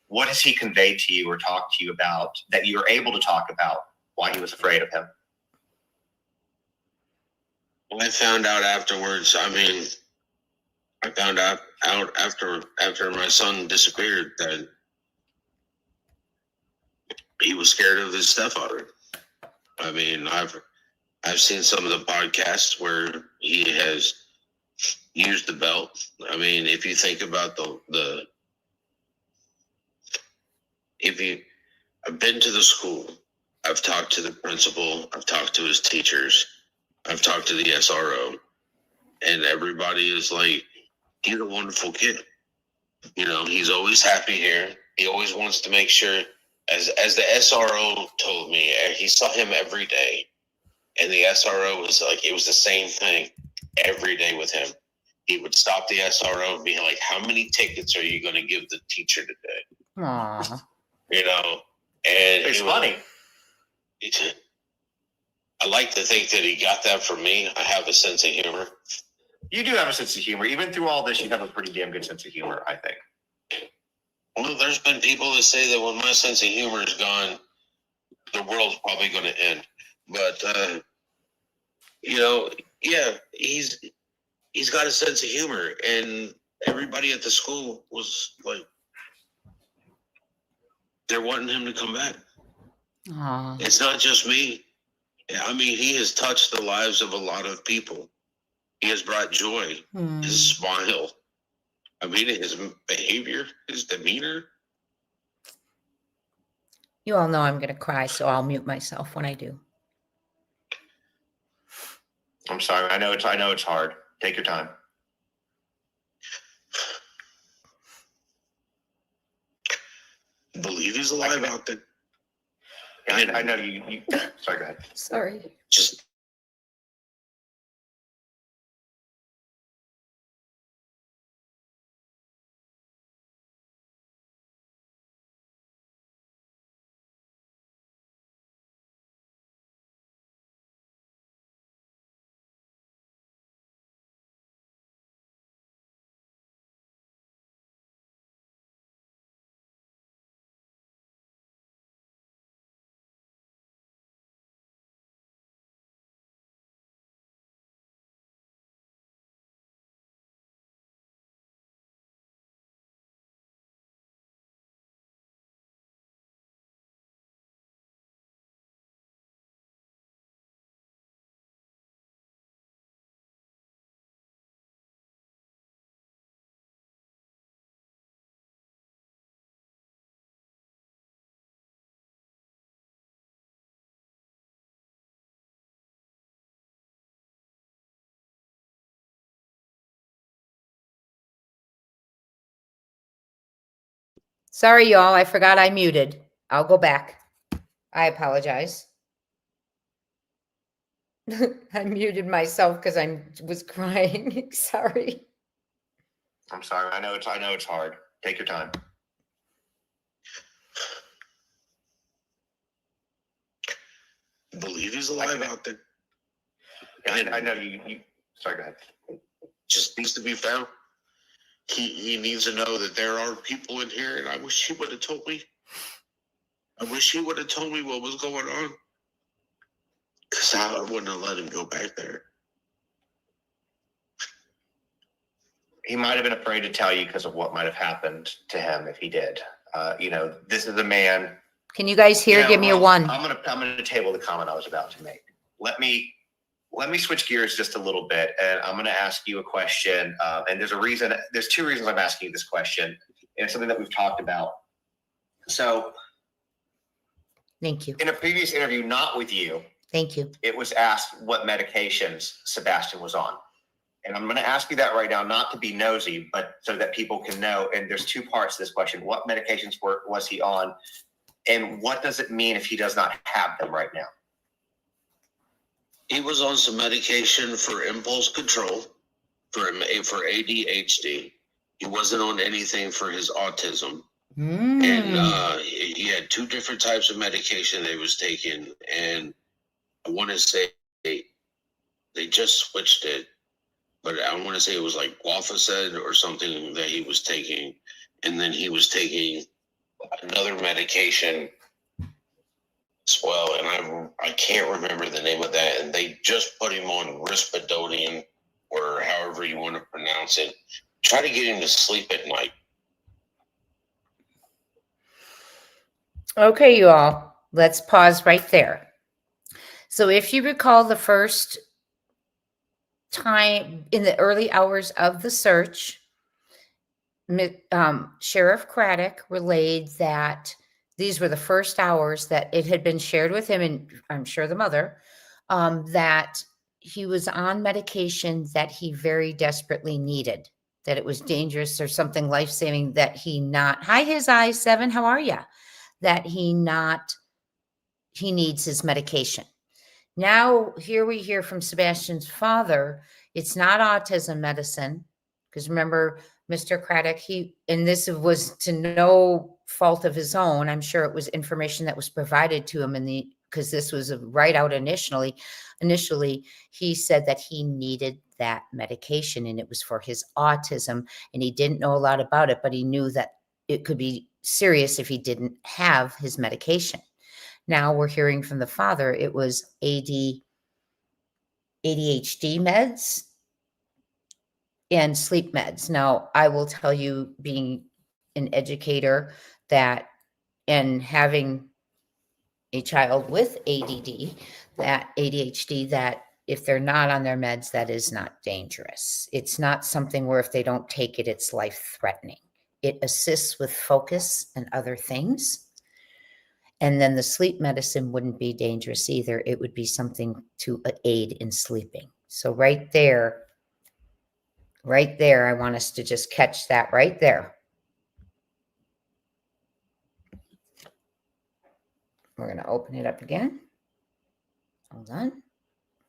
What has he conveyed to you or talked to you about that you were able to talk about why he was afraid of him? I found out afterwards. I mean, I found out after my son disappeared that he was scared of his stepfather. I mean, I've seen some of the podcasts where he has used the belt. I mean, if you think about I've been to the school, I've talked to the principal, I've talked to his teachers, I've talked to the SRO, and everybody is like, he's a wonderful kid. You know, he's always happy here. He always wants to make sure, as the SRO told me, he saw him every day. And the SRO was like, it was the same thing every day with him. He would stop the SRO and be like, how many tickets are you going to give the teacher today? Aw. You know, and It's funny. I like to think that he got that from me. I have a sense of humor. You do have a sense of humor. Even through all this, you have a pretty damn good sense of humor, I think. Well, there's been people that say that when my sense of humor is gone, the world's probably going to end. But, you know, yeah, he's got a sense of humor. And everybody at the school was like, they're wanting him to come back. Aw. It's not just me. I mean, he has touched the lives of a lot of people. He has brought joy, Hmm. his smile. I mean, his behavior, his demeanor. You all know I'm going to cry, so I'll mute myself when I do. I'm sorry. I know it's hard. Take your time. Believe he's alive out there. Yeah, I know you. Sorry, go ahead. Sorry. Just Sorry, y'all. I forgot I muted. I'll go back. I apologize. I muted myself because I was crying. Sorry. I'm sorry. I know it's hard. Take your time. believe he's alive out there. Yeah, I know you. Sorry, go ahead. Just needs to be found. He needs to know that there are people in here, and I wish he would have told me. I wish he would have told me what was going on. Because I wouldn't have let him go back there. He might have been afraid to tell you because of what might have happened to him if he did. You know, this is a man. Can you guys hear? You know, Give me a one. I'm gonna table the comment I was about to make. Let me switch gears just a little bit, and I'm gonna ask you a question. And there's a reason. There's two reasons I'm asking you this question, and it's something that we've talked about. So, Thank you. in a previous interview, not with you, Thank you. it was asked what medications Sebastian was on. And I'm going to ask you that right now, not to be nosy, but so that people can know. And there's two parts to this question. What medications was he on? And what does it mean if he does not have them right now? He was on some medication for impulse control, for ADHD. He wasn't on anything for his autism. And he had two different types of medication they was taking. And I want to say they just switched it. But I want to say it was like Guafacid or something that he was taking. And then he was taking another medication as well. And I can't remember the name of that. And they just put him on Risperdal or however you want to pronounce it. Try to get him to sleep at night. Okay, you all. Let's pause right there. So if you recall the first time in the early hours of the search, Sheriff Craddock relayed that these were the first hours that it had been shared with him, and I'm sure the mother, that he was on medication that he very desperately needed, that it was dangerous or something life-saving, that he not, hi, his eyes, 7, how are you? That he needs his medication. Now, here we hear from Sebastian's father, it's not autism medicine, because remember, Mr. Craddock, and this was to no fault of his own. I'm sure it was information that was provided to him because this was right out initially. Initially, he said that he needed that medication and it was for his autism, and he didn't know a lot about it, but he knew that it could be serious if he didn't have his medication. Now we're hearing from the father, it was ADHD meds and sleep meds. Now, I will tell you, being an educator, that and having a child with ADHD, that if they're not on their meds, that is not dangerous. It's not something where if they don't take it, it's life-threatening. It assists with focus and other things. And then the sleep medicine wouldn't be dangerous either. It would be something to aid in sleeping. So right there, I want us to just catch that right there. We're going to open it up again. Hold on.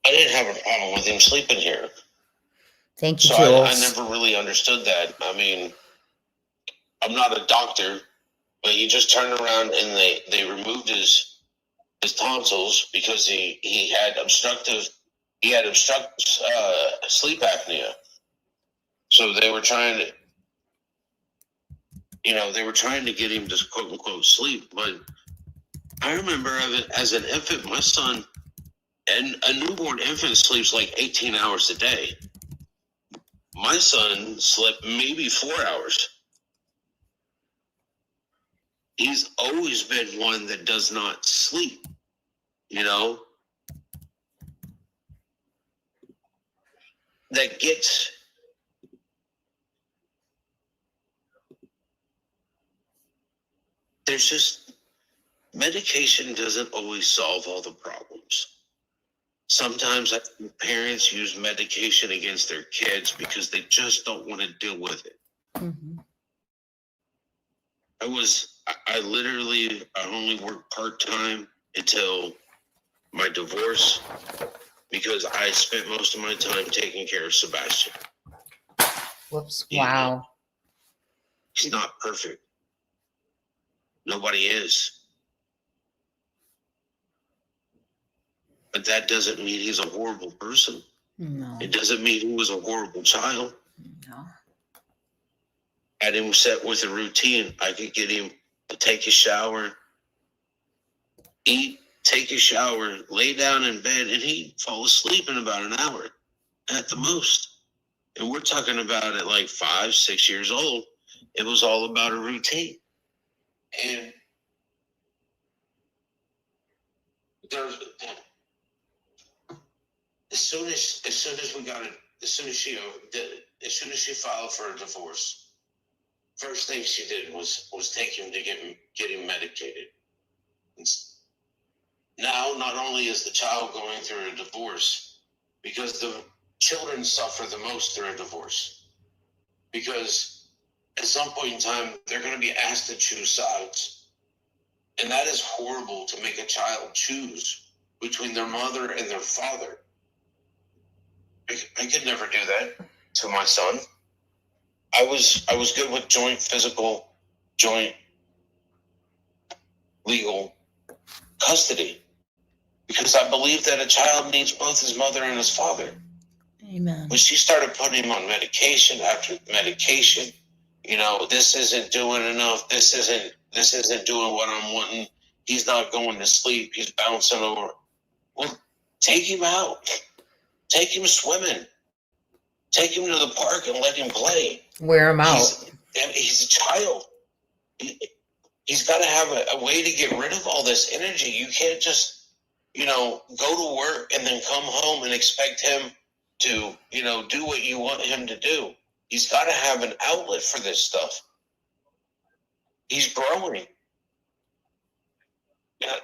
I didn't have a problem with him sleeping here. Thank you, So Jules. I never really understood that. I mean, I'm not a doctor, but he just turned around and they removed his tonsils because he had obstructive sleep apnea. So they were trying to get him to quote unquote sleep. But I remember as an infant, my son, and a newborn infant sleeps like 18 hours a day. My son slept maybe 4 hours. He's always been one that does not sleep, that gets there's just medication doesn't always solve all the problems. Sometimes I think parents use medication against their kids because they just don't want to deal with it. Mm-hmm. I only worked part-time until my divorce because I spent most of my time taking care of Sebastian. Whoops. Wow. He's not perfect. Nobody is. But that doesn't mean he's a horrible person. No. It doesn't mean he was a horrible child. No. Had him set with a routine. I could get him to take a shower, eat, take a shower, lay down in bed, and he'd fall asleep in about an hour at the most. And we're talking about at like 5, 6 years old. It was all about a routine. And as soon as she filed for a divorce, first thing she did was take him to get him medicated. Now, not only is the child going through a divorce, because the children suffer the most through a divorce, because at some point in time, they're going to be asked to choose sides. And that is horrible, to make a child choose between their mother and their father. I could never do that to my son. I was good with joint legal custody because I believe that a child needs both his mother and his father. Amen. When she started putting him on medication after medication, this isn't doing enough. This isn't doing what I'm wanting. He's not going to sleep. He's bouncing over. Well, take him out. Take him swimming. Take him to the park and let him play. Wear him out. He's a child. He's got to have a way to get rid of all this energy. You can't just, go to work and then come home and expect him to, do what you want him to do. He's got to have an outlet for this stuff. He's growing. Yeah.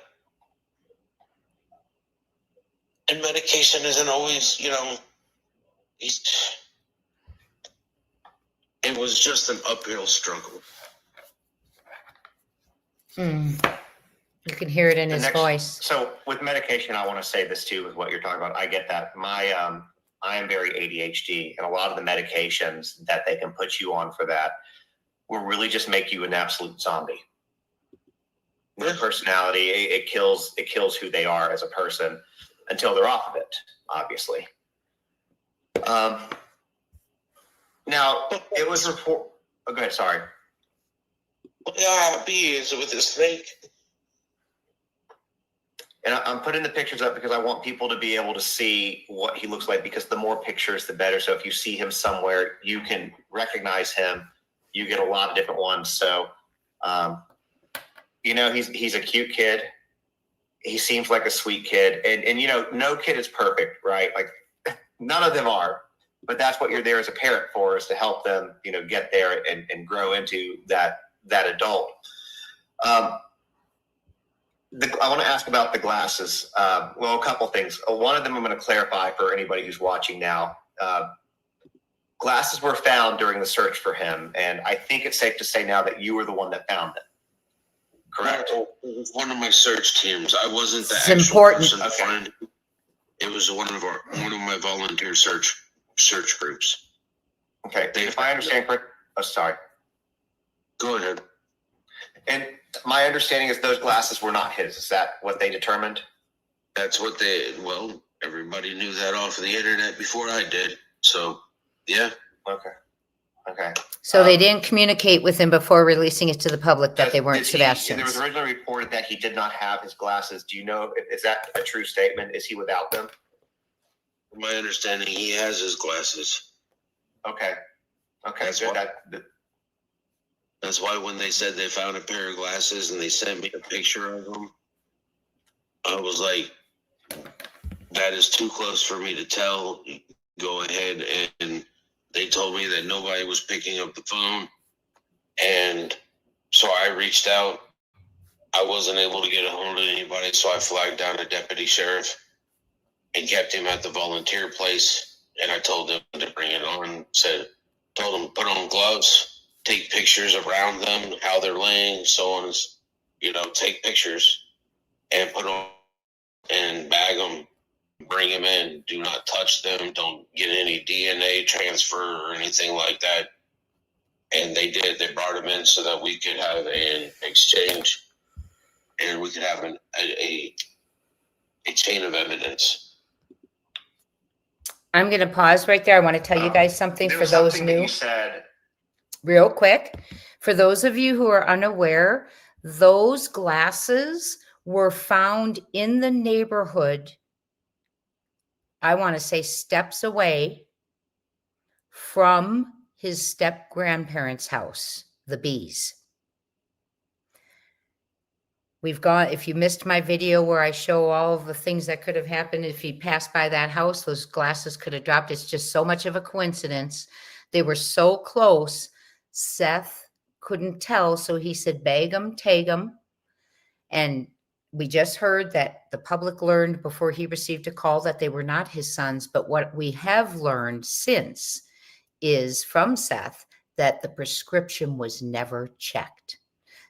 And medication isn't always, it was just an uphill struggle. You can hear it in The his next- voice. So with medication, I want to say this too, with what you're talking about. I get that. I am very ADHD, and a lot of the medications that they can put you on for that will really just make you an absolute zombie. Their personality, it kills who they are as a person until they're off of it, obviously. Now it was report. Oh, go ahead. Sorry. How happy he is with his snake. And I'm putting the pictures up because I want people to be able to see what he looks like, because the more pictures, the better. So if you see him somewhere, you can recognize him. You get a lot of different ones. So, he's a cute kid. He seems like a sweet kid. And no kid is perfect, right? Like none of them are. But that's what you're there as a parent for, is to help them, get there and grow into that adult. I want to ask about the glasses. Well, a couple things. One of them I'm going to clarify for anybody who's watching now. Glasses were found during the search for him, and I think it's safe to say now that you were the one that found them. Correct? It was one of my search teams. I wasn't the It's actual important. person to find him. It was one of my volunteer search groups. Okay. If I understand correct, sorry. Go ahead. And my understanding is those glasses were not his. Is that what they determined? That's what everybody knew that off of the internet before I did. So, yeah. Okay. So they didn't communicate with him before releasing it to the public that they weren't There was Sebastian's. originally reported that he did not have his glasses. Do you know, is that a true statement? Is he without them? From my understanding, he has his glasses. Okay. That's Good. what- That's why when they said they found a pair of glasses and they sent me a picture of them, I was like, that is too close for me to tell. Go ahead. And they told me that nobody was picking up the phone. And so I reached out. I wasn't able to get a hold of anybody, so I flagged down a deputy sheriff and kept him at the volunteer place. And I told them to bring it on. Told them put on gloves, take pictures around them, how they're laying, so on. Take pictures and put them and bag them, bring them in. Do not touch them. Don't get any DNA transfer or anything like that. And they did. They brought them in so that we could have an exchange and we could have a chain of evidence. I'm going to pause right there. I want to tell you guys something for those Something that new. you said. Real quick, for those of you who are unaware, those glasses were found in the neighborhood, I want to say steps away from his step-grandparents' house, the Bees. If you missed my video where I show all of the things that could have happened if he passed by that house, those glasses could have dropped. It's just so much of a coincidence. They were so close. Seth couldn't tell, so he said, bag them, take them. And we just heard that the public learned before he received a call that they were not his sons. But what we have learned since is from Seth that the prescription was never checked.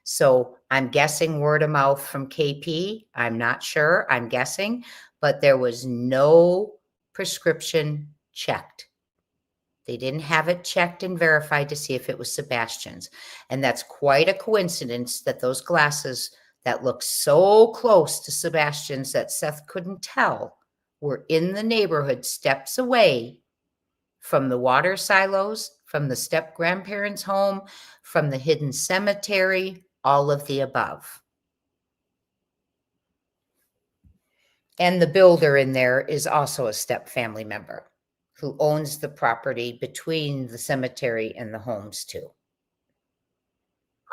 So I'm guessing word of mouth from KP. I'm not sure. I'm guessing, but there was no prescription checked. They didn't have it checked and verified to see if it was Sebastian's. And that's quite a coincidence that those glasses that look so close to Sebastian's that Seth couldn't tell were in the neighborhood steps away from the water silos, from the step-grandparents' home, from the hidden cemetery, all of the above. And the builder in there is also a step family member who owns the property between the cemetery and the homes too.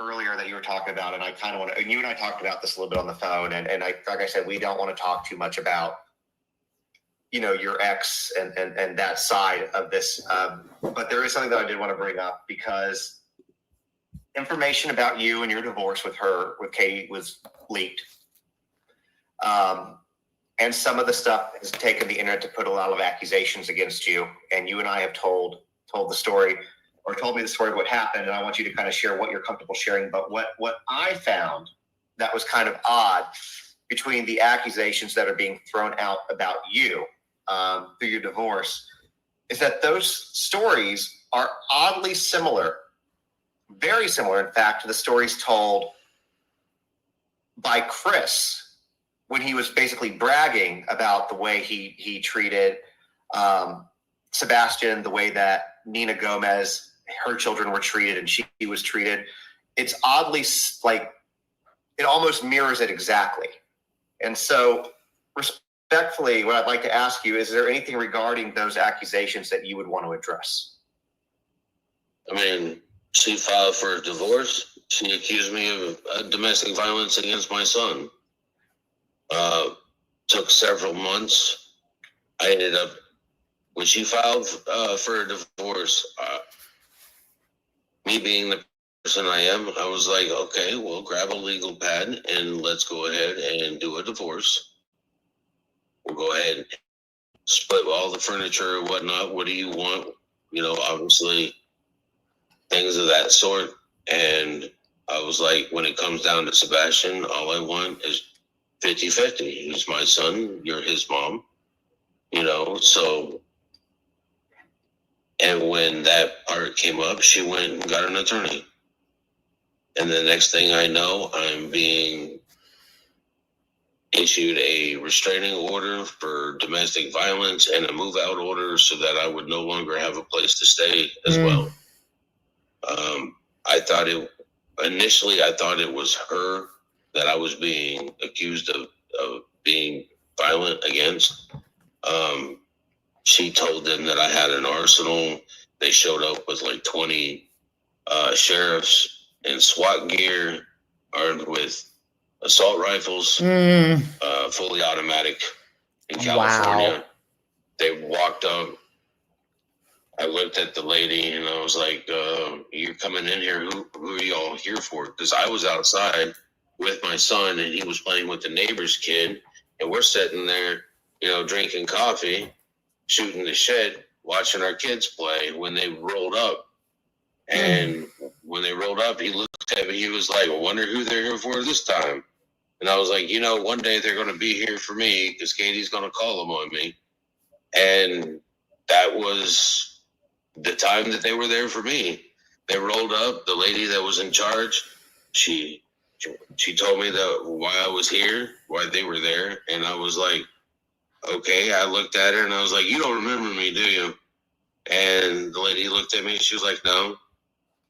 Earlier that you were talking about, and I kind of want to, and you and I talked about this a little bit on the phone, and like I said, we don't want to talk too much about, your ex and that side of this. But there is something that I did want to bring up, because information about you and your divorce with Katie was leaked. And some of the stuff has taken the internet to put a lot of accusations against you. And you and I have told the story, or told me the story of what happened. And I want you to kind of share what you're comfortable sharing. But what I found that was kind of odd between the accusations that are being thrown out about you through your divorce is that those stories are oddly similar, very similar, in fact, to the stories told by Chris when he was basically bragging about the way he treated Sebastian, the way that Nina Gomez, her children were treated and she was treated. It's oddly like it almost mirrors it exactly. And so respectfully, what I'd like to ask you, is there anything regarding those accusations that you would want to address? I mean, she filed for a divorce. She accused me of domestic violence against my son. Took several months. I ended up, when she filed for a divorce, me being the person I am, I was like, okay, well, grab a legal pad and let's go ahead and do a divorce. We'll go ahead and split all the furniture and whatnot. What do you want? You know, obviously, things of that sort. And I was like, when it comes down to Sebastian, all I want is 50-50. He's my son, you're his mom, you know, so. And when that part came up, she went and got an attorney. And the next thing I know, I'm being issued a restraining order for domestic violence and a move-out order so that I would no longer have a place to stay as well. I thought it was her that I was being accused of being violent against. She told them that I had an arsenal. They showed up with like 20 sheriffs in SWAT gear, armed with assault rifles, fully automatic in California. Wow. They walked up. I looked at the lady and I was like, you're coming in here. Who are y'all here for? Because I was outside with my son and he was playing with the neighbor's kid. And we're sitting there, you know, drinking coffee, shooting the shit, watching our kids play when they rolled up. And when they rolled up, he looked at me. He was like, I wonder who they're here for this time. And I was like, you know, one day they're going to be here for me because Katie's going to call them on me. And that was the time that they were there for me. They rolled up. The lady that was in charge, she told me that why I was here, why they were there. And I was like, okay. I looked at her and I was like, you don't remember me, do you? And the lady looked at me and she was like, no.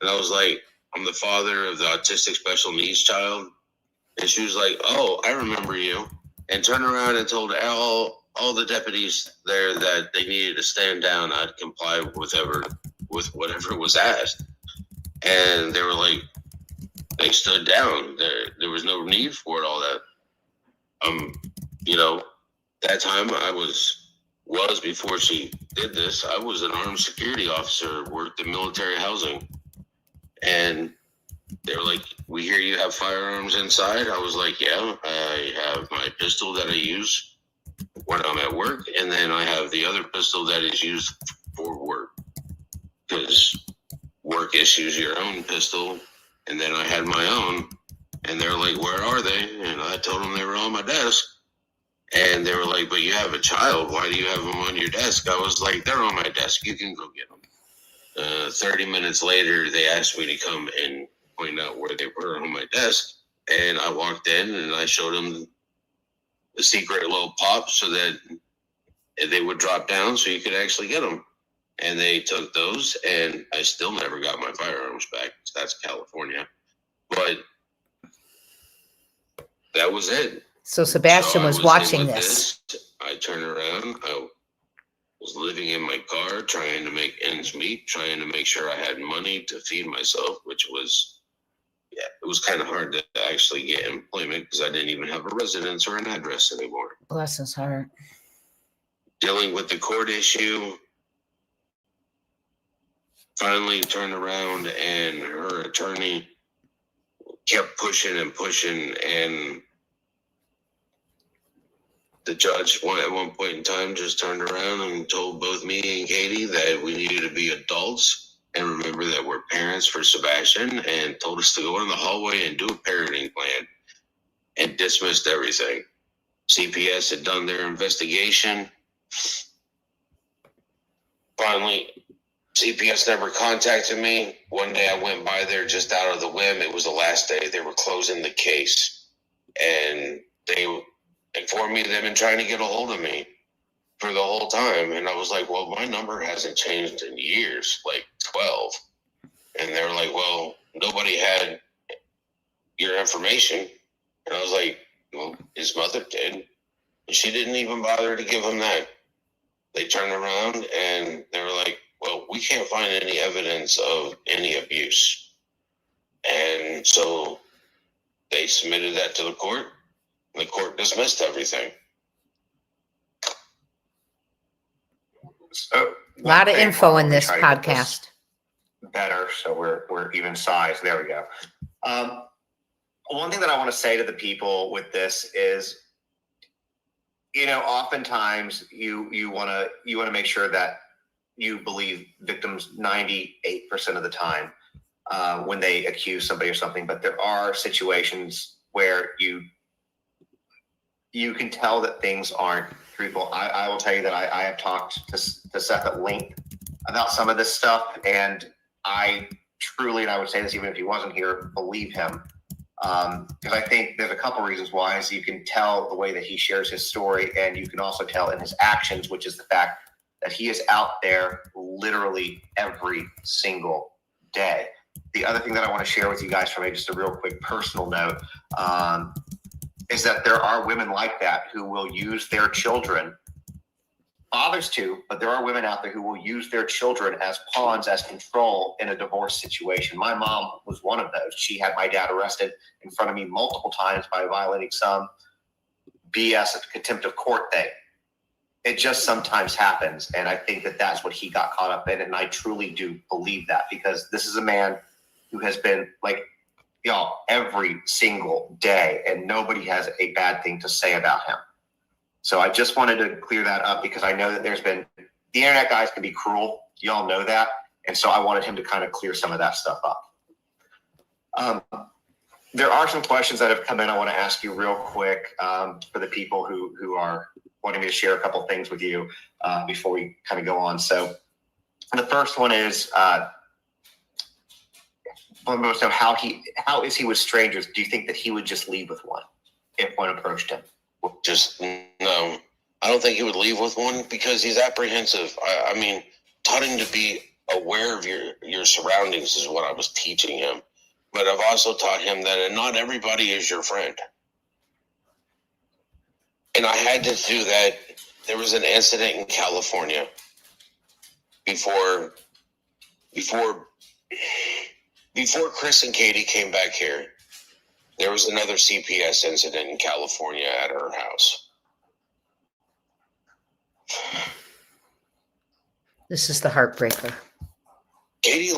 And I was like, I'm the father of the autistic special needs child. And she was like, oh, I remember you. And turned around and told all the deputies there that they needed to stand down. I'd comply with whatever was asked. And they were like, they stood down. There was no need for it, all that. You know, that time I was before she did this, I was an armed security officer, worked in military housing. And they were like, we hear you have firearms inside. I was like, yeah, I have my pistol that I use when I'm at work. And then I have the other pistol that is used for work because work issues your own pistol. And then I had my own and they're like, where are they? And I told them they were on my desk. And they were like, but you have a child. Why do you have them on your desk? I was like, they're on my desk. You can go get them. 30 minutes later, they asked me to come and point out where they were on my desk. And I walked in and I showed them the secret little pop so that they would drop down so you could actually get them. And they took those and I still never got my firearms back. That's California. But that was it. So Sebastian was watching this. I turned around. I was living in my car, trying to make ends meet, trying to make sure I had money to feed myself, which was, it was kind of hard to actually get employment because I didn't even have a residence or an address anymore. Bless his heart. Dealing with the court issue, finally turned around and her attorney kept pushing and pushing, and the judge at one point in time just turned around and told both me and Katie that we needed to be adults and remember that we're parents for Sebastian, and told us to go in the hallway and do a parenting plan. and dismissed everything. CPS had done their investigation. Finally, CPS never contacted me. One day I went by there just out of the whim. It was the last day they were closing the case. And they informed me they've been trying to get a hold of me for the whole time. And I was like, well, my number hasn't changed in years, like 12. And they were like, well, nobody had your information. And I was like, well, his mother did. And she didn't even bother to give him that. They turned around and they were like, well, we can't find any evidence of any abuse. And so they submitted that to the court. And the court dismissed everything. So A lot of thing info while in we this try to get this podcast. better, so we're even size. There we go. One thing that I want to say to the people with this is, oftentimes you want to make sure that you believe victims 98% of the time when they accuse somebody of something, but there are situations where you can tell that things aren't truthful. I will tell you that I have talked to Seth at length about some of this stuff, and I truly, and I would say this even if he wasn't here, believe him. Because I think there's a couple reasons why. Is you can tell the way that he shares his story, and you can also tell in his actions, which is the fact that he is out there literally every single day. The other thing that I want to share with you guys from just a real quick personal note is that there are women like that who will use their children, fathers too, but there are women out there who will use their children as pawns, as control in a divorce situation. My mom was one of those. She had my dad arrested in front of me multiple times by violating some BS contempt of court thing. It just sometimes happens. And I think that that's what he got caught up in. And I truly do believe that, because this is a man who has been like, y'all, every single day, and nobody has a bad thing to say about him. So I just wanted to clear that up, because I know that the internet guys can be cruel. Y'all know that. And so I wanted him to kind of clear some of that stuff up. There are some questions that have come in I want to ask you real quick for the people who are wanting me to share a couple things with you before we kind of go on. So the first one is, so how is he with strangers? Do you think that he would just leave with one if one approached him? Just no. I don't think he would leave with one, because he's apprehensive. I mean, taught him to be aware of your surroundings is what I was teaching him. But I've also taught him that not everybody is your friend. And I had to do that. There was an incident in California before Chris and Katie came back here. There was another CPS incident in California at her house. This is the heartbreaker. Katie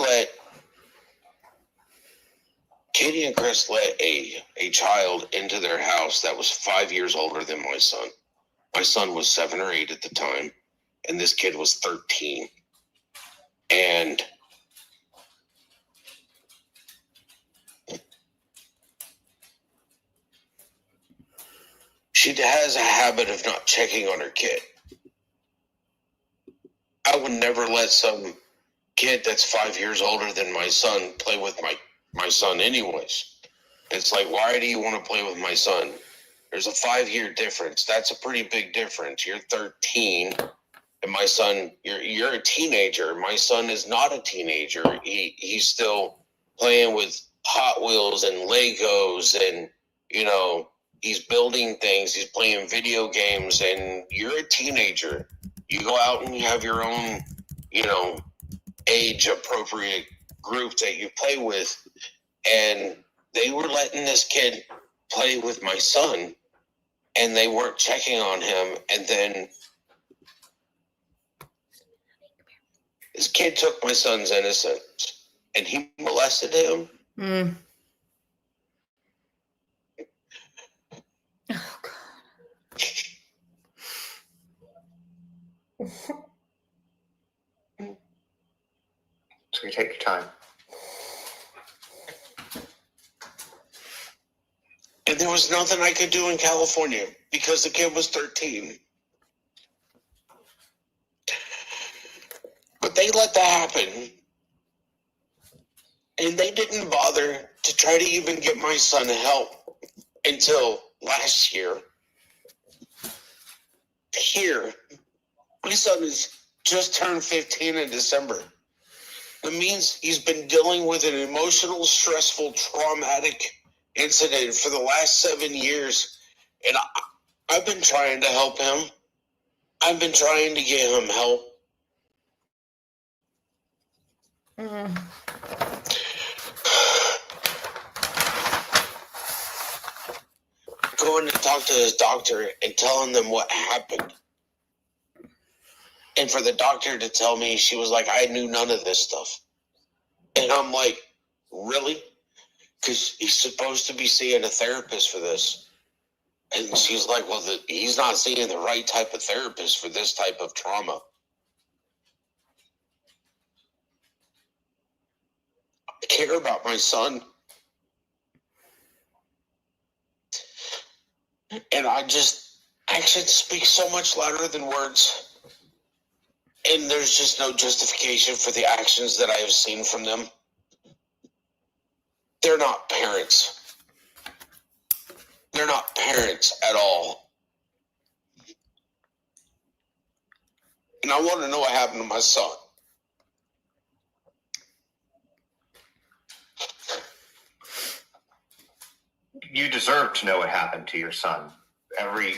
and Chris let a child into their house that was 5 years older than my son. My son was 7 or 8 at the time, and this kid was 13. And she has a habit of not checking on her kid. I would never let some kid that's 5 years older than my son play with my son anyways. It's like, why do you want to play with my son? There's a 5-year difference. That's a pretty big difference. You're 13, and my son, you're a teenager. My son is not a teenager. He's still playing with Hot Wheels and Legos, and he's building things. He's playing video games, and you're a teenager. You go out and you have your own, age-appropriate group that you play with. And they were letting this kid play with my son, and they weren't checking on him. And then this kid took my son's innocence, and he molested him. Mm. Oh, God. So you take your time. And there was nothing I could do in California because the kid was 13. But they let that happen. And they didn't bother to try to even get my son help until last year. Here, my son has just turned 15 in December. That means he's been dealing with an emotional, stressful, traumatic incident for the last 7 years. And I've been trying to help him. I've been trying to get him help. Going to talk to his doctor and telling them what happened. And for the doctor to tell me, she was like, I knew none of this stuff. And I'm like, really? Because he's supposed to be seeing a therapist for this. And she's like, well, he's not seeing the right type of therapist for this type of trauma. I care about my son. And actions speak so much louder than words. And there's just no justification for the actions that I have seen from them. They're not parents. They're not parents at all. And I want to know what happened to my son. You deserve to know what happened to your son. Every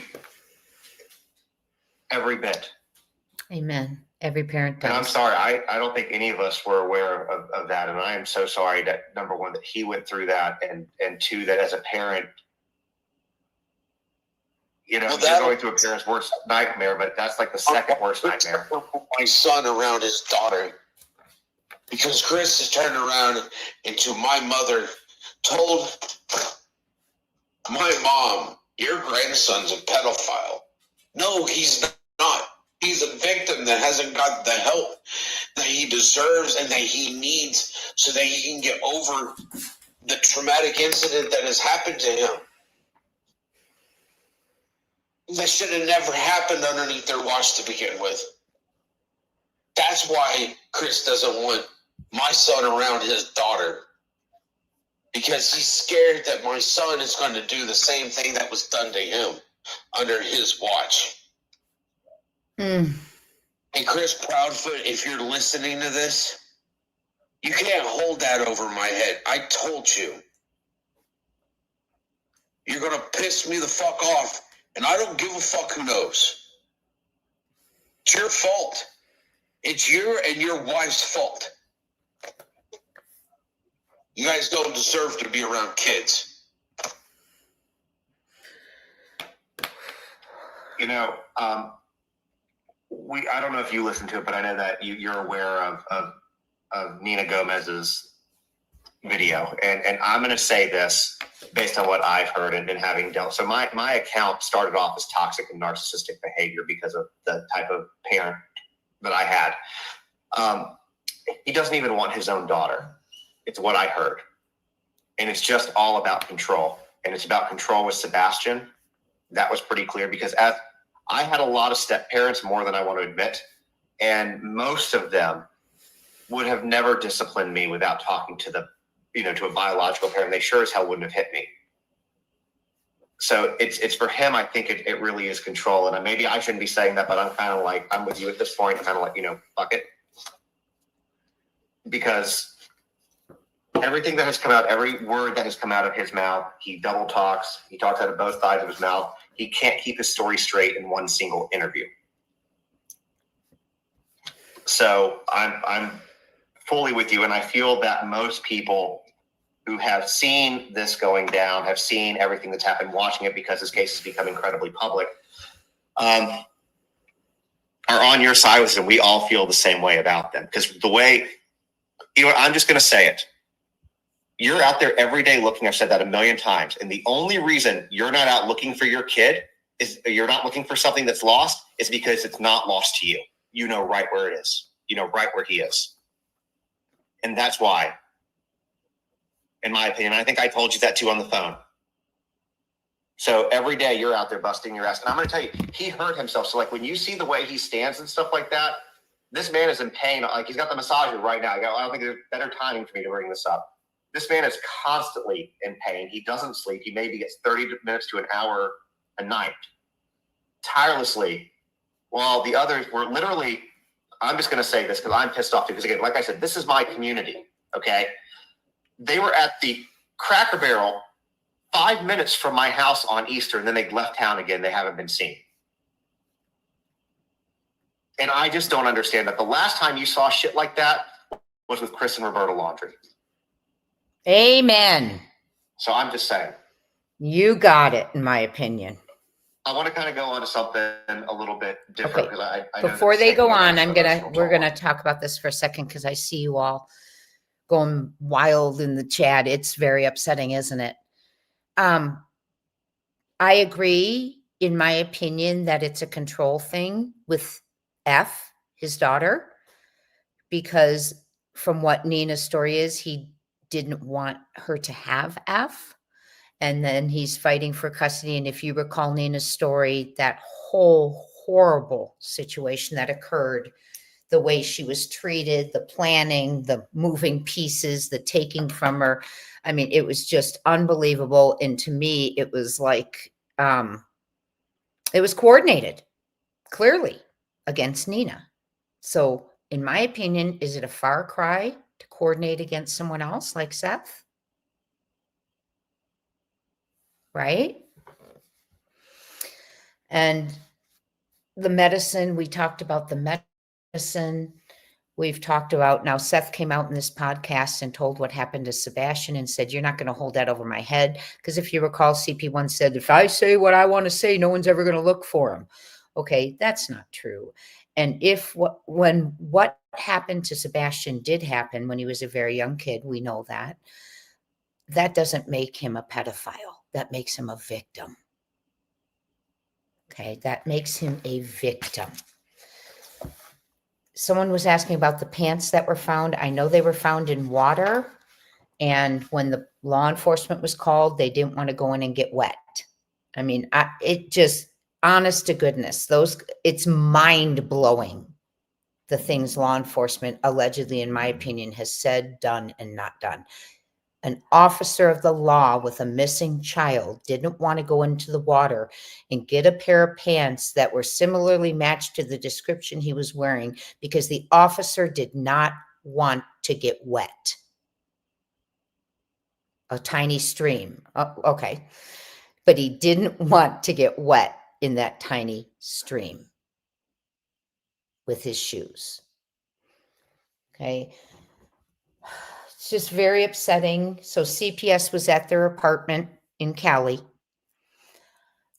bit. Amen. Every parent does. And I'm sorry, I don't think any of us were aware of that. And I am so sorry that, number one, that he went through that. And two, that as a parent, you're going through a parent's worst nightmare, but that's like the second worst nightmare. My son around his daughter. Because Chris has turned around into my mother told my mom, your grandson's a pedophile. No, he's not. He's a victim that hasn't got the help that he deserves and that he needs so that he can get over the traumatic incident that has happened to him. That should have never happened underneath their watch to begin with. That's why Chris doesn't want my son around his daughter. Because he's scared that my son is going to do the same thing that was done to him under his watch. And Chris Proudfoot, if you're listening to this, you can't hold that over my head. I told you. You're going to piss me the fuck off, and I don't give a fuck who knows. It's your fault. It's your and your wife's fault. You guys don't deserve to be around kids. I don't know if you listen to it, but I know that you're aware of Nina Gomez's video. And I'm going to say this based on what I've heard and been having dealt. So my account started off as toxic and narcissistic behavior because of the type of parent that I had. He doesn't even want his own daughter. It's what I heard. And it's just all about control. And it's about control with Sebastian. That was pretty clear because as I had a lot of step parents, more than I want to admit, and most of them would have never disciplined me without talking to to a biological parent. They sure as hell wouldn't have hit me. So it's for him. I think it really is control. And maybe I shouldn't be saying that, but I'm kind of like, I'm with you at this point. I'm kind of like, fuck it. Because everything that has come out, every word that has come out of his mouth, he double talks. He talks out of both sides of his mouth. He can't keep his story straight in one single interview. So I'm fully with you. And I feel that most people who have seen this going down, have seen everything that's happened, watching it because this case has become incredibly public, are on your side with them. We all feel the same way about them. Because the way, I'm just going to say it. You're out there every day looking. I've said that a million times. And the only reason you're not out looking for your kid is you're not looking for something that's lost is because it's not lost to you. You know right where it is. You know right where he is. And that's why, in my opinion, I think I told you that too on the phone. So every day you're out there busting your ass. And I'm going to tell you, he hurt himself. So like when you see the way he stands and stuff like that, this man is in pain. Like he's got the massager right now. I don't think there's better timing for me to bring this up. This man is constantly in pain. He doesn't sleep. He maybe gets 30 minutes to an hour a night, tirelessly. While the others were literally, I'm just going to say this because I'm pissed off because again, like I said, this is my community. Okay. They were at the Cracker Barrel 5 minutes from my house on Easter, and then they left town again. They haven't been seen. And I just don't understand that. The last time you saw shit like that was with Chris and Roberta Laundrie. Amen. So I'm just saying. You got it, in my opinion. I want to kind of go on to something a little bit different Okay. because I know Before that they it's go taking on, emotional we're toll. gonna talk about this for a second because I see you all going wild in the chat. It's very upsetting, isn't it? I agree, in my opinion, that it's a control thing with F, his daughter, because from what Nina's story is, he didn't want her to have F. And then he's fighting for custody. And if you recall Nina's story, that whole horrible situation that occurred, the way she was treated, the planning, the moving pieces, the taking from her. I mean, it was just unbelievable. And to me, it was like, it was coordinated, clearly, against Nina. So in my opinion, is it a far cry to coordinate against someone else like Seth? Right? And the medicine, we talked about the medicine. We've talked about, now Seth came out in this podcast and told what happened to Sebastian and said, you're not going to hold that over my head. Because if you recall, CP1 said, if I say what I want to say, no one's ever going to look for him. Okay, that's not true. And when what happened to Sebastian did happen when he was a very young kid, we know that. That doesn't make him a pedophile. That makes him a victim. Okay, that makes him a victim. Someone was asking about the pants that were found. I know they were found in water. And when the law enforcement was called, they didn't want to go in and get wet. I mean, it just, honest to goodness, it's mind blowing. The things law enforcement allegedly, in my opinion, has said, done, and not done. An officer of the law with a missing child didn't want to go into the water and get a pair of pants that were similarly matched to the description he was wearing because the officer did not want to get wet. A tiny stream. Oh, okay. But he didn't want to get wet in that tiny stream with his shoes. Okay. It's just very upsetting. So CPS was at their apartment in Cali.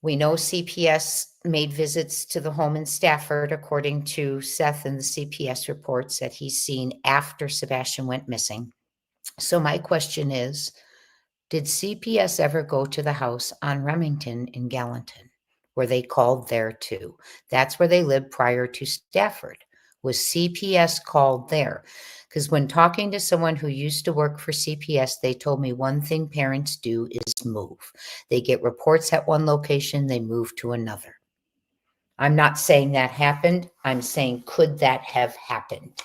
We know CPS made visits to the home in Stafford, according to Seth and the CPS reports that he's seen after Sebastian went missing. So my question is, did CPS ever go to the house on Remington in Gallatin, where they called there too? That's where they lived prior to Stafford. Was CPS called there? Because when talking to someone who used to work for CPS, they told me one thing parents do is move. They get reports at one location, they move to another. I'm not saying that happened. I'm saying, could that have happened?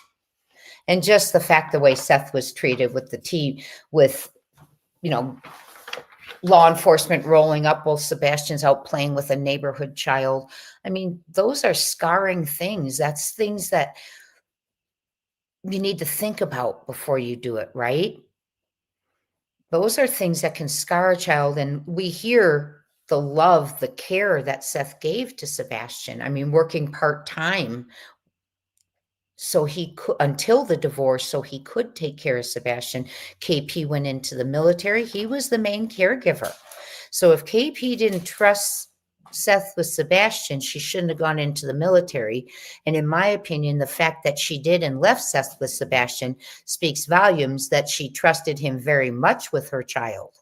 And just the fact the way Seth was treated with law enforcement rolling up while Sebastian's out playing with a neighborhood child. I mean, those are scarring things. That's things that you need to think about before you do it, right? Those are things that can scar a child. And we hear the love, the care that Seth gave to Sebastian. I mean, working part-time so he could, until the divorce, so he could take care of Sebastian. KP went into the military. He was the main caregiver. So if KP didn't trust Seth with Sebastian, she shouldn't have gone into the military. And in my opinion, the fact that she did and left Seth with Sebastian speaks volumes that she trusted him very much with her child.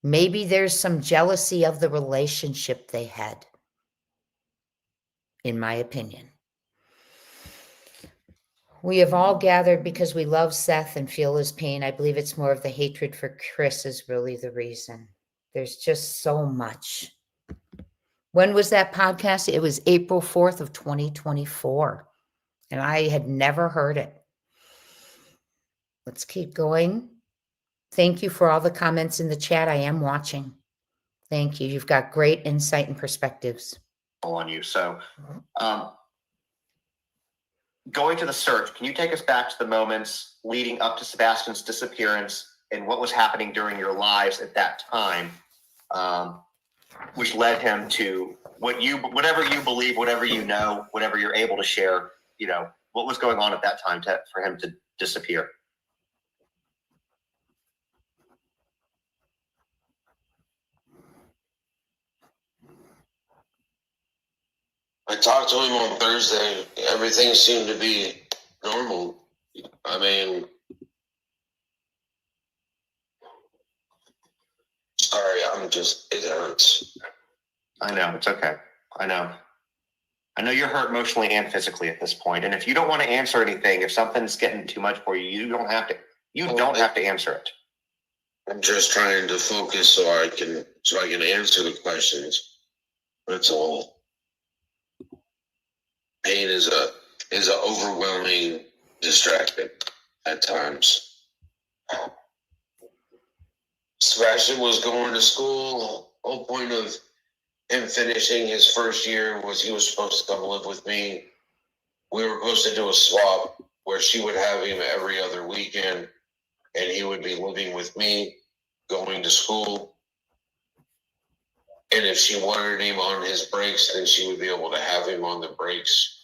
Maybe there's some jealousy of the relationship they had, in my opinion. We have all gathered because we love Seth and feel his pain. I believe it's more of the hatred for Chris is really the reason. There's just so much. When was that podcast? It was April 4th of 2024. And I had never heard it. Let's keep going. Thank you for all the comments in the chat. I am watching. Thank you. You've got great insight and perspectives. On you. So, going to the search, can you take us back to the moments leading up to Sebastian's disappearance and what was happening during your lives at that time, which led him to whatever you believe, whatever you know, whatever you're able to share, what was going on at that time for him to disappear? I talked to him on Thursday. Everything seemed to be normal. I mean, sorry, it hurts. I know, it's okay. I know you're hurt emotionally and physically at this point. And if you don't want to answer anything, if something's getting too much for you, you don't have to answer it. I'm just trying to focus so I can answer the questions. That's all. Pain is a overwhelming distraction at times. Sebastian was going to school. The whole point of him finishing his first year was he was supposed to come live with me. We were supposed to do a swap where she would have him every other weekend and he would be living with me, going to school. And if she wanted him on his breaks, then she would be able to have him on the breaks.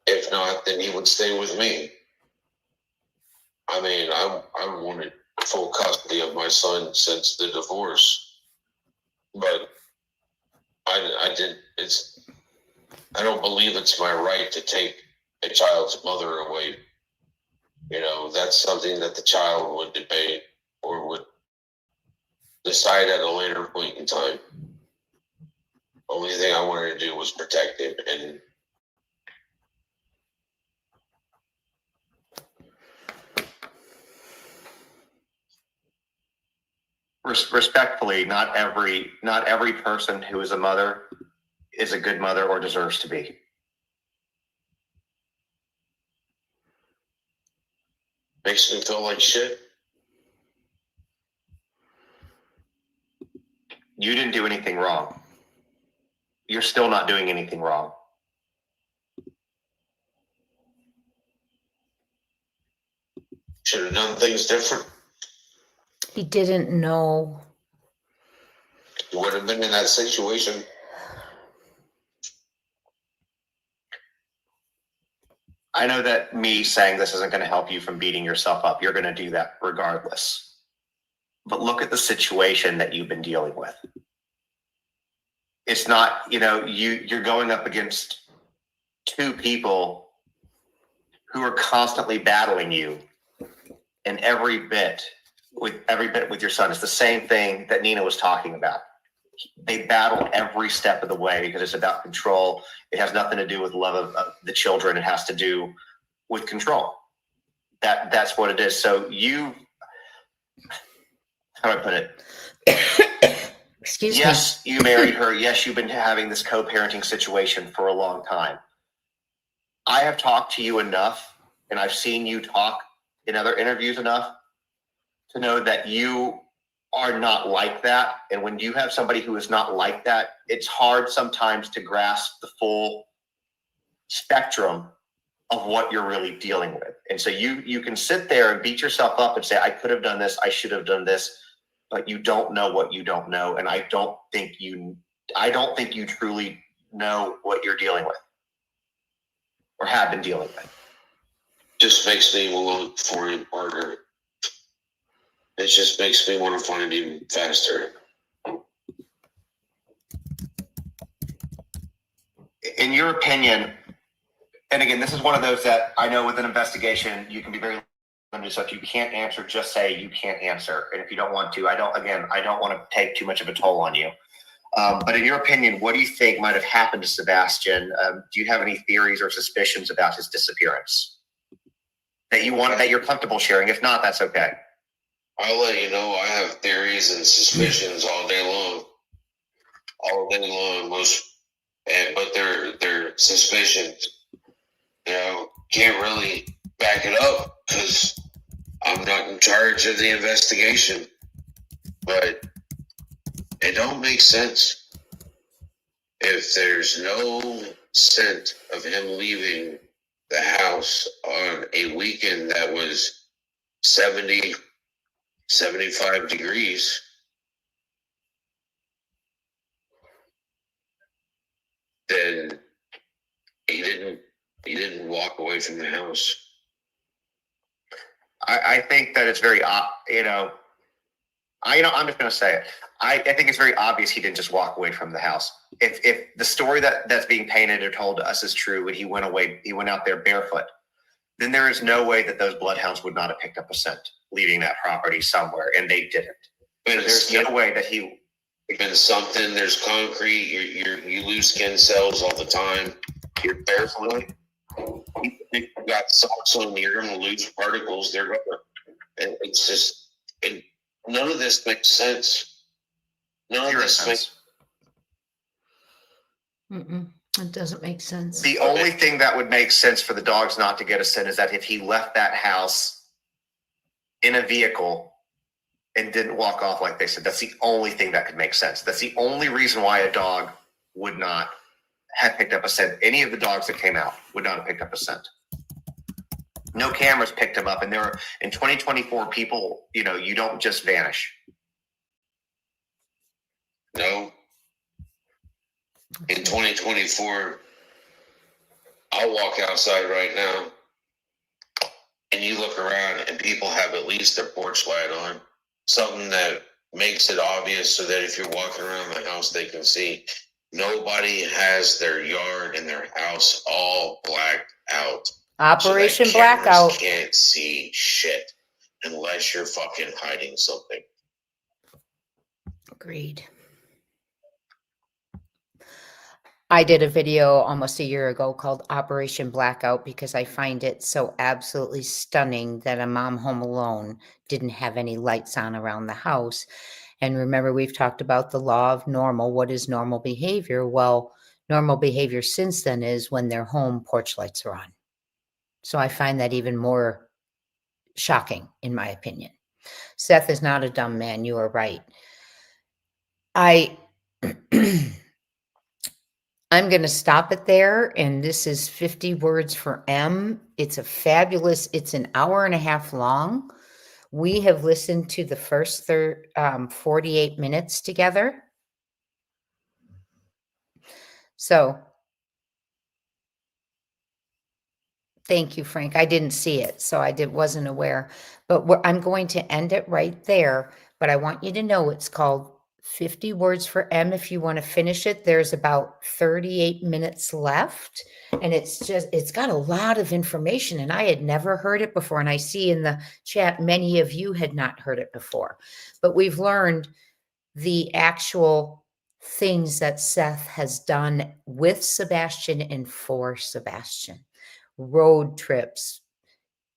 If not, then he would stay with me. I mean, I wanted full custody of my son since the divorce, but I don't believe it's my right to take a child's mother away. That's something that the child would debate or would decide at a later point in time. Only thing I wanted to do was protect him. And respectfully, not every person who is a mother is a good mother or deserves to be. makes me feel like shit. You didn't do anything wrong. You're still not doing anything wrong. Should have done things different. He didn't know. He would have been in that situation. I know that me saying this isn't going to help you from beating yourself up. You're going to do that regardless. But look at the situation that you've been dealing with. It's not, you're going up against two people who are constantly battling you, and every bit with your son. It's the same thing that Nina was talking about. They battle every step of the way because it's about control. It has nothing to do with love of the children. It has to do with control. That's what it is. So how do I put it? Excuse me. Yes, you married her. Yes, you've been having this co-parenting situation for a long time. I have talked to you enough, and I've seen you talk in other interviews enough to know that you are not like that. And when you have somebody who is not like that, it's hard sometimes to grasp the full spectrum of what you're really dealing with. And so you can sit there and beat yourself up and say, I could have done this, I should have done this, but you don't know what you don't know. And I don't think you truly know what you're dealing with or have been dealing with. Just makes me look for him harder. It just makes me want to find him faster. In your opinion, and again, this is one of those that I know with an investigation, you can be very limited. So if you can't answer, just say you can't answer. And if you don't want to, I don't want to take too much of a toll on you. But in your opinion, what do you think might have happened to Sebastian? Do you have any theories or suspicions about his disappearance that you're comfortable sharing? If not, that's okay. I'll let you know. I have theories and suspicions all day long. But they're suspicions. You know, can't really back it up because I'm not in charge of the investigation. But it don't make sense if there's no scent of him leaving the house on a weekend that was 70, 75 degrees. Then he didn't walk away from the house. I think that it's very, I'm just going to say it. I think it's very obvious he didn't just walk away from the house. If the story that's being painted or told to us is true, and he went out there barefoot, then there is no way that those bloodhounds would not have picked up a scent leaving that property somewhere, and they didn't. But there's no way that he. Been something. There's concrete. You lose skin cells all the time. You're barefoot. You got socks on. You're going to lose particles. They're going to. And it's just. None of this makes sense. None of this makes. It doesn't make sense. The only thing that would make sense for the dogs not to get a scent is that if he left that house in a vehicle and didn't walk off like they said. That's the only thing that could make sense. That's the only reason why a dog would not have picked up a scent. Any of the dogs that came out would not have picked up a scent. No cameras picked him up. And there are, in 2024, people, you don't just vanish. No. In 2024, I'll walk outside right now and you look around and people have at least their porch light on. Something that makes it obvious so that if you're walking around the house, they can see. Nobody has their yard and their house all blacked out. Operation so that Blackout. Can't see shit unless you're fucking hiding something. Agreed. I did a video almost a year ago called Operation Blackout because I find it so absolutely stunning that a mom home alone didn't have any lights on around the house. And remember, we've talked about the law of normal. What is normal behavior? Well, normal behavior since then is when their home porch lights are on. So I find that even more shocking, in my opinion. Seth is not a dumb man. You are right. I'm going to stop it there. And this is 50 words for M. It's an hour and a half long. We have listened to the first 48 minutes together. So thank you, Frank. I didn't see it, so wasn't aware. But I'm going to end it right there. But I want you to know it's called 50 words for M. If you want to finish it, there's about 38 minutes left. And it's got a lot of information, and I had never heard it before. And I see in the chat, many of you had not heard it before. But we've learned the actual things that Seth has done with Sebastian and for Sebastian. Road trips,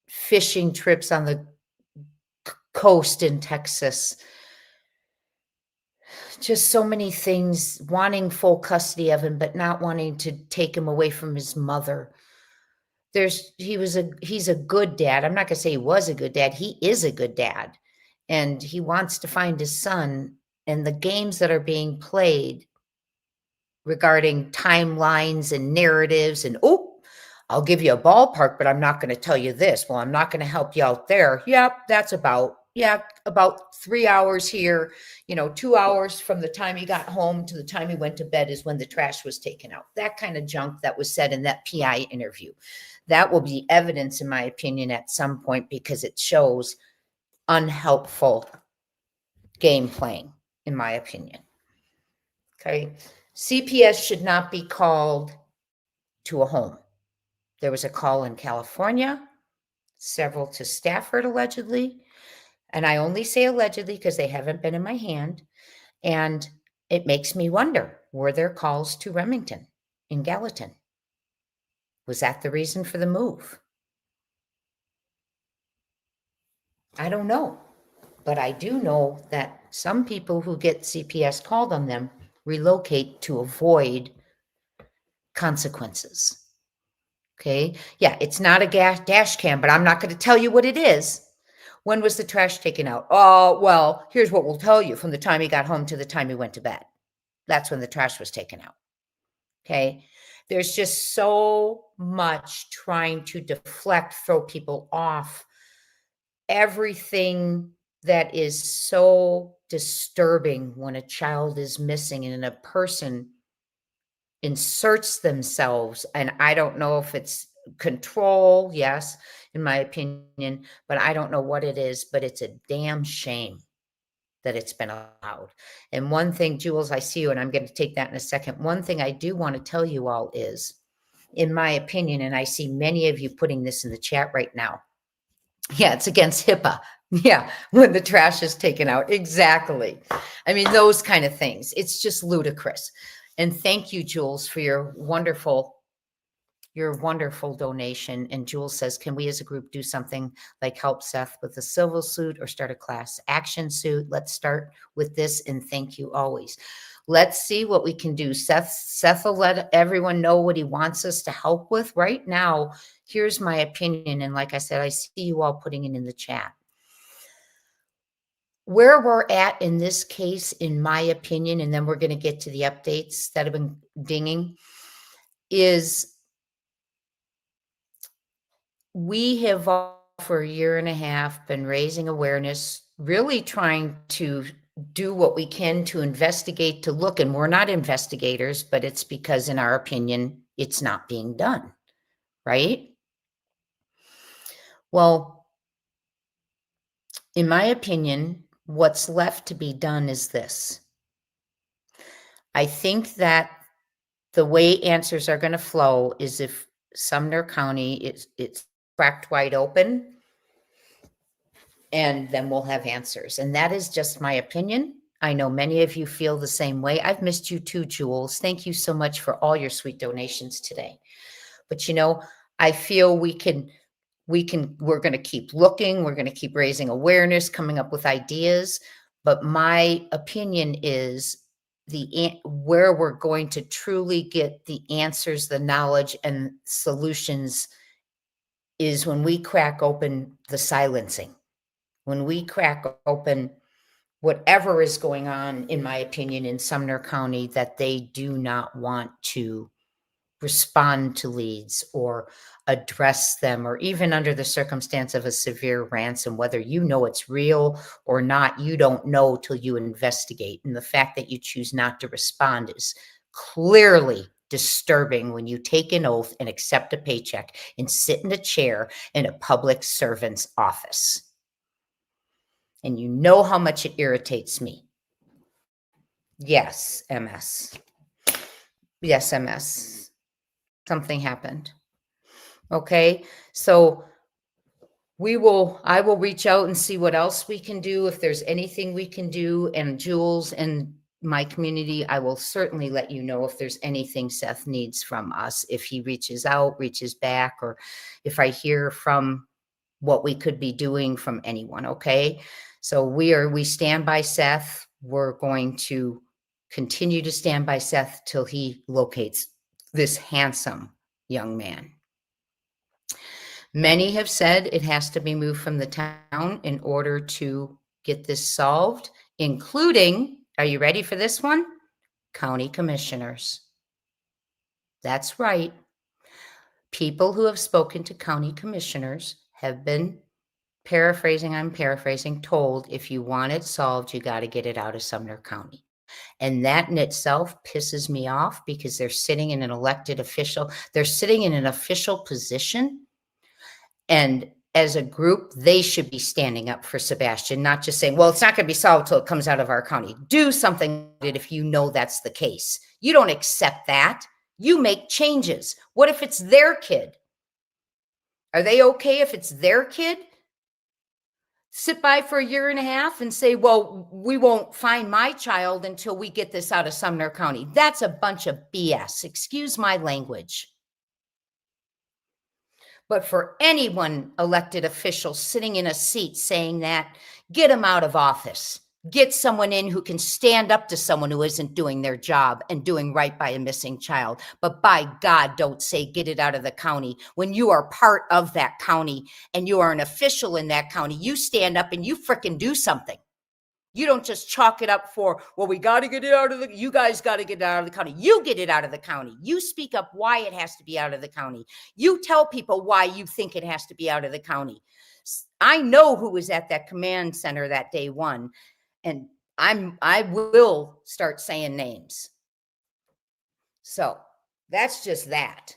fishing trips on the coast in Texas. Just so many things, wanting full custody of him, but not wanting to take him away from his mother. He's a good dad. I'm not going to say he was a good dad. He is a good dad. And he wants to find his son. And the games that are being played regarding timelines and narratives and, I'll give you a ballpark, but I'm not going to tell you this. Well, I'm not going to help you out there. Yep, that's about 3 hours here. 2 hours from the time he got home to the time he went to bed is when the trash was taken out. That kind of junk that was said in that PI interview. That will be evidence, in my opinion, at some point, because it shows unhelpful game playing, in my opinion. Okay. CPS should not be called to a home. There was a call in California, several to Stafford, allegedly. And I only say allegedly because they haven't been in my hand. And it makes me wonder, were there calls to Remington in Gallatin? Was that the reason for the move? I don't know. But I do know that some people who get CPS called on them relocate to avoid consequences. Okay. Yeah, it's not a dash cam, but I'm not going to tell you what it is. When was the trash taken out? Oh, well, here's what we'll tell you from the time he got home to the time he went to bed. That's when the trash was taken out. Okay. There's just so much trying to deflect, throw people off. Everything that is so disturbing when a child is missing and a person inserts themselves. And I don't know if it's control, yes, in my opinion, but I don't know what it is, but it's a damn shame that it's been allowed. And one thing, Jules, I see you, and I'm going to take that in a second. One thing I do want to tell you all is, in my opinion, and I see many of you putting this in the chat right now. Yeah, it's against HIPAA. Yeah, when the trash is taken out. Exactly. I mean, those kind of things. It's just ludicrous. And thank you, Jules, for your wonderful donation. And Jules says, can we as a group do something like help Seth with a civil suit or start a class action suit? Let's start with this, and thank you always. Let's see what we can do. Seth will let everyone know what he wants us to help with. Right now, here's my opinion. And like I said, I see you all putting it in the chat. Where we're at in this case, in my opinion, and then we're going to get to the updates that have been dinging, is we have for a year and a half been raising awareness, really trying to do what we can to investigate, to look, and we're not investigators, but it's because, in our opinion, it's not being done, right? Well, in my opinion, what's left to be done is this. I think that the way answers are going to flow is if Sumner County, it's cracked wide open, and then we'll have answers. And that is just my opinion. I know many of you feel the same way. I've missed you too, Jules. Thank you so much for all your sweet donations today. But you know, I feel we're going to keep looking. We're going to keep raising awareness, coming up with ideas. But my opinion is where we're going to truly get the answers, the knowledge, and solutions is when we crack open the silencing. When we crack open whatever is going on, in my opinion, in Sumner County, that they do not want to respond to leads or address them, or even under the circumstance of a severe ransom, whether you know it's real or not, you don't know till you investigate. And the fact that you choose not to respond is clearly disturbing when you take an oath and accept a paycheck and sit in a chair in a public servant's office. And you know how much it irritates me. Yes, MS. Yes, MS. Something happened. Okay, so I will reach out and see what else we can do, if there's anything we can do. And Jules and my community, I will certainly let you know if there's anything Seth needs from us, if he reaches out, reaches back, or if I hear from what we could be doing from anyone. Okay, so we stand by Seth. We're going to continue to stand by Seth till he locates this handsome young man. Many have said it has to be moved from the town in order to get this solved, including, are you ready for this one? County commissioners. That's right. People who have spoken to county commissioners have been I'm paraphrasing, told if you want it solved, you got to get it out of Sumner County. And that in itself pisses me off, because they're sitting in an elected official. They're sitting in an official position. And as a group, they should be standing up for Sebastian, not just saying, well, it's not going to be solved till it comes out of our county. Do something about it if you know that's the case. You don't accept that. You make changes. What if it's their kid? Are they okay if it's their kid? Sit by for a year and a half and say, well, we won't find my child until we get this out of Sumner County. That's a bunch of BS. Excuse my language. But for anyone elected official sitting in a seat saying that, get him out of office. Get someone in who can stand up to someone who isn't doing their job and doing right by a missing child. But by God, don't say get it out of the county. When you are part of that county and you are an official in that county, you stand up and you frickin' do something. You don't just chalk it up for, well, we got to get it out of the, you guys got to get it out of the county. You get it out of the county. You speak up why it has to be out of the county. You tell people why you think it has to be out of the county. I know who was at that command center that day one. And I will start saying names. So that's just that.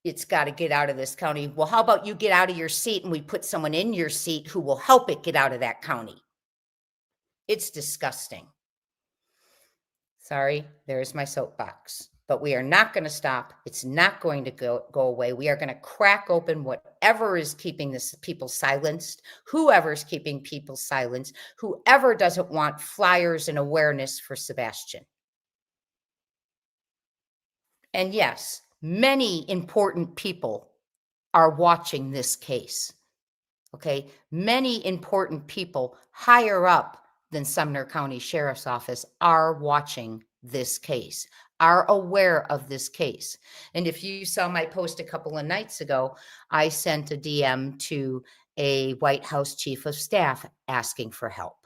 It's got to get out of this county. Well, how about you get out of your seat and we put someone in your seat who will help it get out of that county? It's disgusting. Sorry, there's my soapbox. But we are not going to stop. It's not going to go away. We are going to crack open whatever is keeping this people silenced, whoever's keeping people silenced, whoever doesn't want flyers and awareness for Sebastian. And yes, many important people are watching this case. Okay, many important people higher up than Sumner County Sheriff's Office are watching this case, are aware of this case. And if you saw my post a couple of nights ago, I sent a DM to a White House Chief of Staff asking for help.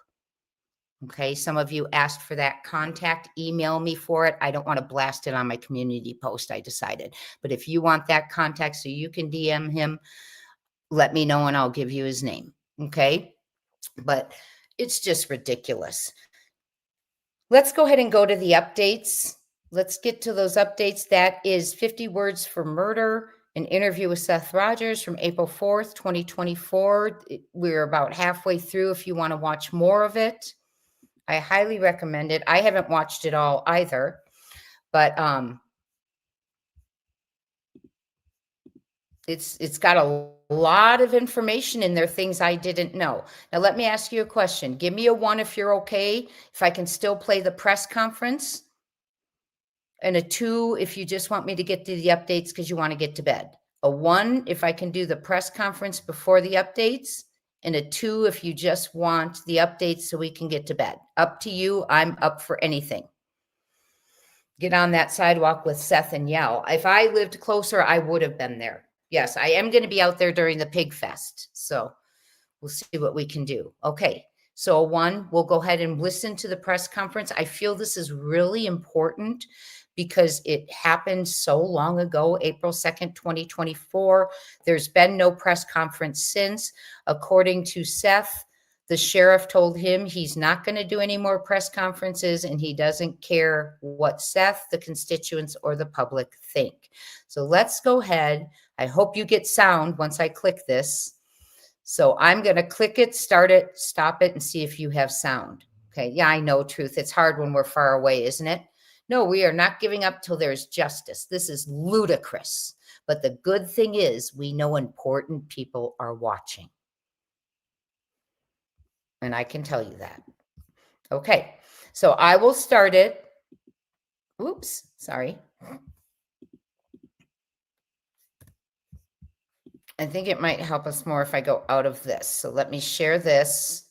Okay, some of you asked for that contact, email me for it. I don't want to blast it on my community post, I decided. But if you want that contact so you can DM him, let me know and I'll give you his name. Okay, but it's just ridiculous. Let's go ahead and go to the updates. Let's get to those updates. That is 50 Words for Murder, an interview with Seth Rogers from April 4th, 2024. We're about halfway through if you want to watch more of it. I highly recommend it. I haven't watched it all either, but it's got a lot of information in there, things I didn't know. Now, let me ask you a question. Give me a 1 if you're okay, if I can still play the press conference, and a 2 if you just want me to get to the updates because you want to get to bed. A 1 if I can do the press conference before the updates, and a 2 if you just want the updates so we can get to bed. Up to you. I'm up for anything. Get on that sidewalk with Seth and yell. If I lived closer, I would have been there. Yes, I am going to be out there during the Pig Fest. So we'll see what we can do. Okay. So 1, we'll go ahead and listen to the press conference. I feel this is really important because it happened so long ago, April 2nd, 2024. There's been no press conference since. According to Seth, the sheriff told him he's not going to do any more press conferences and he doesn't care what Seth, the constituents, or the public think. So let's go ahead. I hope you get sound once I click this. So I'm going to click it, start it, stop it, and see if you have sound. Okay. Yeah, I know, Truth. It's hard when we're far away, isn't it? No, we are not giving up till there's justice. This is ludicrous. But the good thing is we know important people are watching. And I can tell you that. Okay. So I will start it. Oops, sorry. I think it might help us more if I go out of this. So let me share this.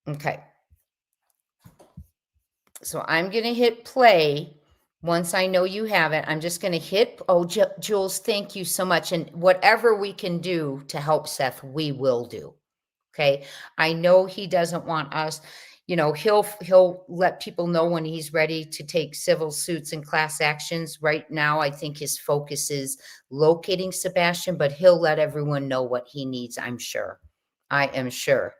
Okay. So I'm going to hit play. Once I know you have it, I'm just going to hit, oh, Jules, thank you so much. And whatever we can do to help Seth, we will do. Okay. I know he doesn't want us, you know, he'll let people know when he's ready to take civil suits and class actions. Right now, I think his focus is locating Sebastian, but he'll let everyone know what he needs. I'm sure. I am sure.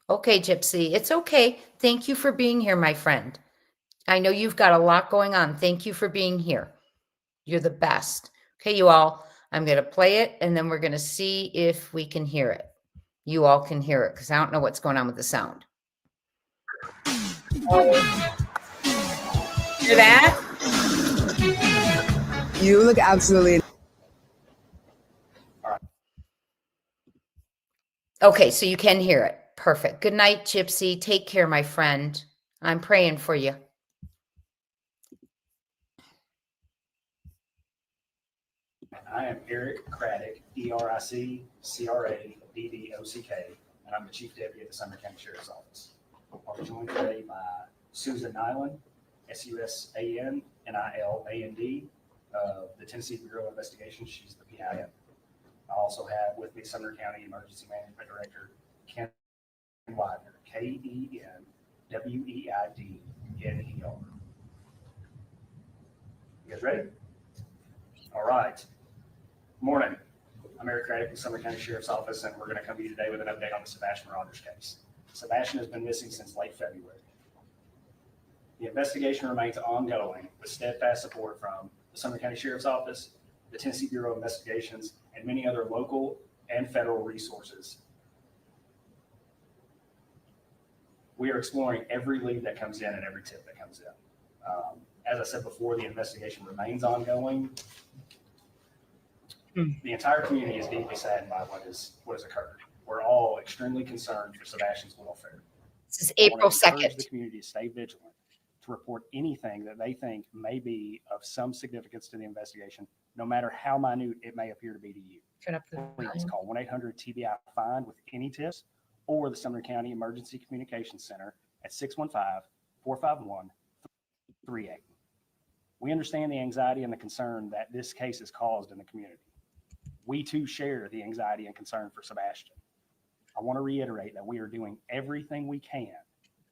Okay, Gypsy, it's okay. Thank you for being here, my friend. I know you've got a lot going on. Thank you for being here. You're the best. Okay, you all, I'm going to play it and then we're going to see if we can hear it. You all can hear it because I don't know what's going on with the sound. Hear that? You look absolutely... Okay, so you can hear it. Perfect. Good night, Gypsy. Take care, my friend. I'm praying for you. I am Eric Craddock, ERIC-CRADDOCK, and I'm the Chief Deputy at the Sumner County Sheriff's Office. I'm joined today by Susan Nyland, SUSAN-NILAND, of the Tennessee Bureau of Investigation. She's the PIM. I also have with me Sumner County Emergency Management Director Ken Widener, KENWEIDNER. You guys ready? All right. Morning. I'm Eric Craddock with Sumner County Sheriff's Office, and we're going to come to you today with an update on the Sebastian Rogers case. Sebastian has been missing since late February. The investigation remains ongoing with steadfast support from the Sumner County Sheriff's Office, the Tennessee Bureau of Investigations, and many other local and federal resources. We are exploring every lead that comes in and every tip that comes in. As I said before, the investigation remains ongoing. The entire community is deeply saddened by what has occurred. We're all extremely concerned for Sebastian's welfare. This is April I wanna encourage 2nd. the community to stay vigilant, to report anything that they think may be of some significance to the investigation, no matter how minute it may appear to be to you. Turn up the Please volume. call 1-800-TBI-FIND with any tips, or the Sumner County Emergency Communications Center at 615-451-38. We understand the anxiety and the concern that this case has caused in the community. We too share the anxiety and concern for Sebastian. I want to reiterate that we are doing everything we can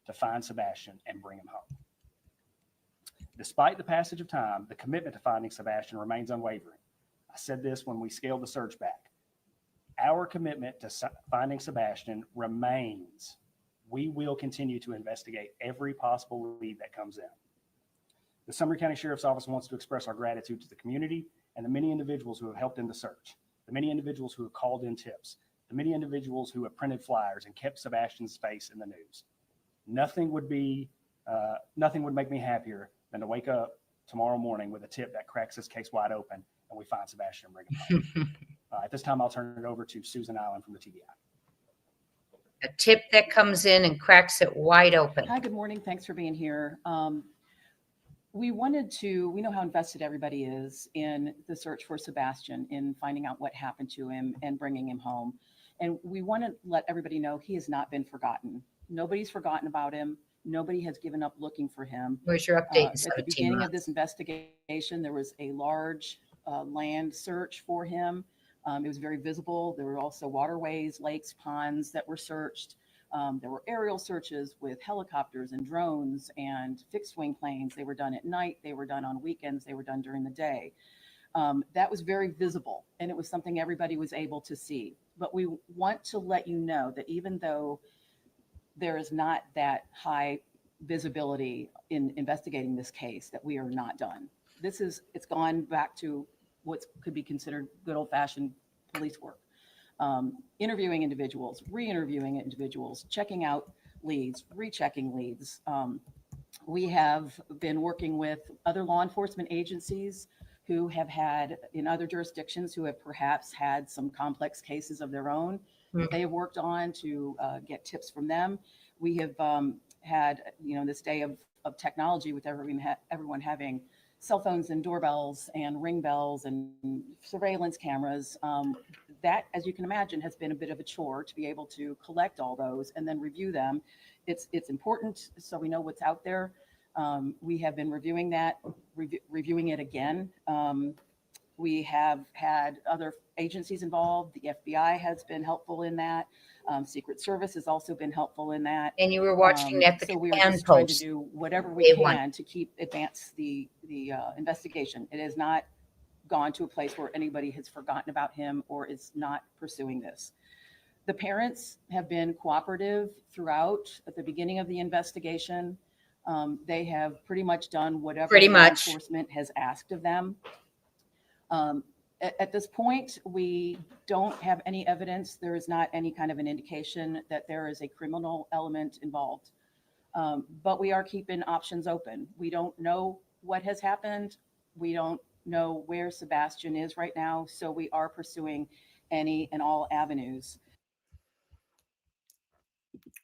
to find Sebastian and bring him home. Despite the passage of time, the commitment to finding Sebastian remains unwavering. I said this when we scaled the search back. Our commitment to finding Sebastian remains. We will continue to investigate every possible lead that comes in. The Sumner County Sheriff's Office wants to express our gratitude to the community and the many individuals who have helped in the search, the many individuals who have called in tips, the many individuals who have printed flyers and kept Sebastian's face in the news. Nothing would make me happier than to wake up tomorrow morning with a tip that cracks this case wide open and we find Sebastian and bring him home. At this time, I'll turn it over to Susan Nyland from the TBI. A tip that comes in and cracks it wide open. Hi, good morning. Thanks for being here. We know how invested everybody is in the search for Sebastian, in finding out what happened to him and bringing him home. And we want to let everybody know he has not been forgotten. Nobody's forgotten about him. Nobody has given up looking for him. Where's your update in At the 17 beginning months? of this investigation, there was a large land search for him. It was very visible. There were also waterways, lakes, ponds that were searched. There were aerial searches with helicopters and drones and fixed wing planes. They were done at night. They were done on weekends. They were done during the day. That was very visible, and it was something everybody was able to see. But we want to let you know that even though there is not that high visibility in investigating this case, that we are not done. It's gone back to what could be considered good old-fashioned police work. Interviewing individuals, re-interviewing individuals, checking out leads, rechecking leads. We have been working with other law enforcement agencies who have had, in other jurisdictions, who have perhaps had some complex cases of their own that they have worked on to get tips from them. We have had, this day of technology with everyone having cell phones and doorbells and ring bells and surveillance cameras. That, as you can imagine, has been a bit of a chore to be able to collect all those and then review them. It's important so we know what's out there. We have been reviewing that, reviewing it again. We have had other agencies involved. The FBI has been helpful in that. Secret Service has also been helpful in that. And you were watching at the so we are command just trying to post. do whatever we Day can one. to advance the investigation. It has not gone to a place where anybody has forgotten about him or is not pursuing this. The parents have been cooperative throughout. At the beginning of the investigation, they have pretty much done whatever law enforcement has asked of them. At this point, we don't have any evidence. There is not any kind of an indication that there is a criminal element involved. But we are keeping options open. We don't know what has happened. We don't know where Sebastian is right now. So we are pursuing any and all avenues.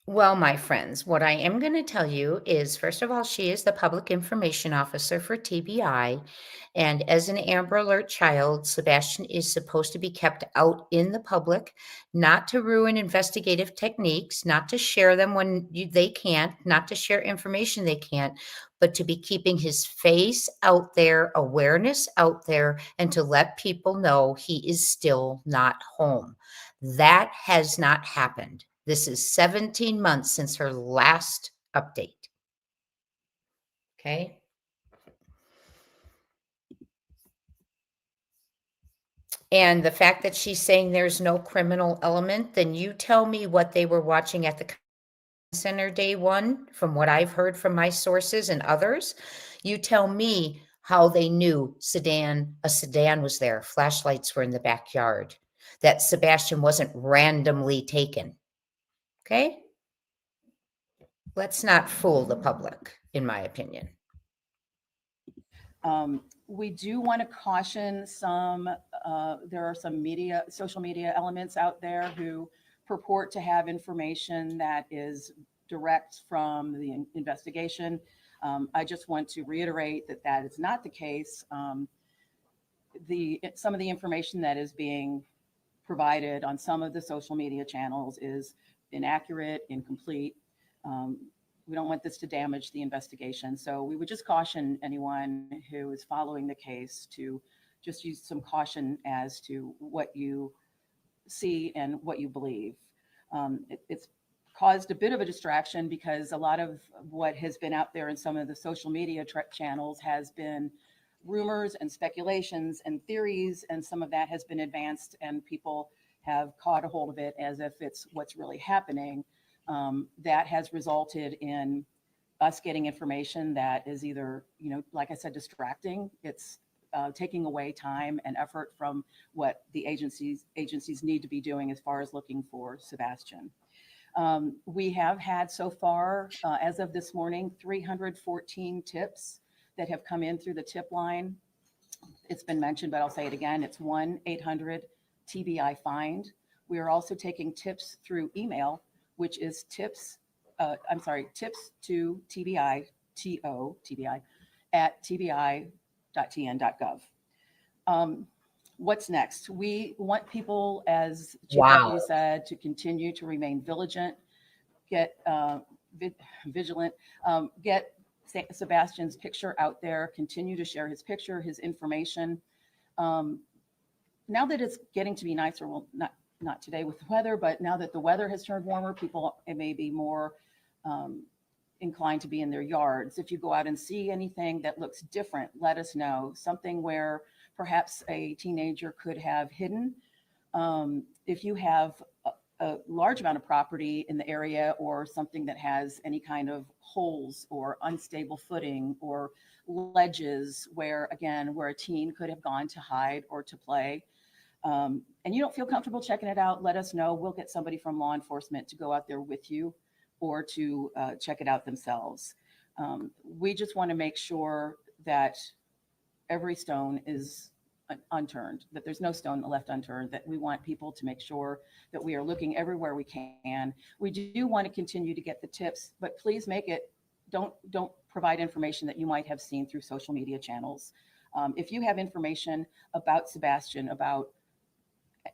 Well, my friends, what I am going to tell you is, first of all, she is the public information officer for TBI. And as an Amber Alert child, Sebastian is supposed to be kept out in the public, not to ruin investigative techniques, not to share them when they can't, not to share information they can't, but to be keeping his face out there, awareness out there, and to let people know he is still not home. That has not happened. This is 17 months since her last update. Okay. And the fact that she's saying there's no criminal element, then you tell me what they were watching at the center day one, from what I've heard from my sources and others. You tell me how they knew a sedan was there, flashlights were in the backyard, that Sebastian wasn't randomly taken. Okay? Let's not fool the public, in my opinion. We do want to caution there are some social media elements out there who purport to have information that is direct from the investigation. I just want to reiterate that that is not the case. Some of the information that is being provided on some of the social media channels is inaccurate, incomplete. We don't want this to damage the investigation. So we would just caution anyone who is following the case to just use some caution as to what you see and what you believe. It's caused a bit of a distraction because a lot of what has been out there in some of the social media channels has been rumors and speculations and theories, and some of that has been advanced and people have caught a hold of it as if it's what's really happening. That has resulted in us getting information that is either, like I said, distracting. It's taking away time and effort from what the agencies need to be doing as far as looking for Sebastian. We have had so far, as of this morning, 314 tips that have come in through the tip line. It's been mentioned, but I'll say it again. It's 1-800-TBI-FIND. We are also taking tips through email, which is tips to TBI, TBI, at tbi.tn.gov. What's next? We want people, as Chief Deputy said, to continue to remain vigilant, get Sebastian's picture out there, continue to share his picture, his information. Now that it's getting to be nicer, well, not today with the weather, but now that the weather has turned warmer, people may be more inclined to be in their yards. If you go out and see anything that looks different, let us know. Something where perhaps a teenager could have hidden. If you have a large amount of property in the area, or something that has any kind of holes or unstable footing or ledges where a teen could have gone to hide or to play, and you don't feel comfortable checking it out, let us know. We'll get somebody from law enforcement to go out there with you or to check it out themselves. We just want to make sure that every stone is unturned, that there's no stone left unturned, that we want people to make sure that we are looking everywhere we can. We do want to continue to get the tips, but please don't provide information that you might have seen through social media channels. If you have information about Sebastian, about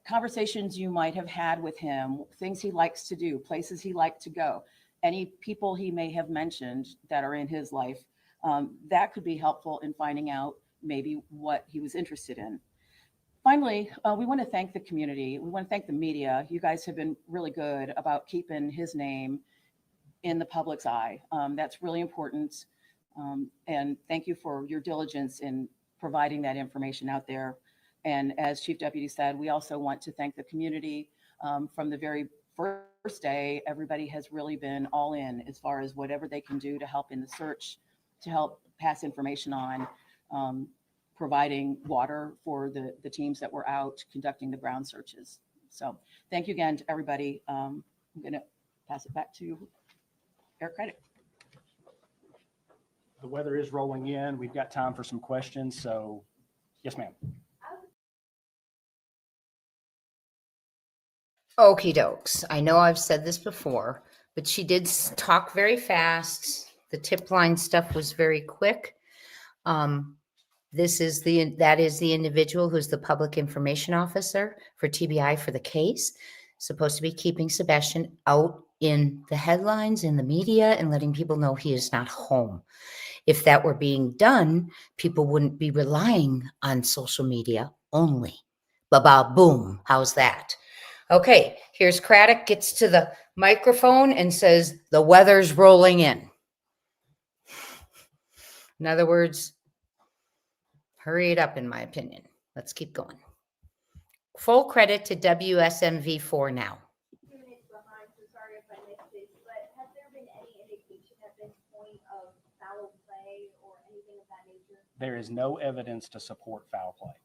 conversations you might have had with him, things he likes to do, places he liked to go, any people he may have mentioned that are in his life, that could be helpful in finding out maybe what he was interested in. Finally, we want to thank the community. We want to thank the media. You guys have been really good about keeping his name in the public's eye. That's really important. And thank you for your diligence in providing that information out there. And as Chief Deputy said, we also want to thank the community. From the very first day, everybody has really been all in as far as whatever they can do to help in the search, to help pass information on, providing water for the teams that were out conducting the ground searches. So thank you again to everybody. I'm going to pass it back to Eric Credit. The weather is rolling in. We've got time for some questions. So yes, ma'am. Okie dokes. I know I've said this before, but she did talk very fast. The tip line stuff was very quick. That is the individual who's the public information officer for TBI for the case, supposed to be keeping Sebastian out in the headlines, in the media, and letting people know he is not home. If that were being done, people wouldn't be relying on social media only. Ba-ba, boom. How's that? Okay, here's Craddock gets to the microphone and says, the weather's rolling in. In other words, hurry it up, in my opinion. Let's keep going. Full credit to WSMV4 now. 2 minutes behind, so sorry if I missed this, but has there been any indication at this point of foul play or anything of that nature? There is no evidence to support foul play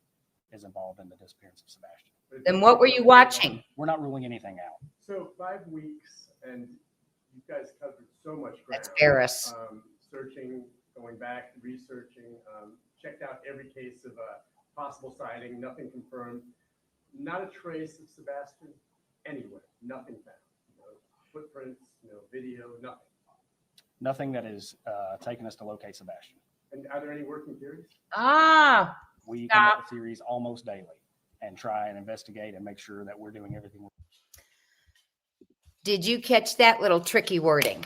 is involved in the disappearance of Sebastian. Then what were you watching? We're not ruling anything out. So 5 weeks, and you guys covered so much ground. That's Barris. Searching, going back, researching, checked out every case of a possible sighting, nothing confirmed. Not a trace of Sebastian anywhere, nothing found. No footprints, no video, nothing. Nothing that is taking us to locate Sebastian. And are there any working theories? We come up with theories almost daily and try and investigate and make sure that we're doing everything. Did you catch that little tricky wording?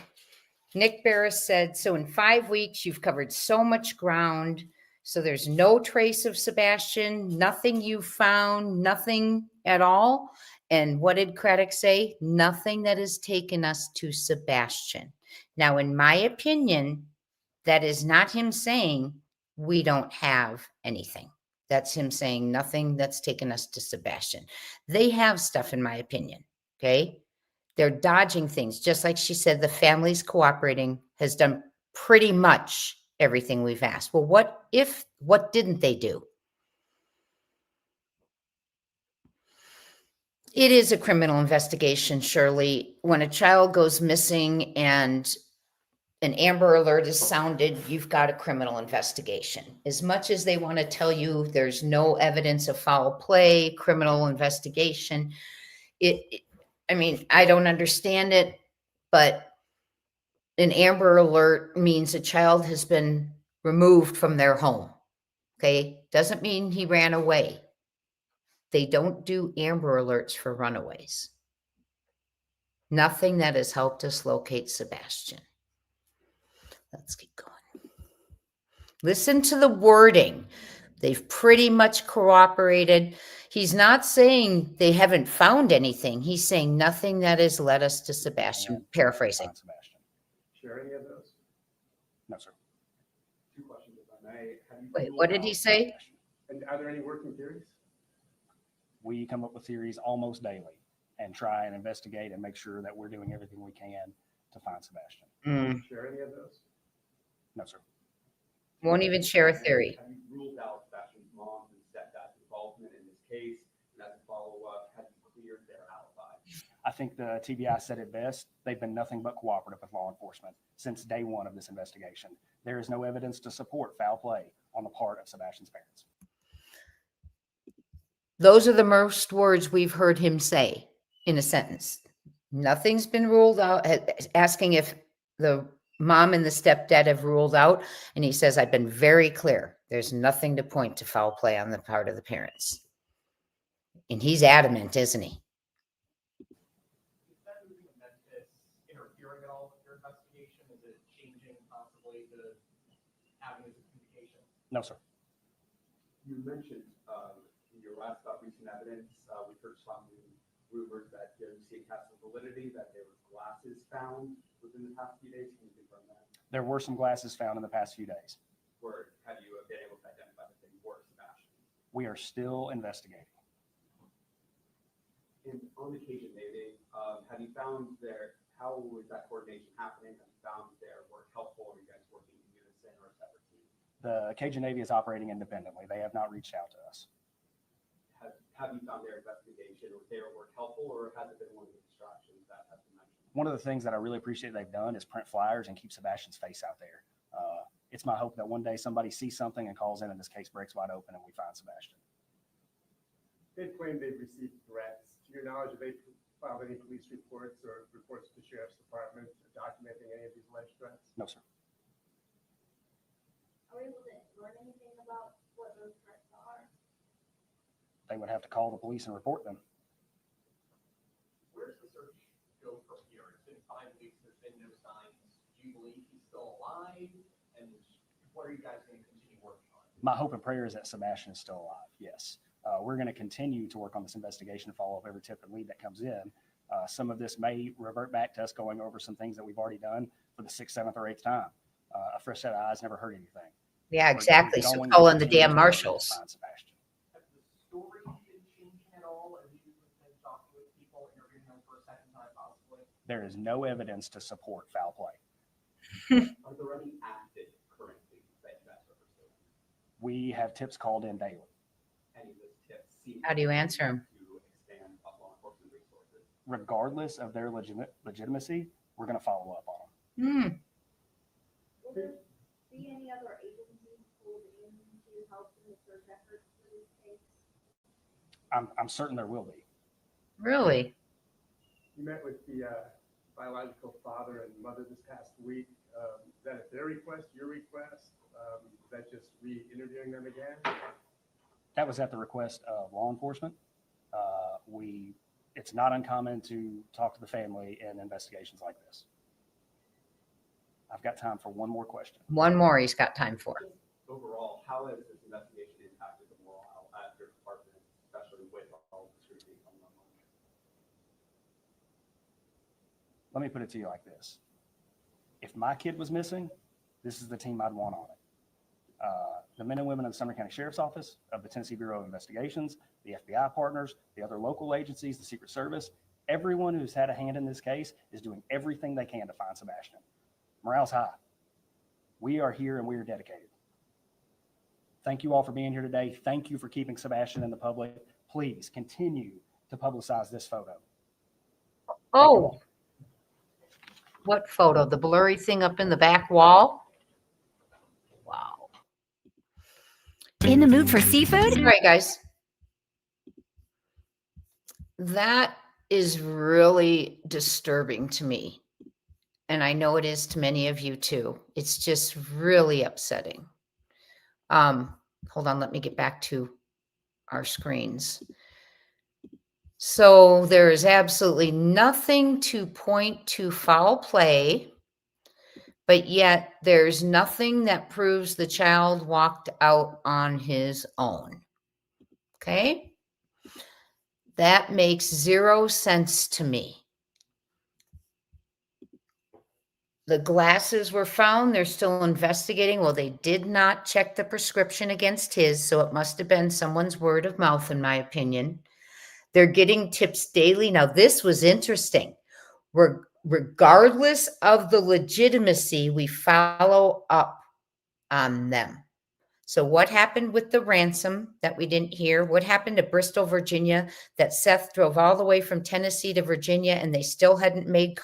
Nick Barris said, so in 5 weeks, you've covered so much ground. So there's no trace of Sebastian, nothing you found, nothing at all. And what did Craddock say? Nothing that has taken us to Sebastian. Now, in my opinion, that is not him saying we don't have anything. That's him saying nothing that's taken us to Sebastian. They have stuff, in my opinion. Okay. They're dodging things. Just like she said, the family's cooperating, has done pretty much everything we've asked. Well, what didn't they do? It is a criminal investigation, Shirley. When a child goes missing and an Amber Alert is sounded, you've got a criminal investigation. As much as they want to tell you there's no evidence of foul play, criminal investigation, I mean, I don't understand it, but an Amber Alert means a child has been removed from their home. Okay. Doesn't mean he ran away. They don't do Amber Alerts for runaways. Nothing that has helped us locate Sebastian. Let's keep going. Listen to the wording. They've pretty much cooperated. He's not saying they haven't found anything. He's saying nothing that has led us to Sebastian. Paraphrasing. Sebastian. Share any of those? No, sir. 2 questions, if I may. Have you Wait, ruled what did he out- say? And are there any working theories? We come up with theories almost daily and try and investigate and make sure that we're doing everything we can to find Sebastian. Share any of those? No, sir. Won't even share a theory. Have you ruled out Sebastian's mom and stepdad's involvement in this case? And as a follow-up, have you cleared their alibi? I think the TBI said it best. They've been nothing but cooperative with law enforcement since day one of this investigation. There is no evidence to support foul play on the part of Sebastian's parents. Those are the most words we've heard him say in a sentence. Nothing's been ruled out, asking if the mom and the stepdad have ruled out. And he says, I've been very clear. There's nothing to point to foul play on the part of the parents. And he's adamant, isn't he? Is that moving to Memphis interfering at all with your investigation? Is it changing possibly the avenues of communication? No, sir. You mentioned in your last about recent evidence, we heard some rumors that you see has some validity, that there were glasses found within the past few days. Can you confirm that? There were some glasses found in the past few days. Or have you been able to identify that they were Sebastian? We are still investigating. And on the Cajun Navy, have you found how was that coordination happening? Have you found their work helpful? Are you guys working in unison or separate teams? The Cajun Navy is operating independently. They have not reached out to us. Have you found their investigation or their work helpful, or has it been one of the distractions that has been mentioned? One of the things that I really appreciate they've done is print flyers and keep Sebastian's face out there. It's my hope that one day somebody sees something and calls in and this case breaks wide open and we find Sebastian. They've claimed they've received threats. To your knowledge, have they filed any police reports or reports to the sheriff's department No, sir. Are we able to learn anything about what those threats are? They would have to call the police and report them. Where does the search go from here? It's been 5 weeks, there's been no signs. Do you believe he's still alive? And what are you guys going to continue working on? My hope and prayer is that Sebastian is still alive. Yes. We're going to continue to work on this investigation and follow up every tip and lead that comes in. Some of this may revert back to us going over some things that we've already done for the 6th, 7th, or 8th time. A fresh set of eyes never hurt anything. Yeah, We're exactly. So going call to in the continue damn to work to marshals. find Sebastian. Has the story been changing at all? Have you been talking with people, interviewing them for a second time possibly? There is no evidence to support foul play. Are there any active currently that you guys are pursuing? We have tips called in daily. Any of those tips seem How do you answer 'em? to expand law enforcement resources? Regardless of their legitimacy, we're going to follow up on them. Hmm. Will there be any other agencies pulled in to help in the search efforts for this case? I'm certain there will be. Really? You met with the biological father and mother this past week. Is that at their request, your request? Is that just re-interviewing them again? That was at the request of law enforcement. It's not uncommon to talk to the family in investigations like this. I've got time for one more question. One more he's got time for. Overall, how has this investigation impacted the morale at your department, especially with all the scrutiny coming online? Let me put it to you like this. If my kid was missing, this is the team I'd want on it. The men and women of the Sumner County Sheriff's Office, of the Tennessee Bureau of Investigations, the FBI partners, the other local agencies, the Secret Service, everyone who's had a hand in this case is doing everything they can to find Sebastian. Morale's high. We are here and we are dedicated. Thank you all for being here today. Thank you for keeping Sebastian in the public. Please continue to publicize this photo. Oh, what photo? The blurry thing up in the back wall? Wow. In the mood for seafood? All right, guys. That is really disturbing to me. And I know it is to many of you too. It's just really upsetting. Hold on, let me get back to our screens. So there is absolutely nothing to point to foul play, but yet there's nothing that proves the child walked out on his own. Okay? That makes 0 sense to me. The glasses were found. They're still investigating. Well, they did not check the prescription against his, so it must have been someone's word of mouth, in my opinion. They're getting tips daily. Now, this was interesting. Regardless of the legitimacy, we follow up on them. So what happened with the ransom that we didn't hear? What happened to Bristol, Virginia, that Seth drove all the way from Tennessee to Virginia and they still hadn't made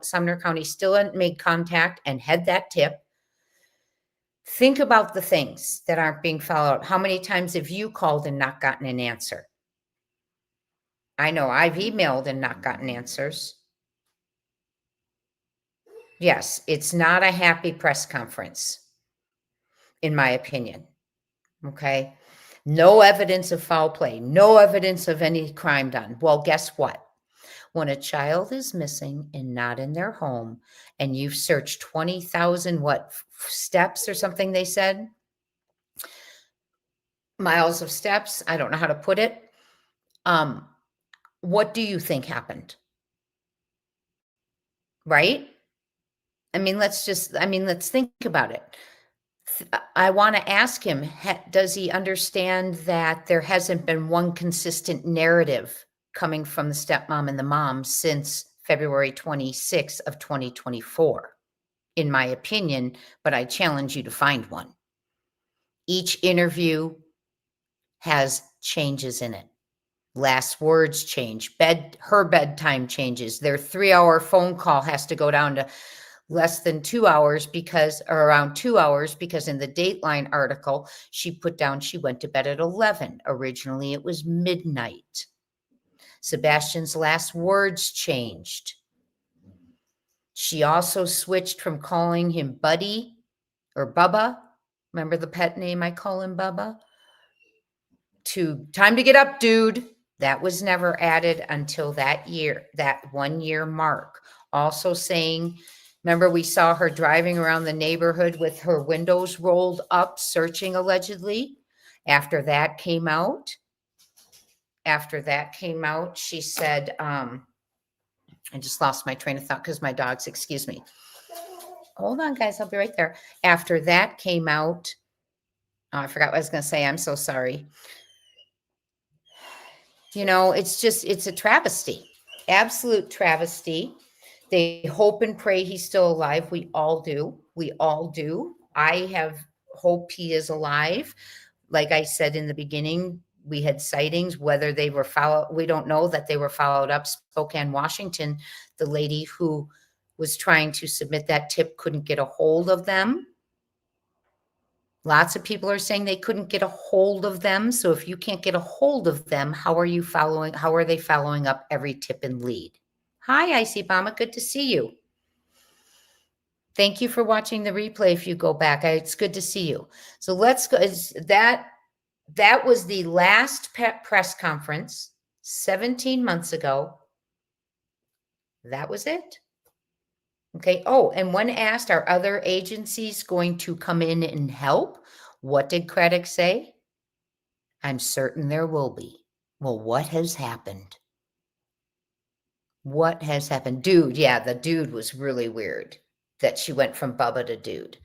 Sumner County still hadn't made contact and had that tip? Think about the things that aren't being followed. How many times have you called and not gotten an answer? I know I've emailed and not gotten answers. Yes, it's not a happy press conference, in my opinion. Okay. No evidence of foul play, no evidence of any crime done. Well, guess what? When a child is missing and not in their home, and you've searched 20,000 steps or something they said? Miles of steps. I don't know how to put it. What do you think happened? Right? let's think about it. I want to ask him, does he understand that there hasn't been one consistent narrative coming from the stepmom and the mom since February 26th of 2024, in my opinion, but I challenge you to find one. Each interview has changes in it. Last words change. Her bedtime changes. Their 3-hour phone call has to go down to less than 2 hours or around 2 hours, because in the Dateline article, she put down she went to bed at 11. Originally, it was midnight. Sebastian's last words changed. She also switched from calling him Buddy or Bubba. Remember the pet name I call him, Bubba? To time to get up, dude. That was never added until that year, that 1 year mark. Also saying, remember we saw her driving around the neighborhood with her windows rolled up, searching allegedly. After that came out, she said, I just lost my train of thought because my dogs, excuse me. Hold on, guys, I'll be right there. After that came out, oh, I forgot what I was going to say. I'm so sorry. You know, it's a travesty, absolute travesty. They hope and pray he's still alive. We all do. We all do. I have hope he is alive. Like I said in the beginning, we had sightings, whether they were followed. We don't know that they were followed up. Spokane, Washington, the lady who was trying to submit that tip couldn't get a hold of them. Lots of people are saying they couldn't get a hold of them. So if you can't get a hold of them, how are they following up every tip and lead? Hi, Icy Bama. Good to see you. Thank you for watching the replay. If you go back, it's good to see you. So let's go. That was the last press conference 17 months ago. That was it. Okay. Oh, and when asked, are other agencies going to come in and help? What did Craddock say? I'm certain there will be. Well, what has happened? What has happened? Dude, yeah, the dude was really weird that she went from Bubba to dude.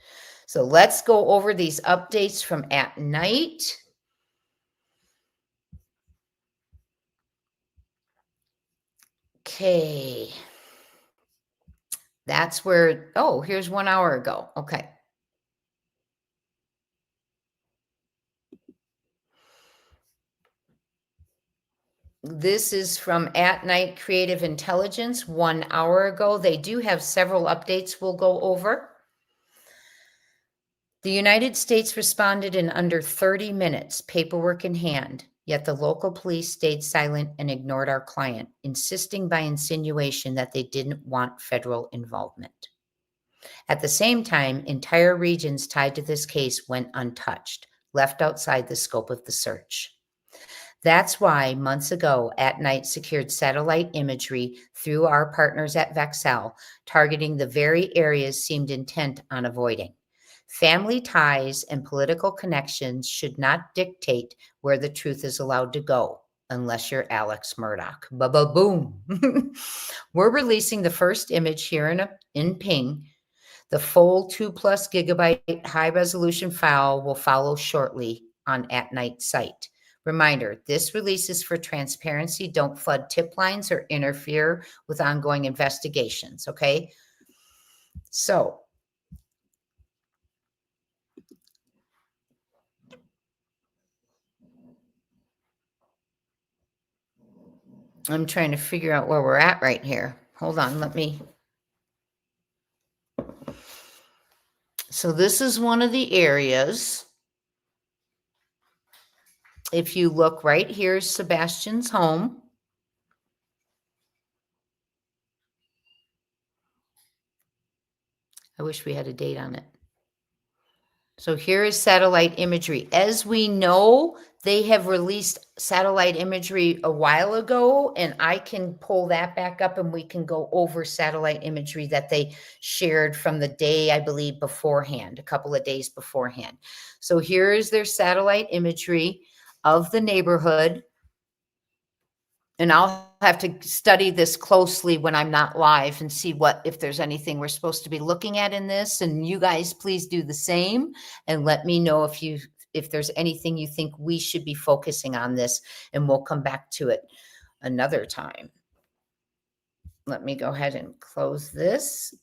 So let's go over these updates from at night. Okay. That's where, oh, here's 1 hour ago. Okay. This is from At Night Creative Intelligence 1 hour ago. They do have several updates we'll go over. The United States responded in under 30 minutes, paperwork in hand, yet the local police stayed silent and ignored our client, insisting by insinuation that they didn't want federal involvement. At the same time, entire regions tied to this case went untouched, left outside the scope of the search. That's why months ago, At Night secured satellite imagery through our partners at Vexel, targeting the very areas seemed intent on avoiding. Family ties and political connections should not dictate where the truth is allowed to go, unless you're Alex Murdaugh. Ba-ba-boom. We're releasing the first image here in Ping. The full 2+ gigabyte high-resolution file will follow shortly on At Night site. Reminder, this release is for transparency. Don't flood tip lines or interfere with ongoing investigations, okay? So, I'm trying to figure out where we're at right here. Hold on, So this is one of the areas. If you look right here, is Sebastian's home. I wish we had a date on it. So here is satellite imagery. As we know, they have released satellite imagery a while ago, and I can pull that back up and we can go over satellite imagery that they shared from the day, I believe, beforehand, a couple of days beforehand. So here is their satellite imagery of the neighborhood. And I'll have to study this closely when I'm not live and see if there's anything we're supposed to be looking at in this. And you guys, please do the same and let me know if there's anything you think we should be focusing on this, and we'll come back to it another time. Let me go ahead and close this.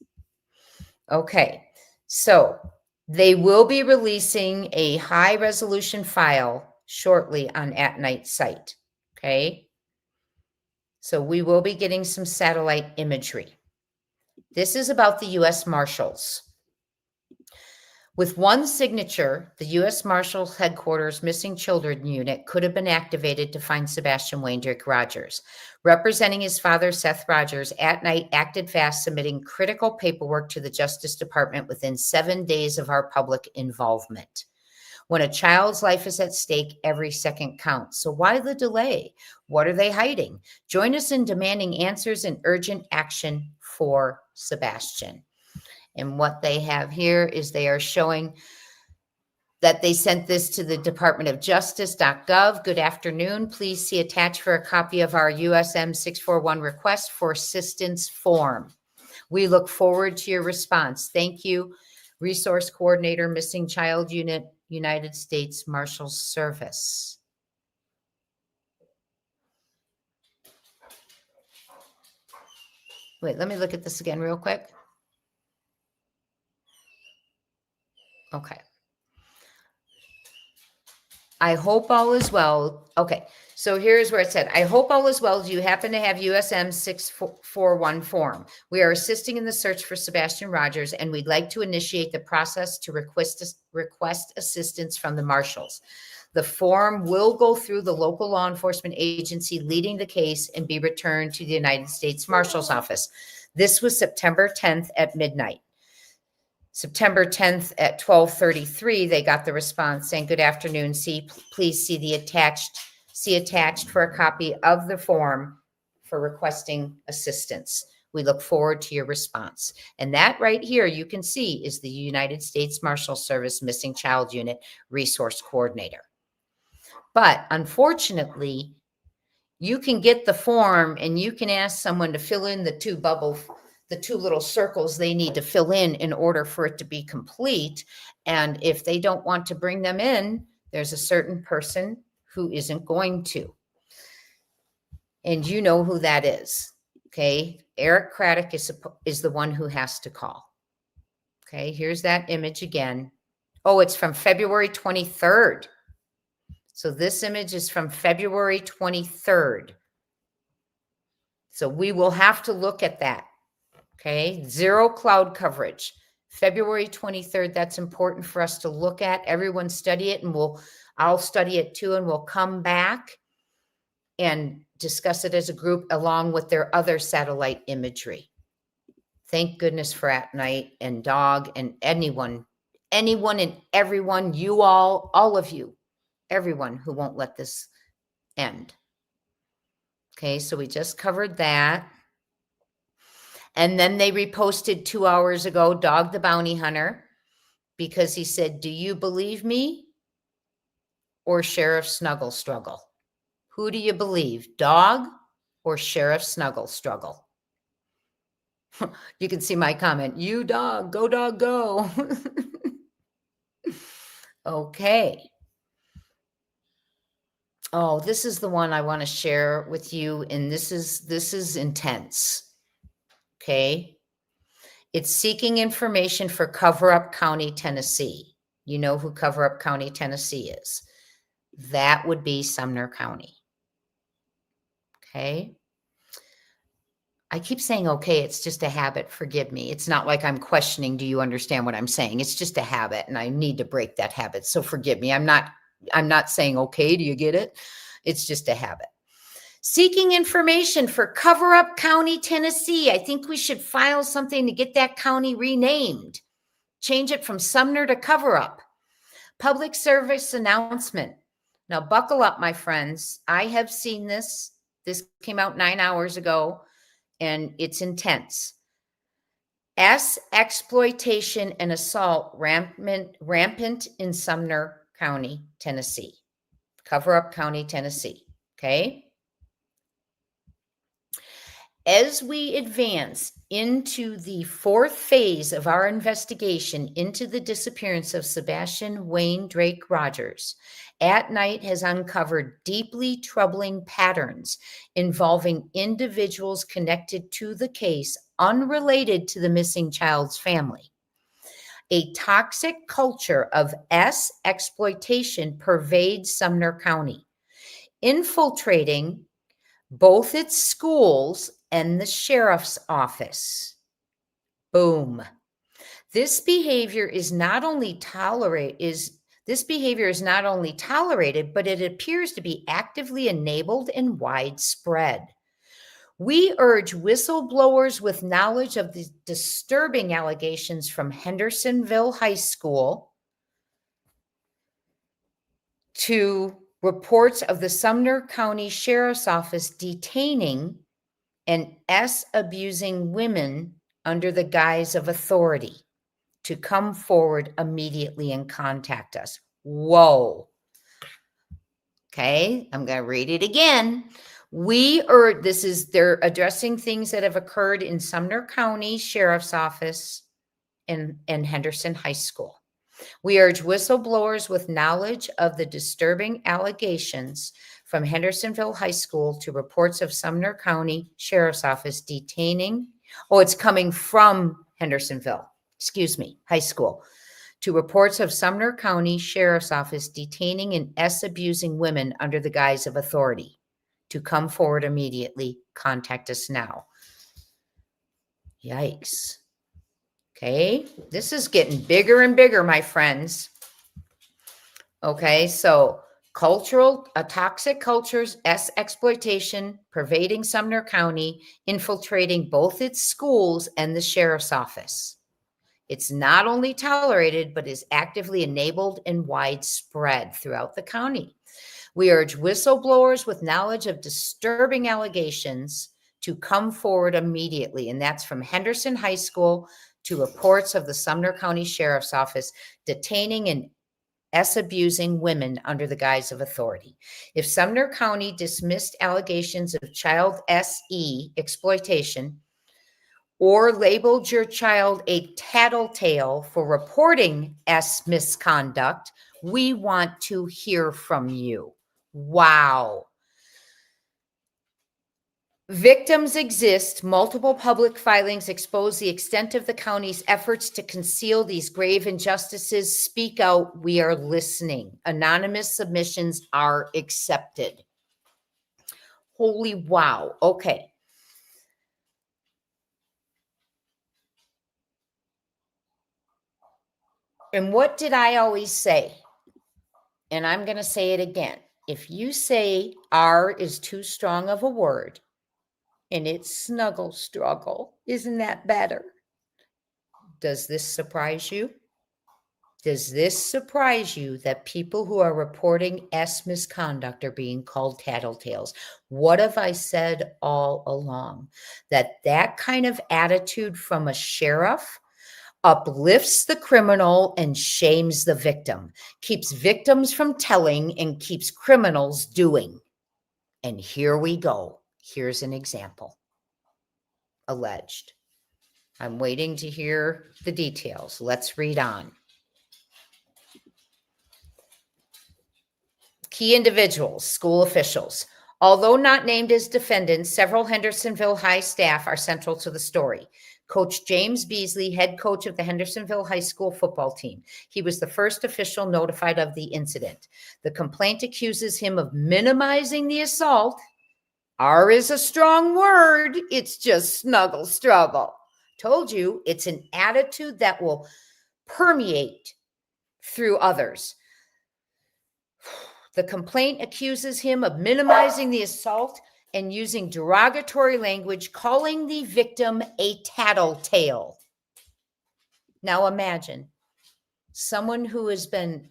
Okay, so they will be releasing a high resolution file shortly on At Night site. Okay. So we will be getting some satellite imagery. This is about the U.S. Marshals. With one signature, the U.S. Marshals Headquarters Missing Children Unit could have been activated to find Sebastian Wayne-Drake Rogers. Representing his father, Seth Rogers, at night acted fast, submitting critical paperwork to the Justice Department within 7 days of our public involvement. When a child's life is at stake, every second counts. So why the delay? What are they hiding? Join us in demanding answers and urgent action for Sebastian. And what they have here is they are showing that they sent this to the Department of Justice.gov. Good afternoon. Please see attached for a copy of our USM 641 request for assistance form. We look forward to your response. Thank you. Resource Coordinator, Missing Child Unit, United States Marshals Service. Wait, let me look at this again real quick. Okay. I hope all is well. Okay. So here's where it said, I hope all is well. Do you happen to have USM 641 form? We are assisting in the search for Sebastian Rogers, and we'd like to initiate the process to request assistance from the marshals. The form will go through the local law enforcement agency leading the case and be returned to the United States Marshal's Office. This was September 10th at midnight. September 10th at 12:33, they got the response saying, good afternoon. Please see attached for a copy of the form for requesting assistance. We look forward to your response. And that right here, you can see, is the United States Marshal Service Missing Child Unit Resource Coordinator. But unfortunately, you can get the form and you can ask someone to fill in the two little circles they need to fill in order for it to be complete. And if they don't want to bring them in, there's a certain person who isn't going to. And you know who that is. Okay. Eric Craddock is the one who has to call. Okay. Here's that image again. Oh, it's from February 23rd. So this image is from February 23rd. So we will have to look at that. Okay, zero cloud coverage. February 23rd, that's important for us to look at. Everyone study it, and I'll study it too, and we'll come back and discuss it as a group along with their other satellite imagery. Thank goodness for At Night and Dog and anyone and everyone, you all of you, everyone who won't let this end. Okay, so we just covered that. And then they reposted 2 hours ago, Dog the Bounty Hunter, because he said, do you believe me or Sheriff Snuggle Struggle? Who do you believe, Dog or Sheriff Snuggle Struggle? You can see my comment, you dog, go. Okay. Oh, this is the one I want to share with you. And this is intense. Okay. It's seeking information for Cover Up County, Tennessee. You know who Cover Up County, Tennessee is. That would be Sumner County. Okay. I keep saying, okay, it's just a habit. Forgive me. It's not like I'm questioning. Do you understand what I'm saying? It's just a habit and I need to break that habit. So forgive me. I'm not saying, okay, do you get it? It's just a habit. Seeking information for Cover Up County, Tennessee. I think we should file something to get that county renamed. Change it from Sumner to Cover Up. Public service announcement. Now buckle up, my friends. I have seen this. This came out 9 hours ago and it's intense. Exploitation and assault rampant in Sumner County, Tennessee. Cover Up County, Tennessee. Okay. As we advance into the fourth phase of our investigation into the disappearance of Sebastian Wayne-Drake Rogers, At Night has uncovered deeply troubling patterns involving individuals connected to the case unrelated to the missing child's family. A toxic culture of exploitation pervades Sumner County, infiltrating both its schools and the sheriff's office. Boom. This behavior is not only tolerated, but it appears to be actively enabled and widespread. We urge whistleblowers with knowledge of the disturbing allegations from Hendersonville High School to reports of the Sumner County Sheriff's Office detaining and abusing women under the guise of authority to come forward immediately and contact us. Whoa. Okay, I'm going to read it again. They're addressing things that have occurred in Sumner County Sheriff's Office and Henderson High School. We urge whistleblowers with knowledge of the disturbing allegations from Hendersonville High School to reports of Sumner County Sheriff's Office detaining, it's coming from Hendersonville, High School, to reports of Sumner County Sheriff's Office detaining and abusing women under the guise of authority. To come forward immediately, contact us now. Yikes. Okay, this is getting bigger and bigger, my friends. Okay, so toxic cultures, exploitation, pervading Sumner County, infiltrating both its schools and the sheriff's office. It's not only tolerated, but is actively enabled and widespread throughout the county. We urge whistleblowers with knowledge of disturbing allegations to come forward immediately. And that's from Henderson High School to reports of the Sumner County Sheriff's Office detaining and abusing women under the guise of authority. If Sumner County dismissed allegations of child SE exploitation or labeled your child a tattletale for reporting S misconduct, we want to hear from you. Wow. Victims exist. Multiple public filings expose the extent of the county's efforts to conceal these grave injustices. Speak out. We are listening. Anonymous submissions are accepted. Holy wow. Okay. And what did I always say? And I'm going to say it again. If you say R is too strong of a word and it's snuggle struggle, isn't that better? Does this surprise you? Does this surprise you that people who are reporting S misconduct are being called tattletales? What have I said all along? That kind of attitude from a sheriff uplifts the criminal and shames the victim, keeps victims from telling and keeps criminals doing. And here we go. Here's an example. Alleged. I'm waiting to hear the details. Let's read on. Key individuals, school officials. Although not named as defendants, several Hendersonville High staff are central to the story. Coach James Beasley, head coach of the Hendersonville High School football team. He was the first official notified of the incident. The complaint accuses him of minimizing the assault. R is a strong word. It's just snuggle struggle. Told you, it's an attitude that will permeate through others. The complaint accuses him of minimizing the assault and using derogatory language, calling the victim a tattletale. Now imagine someone who has been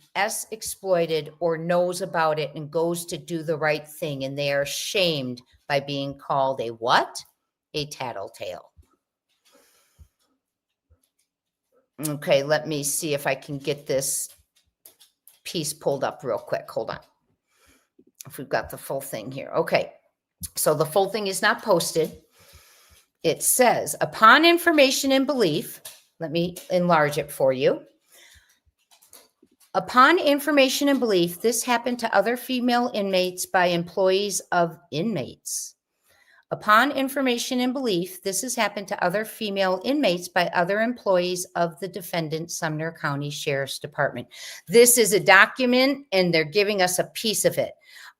exploited or knows about it and goes to do the right thing, and they are shamed by being called a what? A tattletale. Okay, let me see if I can get this piece pulled up real quick. Hold on. If we've got the full thing here. Okay. So the full thing is not posted. It says, upon information and belief, let me enlarge it for you. Upon information and belief, this happened to other female inmates by employees of inmates. Upon information and belief, this has happened to other female inmates by other employees of the defendant, Sumner County Sheriff's Department. This is a document, and they're giving us a piece of it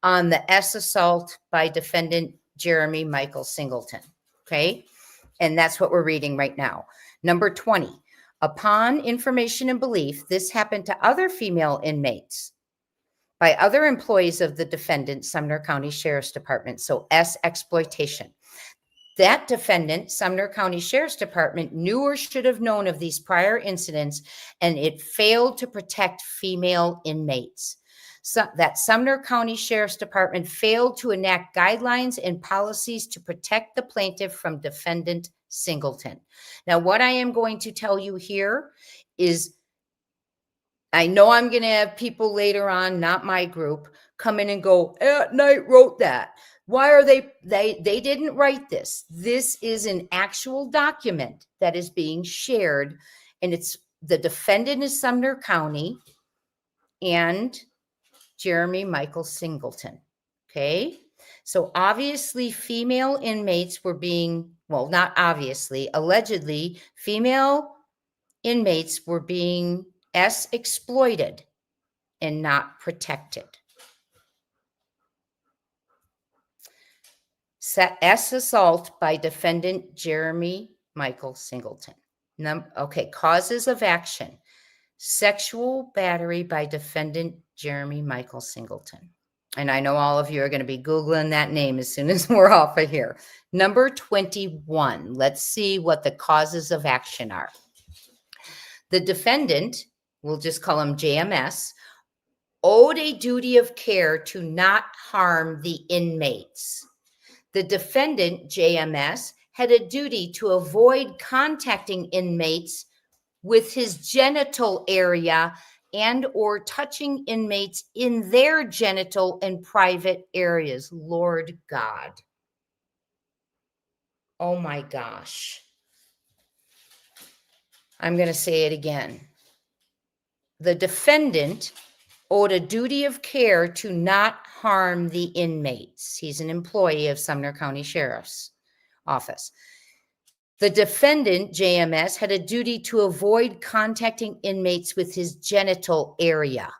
on the S assault by defendant Jeremy Michael Singleton. Okay. And that's what we're reading right now. Number 20, Upon information and belief, this happened to other female inmates by other employees of the defendant, Sumner County Sheriff's Department. So S, exploitation. That defendant, Sumner County Sheriff's Department, knew or should have known of these prior incidents, and it failed to protect female inmates. So that Sumner County Sheriff's Department failed to enact guidelines and policies to protect the plaintiff from defendant Singleton. Now, what I am going to tell you here is, I know I'm going to have people later on, not my group, come in and go, At Night wrote that. Why are they didn't write this. This is an actual document that is being shared, and it's the defendant is Sumner County and Jeremy Michael Singleton. Okay. So obviously female inmates were being, well, not obviously, allegedly female inmates were being exploited and not protected. Assault by defendant Jeremy Michael Singleton. Okay, causes of action. Sexual battery by defendant Jeremy Michael Singleton. And I know all of you are going to be Googling that name as soon as we're off of here. Number 21. Let's see what the causes of action are. The defendant, we'll just call him JMS, owed a duty of care to not harm the inmates. The defendant, JMS, had a duty to avoid contacting inmates with his genital area and or touching inmates in their genital and private areas. Lord God. Oh my gosh. I'm going to say it again. The defendant owed a duty of care to not harm the inmates. He's an employee of Sumner County Sheriff's Office. The defendant, JMS, had a duty to avoid contacting inmates with his genital area.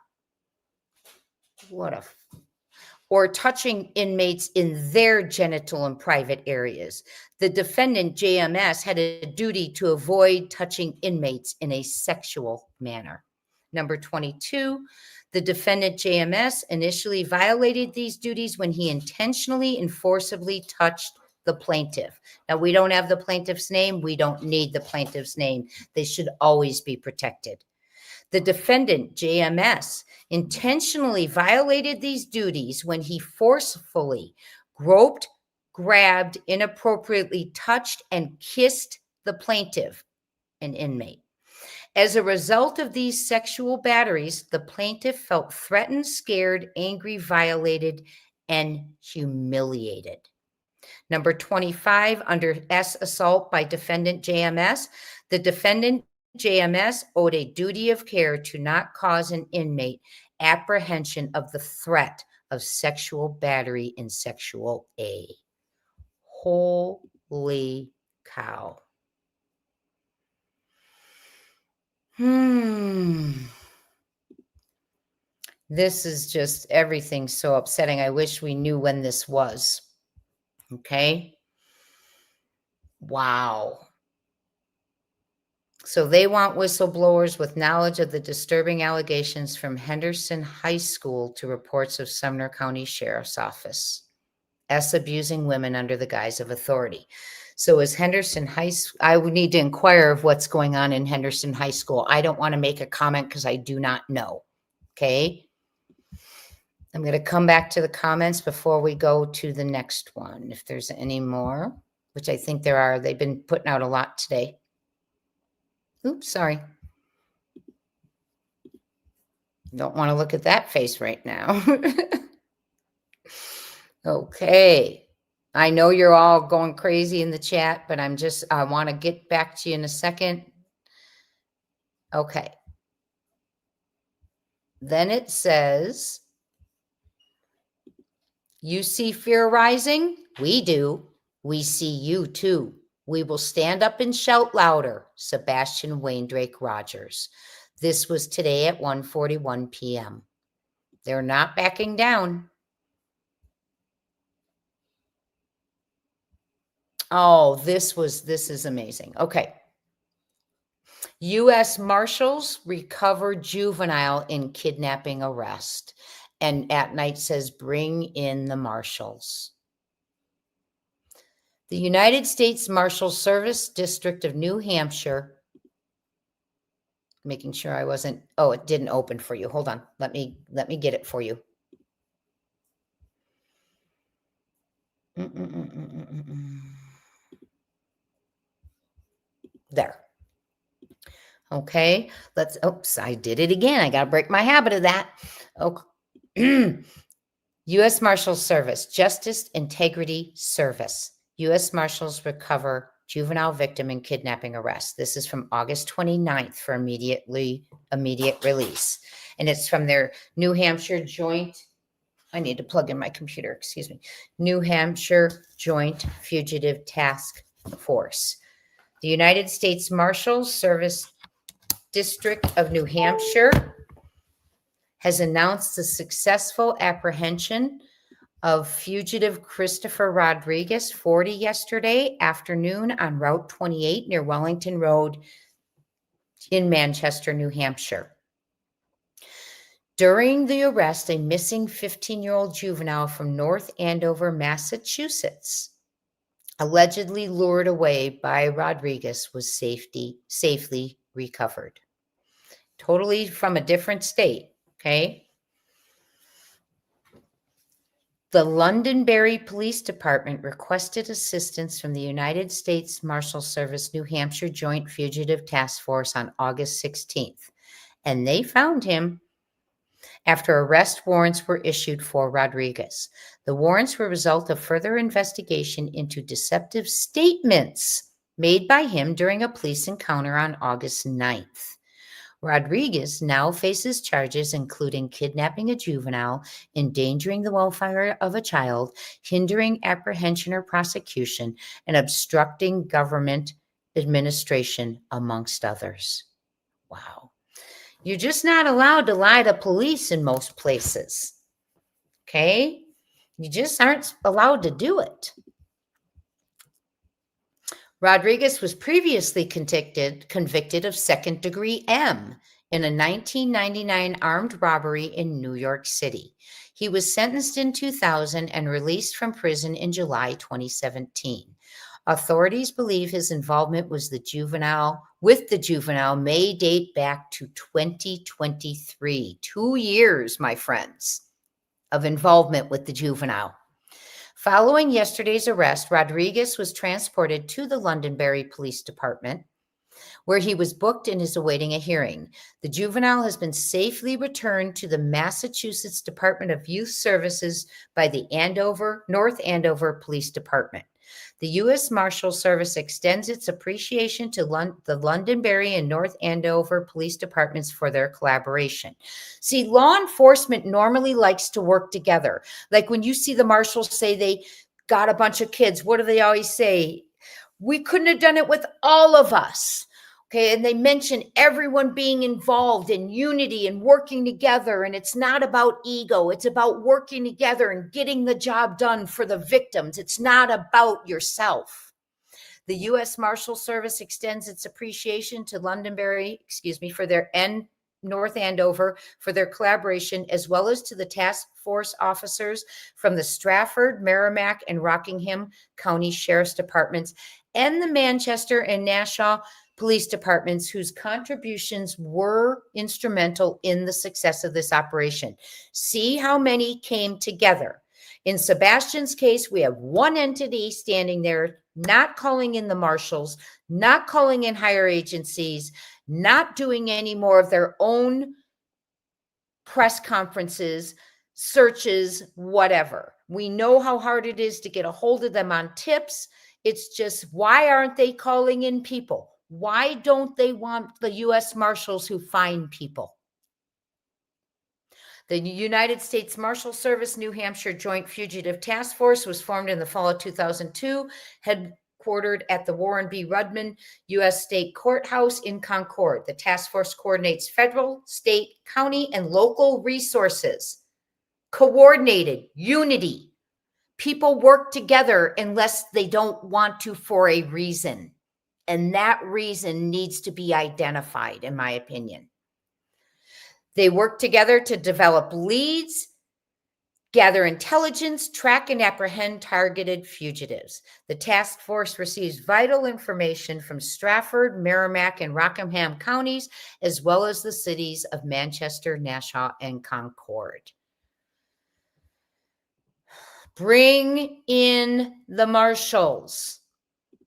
Or touching inmates in their genital and private areas. The defendant, JMS, had a duty to avoid touching inmates in a sexual manner. Number 22, the defendant, JMS, initially violated these duties when he intentionally and forcibly touched the plaintiff. Now, we don't have the plaintiff's name. We don't need the plaintiff's name. They should always be protected. The defendant, JMS, intentionally violated these duties when he forcefully groped, grabbed, inappropriately touched, and kissed the plaintiff, an inmate. As a result of these sexual batteries, the plaintiff felt threatened, scared, angry, violated, and humiliated. Number 25, under S, assault by defendant JMS, the defendant JMS owed a duty of care to not cause an inmate apprehension of the threat of sexual battery in sexual A. Holy cow. This is just everything so upsetting. I wish we knew when this was. Okay. Wow. So they want whistleblowers with knowledge of the disturbing allegations from Henderson High School to reports of Sumner County Sheriff's Office. Abusing women under the guise of authority. So is Henderson High School, I would need to inquire of what's going on in Henderson High School. I don't want to make a comment because I do not know. Okay. I'm going to come back to the comments before we go to the next one. If there's any more, which I think there are, they've been putting out a lot today. Oops, sorry. Don't want to look at that face right now. Okay. I know you're all going crazy in the chat, but I want to get back to you in a second. Okay. Then it says, you see fear rising? We do. We see you too. We will stand up and shout louder. Sebastian Rogers. This was today at 1:41 p.m. They're not backing down. Oh, this is amazing. Okay. U.S. Marshals recover juvenile in kidnapping arrest. And at night says, bring in the marshals. The United States Marshal Service District of New Hampshire, making sure I wasn't, oh, it didn't open for you. Hold on. Let me get it for you. There. Okay, oops, I did it again. I got to break my habit of that. Okay. U.S. Marshals Service, Justice Integrity Service. U.S. Marshals recover juvenile victim in kidnapping arrest. This is from August 29th for immediate release. And it's from their New Hampshire Joint, I need to plug in my computer, excuse me. New Hampshire Joint Fugitive Task Force. The United States Marshals Service District of New Hampshire has announced the successful apprehension of fugitive Christopher Rodriguez, 40, yesterday afternoon on Route 28 near Wellington Road in Manchester, New Hampshire. During the arrest, a missing 15-year-old juvenile from North Andover, Massachusetts, allegedly lured away by Rodriguez, was safely recovered. Totally from a different state, okay? The Londonderry Police Department requested assistance from the United States Marshal Service New Hampshire Joint Fugitive Task Force on August 16th, and they found him after arrest warrants were issued for Rodriguez. The warrants were a result of further investigation into deceptive statements made by him during a police encounter on August 9th. Rodriguez now faces charges including kidnapping a juvenile, endangering the welfare of a child, hindering apprehension or prosecution, and obstructing government administration, amongst others. Wow. You're just not allowed to lie to police in most places. Okay? You just aren't allowed to do it. Rodriguez was previously convicted of second-degree M in a 1999 armed robbery in New York City. He was sentenced in 2000 and released from prison in July 2017. Authorities believe his involvement with the juvenile may date back to 2023. 2 years, my friends, of involvement with the juvenile. Following yesterday's arrest, Rodriguez was transported to the Londonderry Police Department, where he was booked and is awaiting a hearing. The juvenile has been safely returned to the Massachusetts Department of Youth Services by the North Andover Police Department. The U.S. Marshal Service extends its appreciation to the Londonderry and North Andover Police Departments for their collaboration. See, law enforcement normally likes to work together. Like when you see the marshals say they got a bunch of kids, what do they always say? We couldn't have done it with all of us. Okay, and they mention everyone being involved in unity and working together. And it's not about ego. It's about working together and getting the job done for the victims. It's not about yourself. The U.S. Marshal Service extends its appreciation to North Andover for their collaboration, as well as to the task force officers from the Stratford, Merrimack, and Rockingham County Sheriff's Departments and the Manchester and Nassau Police Departments, whose contributions were instrumental in the success of this operation. See how many came together. In Sebastian's case, we have one entity standing there, not calling in the marshals, not calling in higher agencies, not doing any more of their own press conferences, searches, whatever. We know how hard it is to get a hold of them on tips. It's just, why aren't they calling in people? Why don't they want the U.S. Marshals who find people? The United States Marshal Service New Hampshire Joint Fugitive Task Force was formed in the fall of 2002, headquartered at the Warren B. Rudman U.S. State Courthouse in Concord. The task force coordinates federal, state, county, and local resources. Coordinated, unity. People work together unless they don't want to for a reason. And that reason needs to be identified, in my opinion. They work together to develop leads, gather intelligence, track and apprehend targeted fugitives. The task force receives vital information from Strafford, Merrimack, and Rockingham counties, as well as the cities of Manchester, Nassau, and Concord. Bring in the marshals.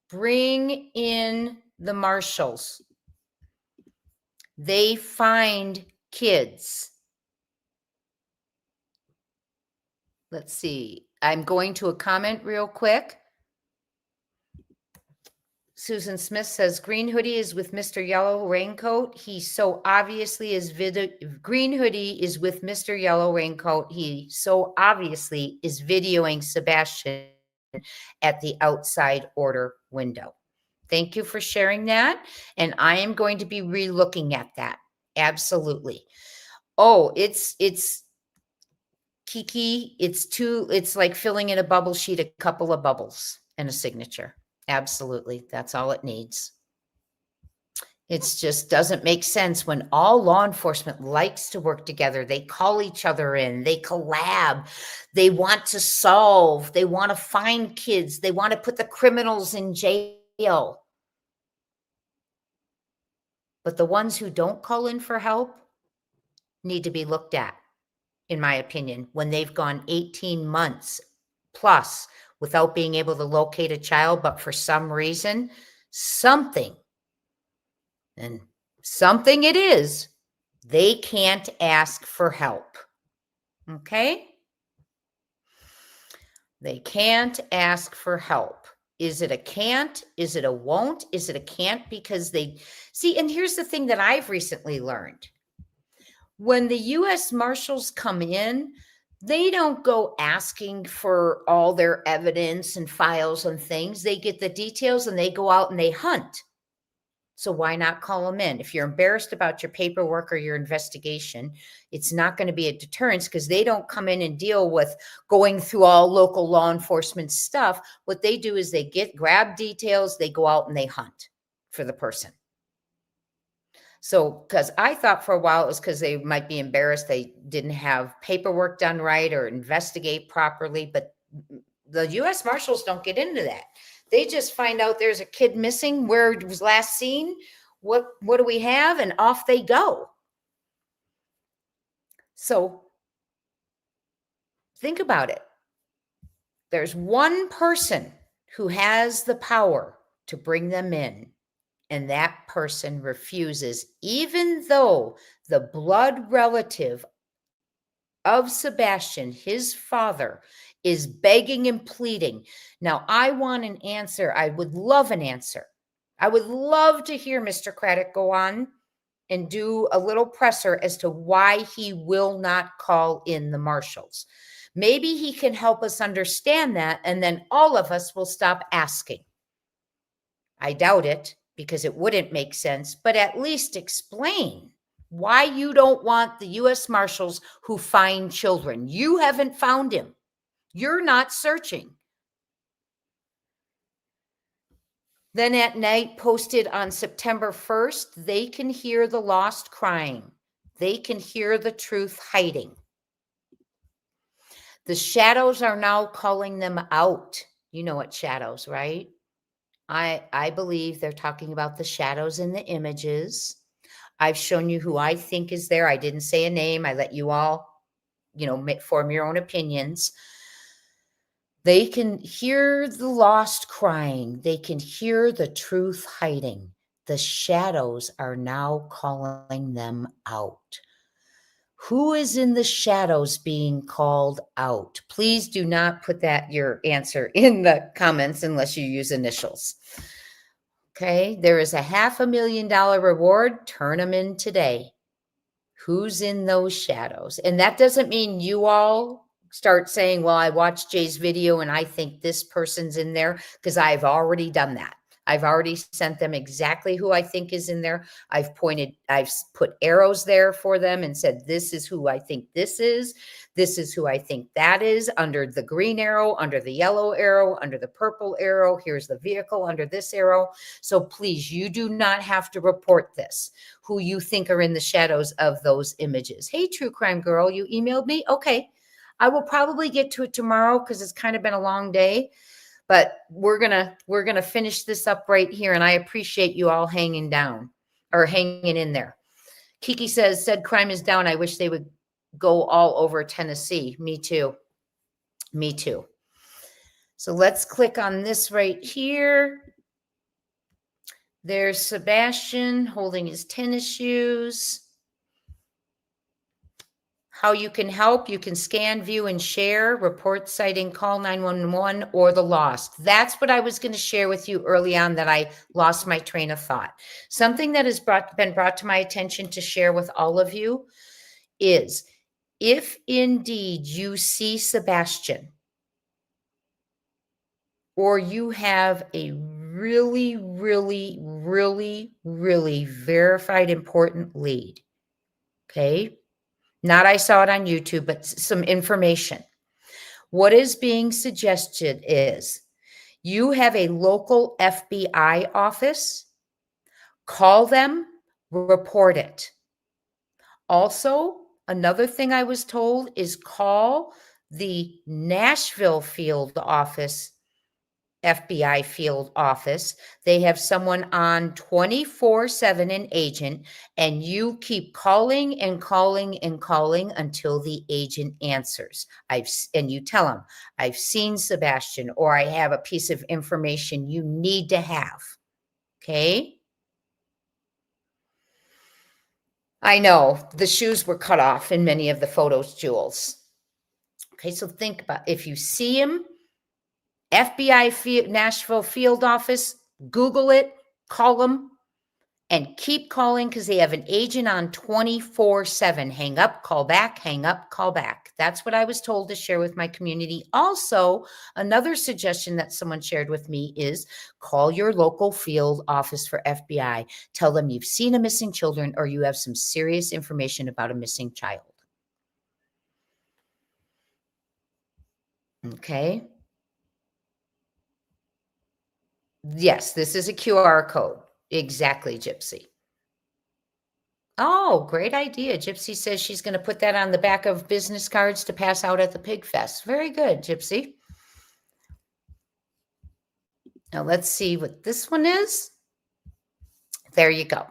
Bring in the marshals. They find kids. Let's see. I'm going to a comment real quick. Susan Smith says, green hoodie is with Mr. Yellow Raincoat. He so obviously is green hoodie is with Mr. Yellow Raincoat. He so obviously is videoing Sebastian at the outside order window. Thank you for sharing that. And I am going to be re-looking at that. Absolutely. Oh, it's Kiki. It's like filling in a bubble sheet, a couple of bubbles and a signature. Absolutely. That's all it needs. It just doesn't make sense when all law enforcement likes to work together. They call each other in, they collab, they want to solve, they want to find kids, they want to put the criminals in jail. But the ones who don't call in for help need to be looked at, in my opinion, when they've gone 18 months plus without being able to locate a child, but for some reason, something it is, they can't ask for help. Okay? They can't ask for help. Is it a can't? Is it a won't? Is it a can't? Because see, and here's the thing that I've recently learned. When the U.S. Marshals come in, they don't go asking for all their evidence and files and things. They get the details and they go out and they hunt. So why not call them in? If you're embarrassed about your paperwork or your investigation, it's not going to be a deterrence because they don't come in and deal with going through all local law enforcement stuff. What they do is they grab details, they go out and they hunt for the person. So, because I thought for a while it was because they might be embarrassed they didn't have paperwork done right or investigate properly, but the U.S. Marshals don't get into that. They just find out there's a kid missing, where it was last seen, what do we have, and off they go. So, think about it. There's one person who has the power to bring them in. And that person refuses, even though the blood relative of Sebastian, his father, is begging and pleading. Now, I want an answer. I would love an answer. I would love to hear Mr. Craddock go on and do a little presser as to why he will not call in the marshals. Maybe he can help us understand that, and then all of us will stop asking. I doubt it, because it wouldn't make sense, but at least explain why you don't want the U.S. Marshals who find children. You haven't found him. You're not searching. Then at night, posted on September 1st, they can hear the lost crying. They can hear the truth hiding. The shadows are now calling them out. You know what shadows, right? I believe they're talking about the shadows in the images. I've shown you who I think is there. I didn't say a name. I let you all, form your own opinions. They can hear the lost crying. They can hear the truth hiding. The shadows are now calling them out. Who is in the shadows being called out? Please do not put your answer in the comments unless you use initials. Okay, there is a $500,000 reward. Turn them in today. Who's in those shadows? And that doesn't mean you all start saying, well, I watched Jay's video and I think this person's in there, because I've already done that. I've already sent them exactly who I think is in there. I've put arrows there for them and said, this is who I think this is. This is who I think that is, under the green arrow, under the yellow arrow, under the purple arrow. Here's the vehicle under this arrow. So please, you do not have to report this, who you think are in the shadows of those images. Hey, True Crime Girl, you emailed me? Okay. I will probably get to it tomorrow because it's kind of been a long day, but we're gonna finish this up right here. And I appreciate you all hanging down or hanging in there. Kiki said crime is down. I wish they would go all over Tennessee. Me too. Me too. So let's click on this right here. There's Sebastian holding his tennis shoes. How you can help, you can scan, view, and share, report, citing, call 911, or the lost. That's what I was going to share with you early on, that I lost my train of thought. Something that has been brought to my attention to share with all of you is, if indeed you see Sebastian, or you have a really, really, really, really verified important lead, okay? Not I saw it on YouTube, but some information. What is being suggested is you have a local FBI office, call them, report it. Also, another thing I was told is call the Nashville field office, FBI field office. They have someone on 24/7, an agent, and you keep calling and calling and calling until the agent answers. And you tell them, I've seen Sebastian, or I have a piece of information you need to have. Okay. I know the shoes were cut off in many of the photos, Jules. Okay. So think about, if you see him, FBI Nashville field office, Google it, call them, and keep calling, because they have an agent on 24/7. Hang up, call back, hang up, call back. That's what I was told to share with my community. Also, another suggestion that someone shared with me is call your local field office for FBI. Tell them you've seen a missing children, or you have some serious information about a missing child. Okay. Yes, this is a QR code. Exactly, Gypsy. Oh, great idea. Gypsy says she's going to put that on the back of business cards to pass out at the Pig Fest. Very good, Gypsy. Now let's see what this one is. There you go.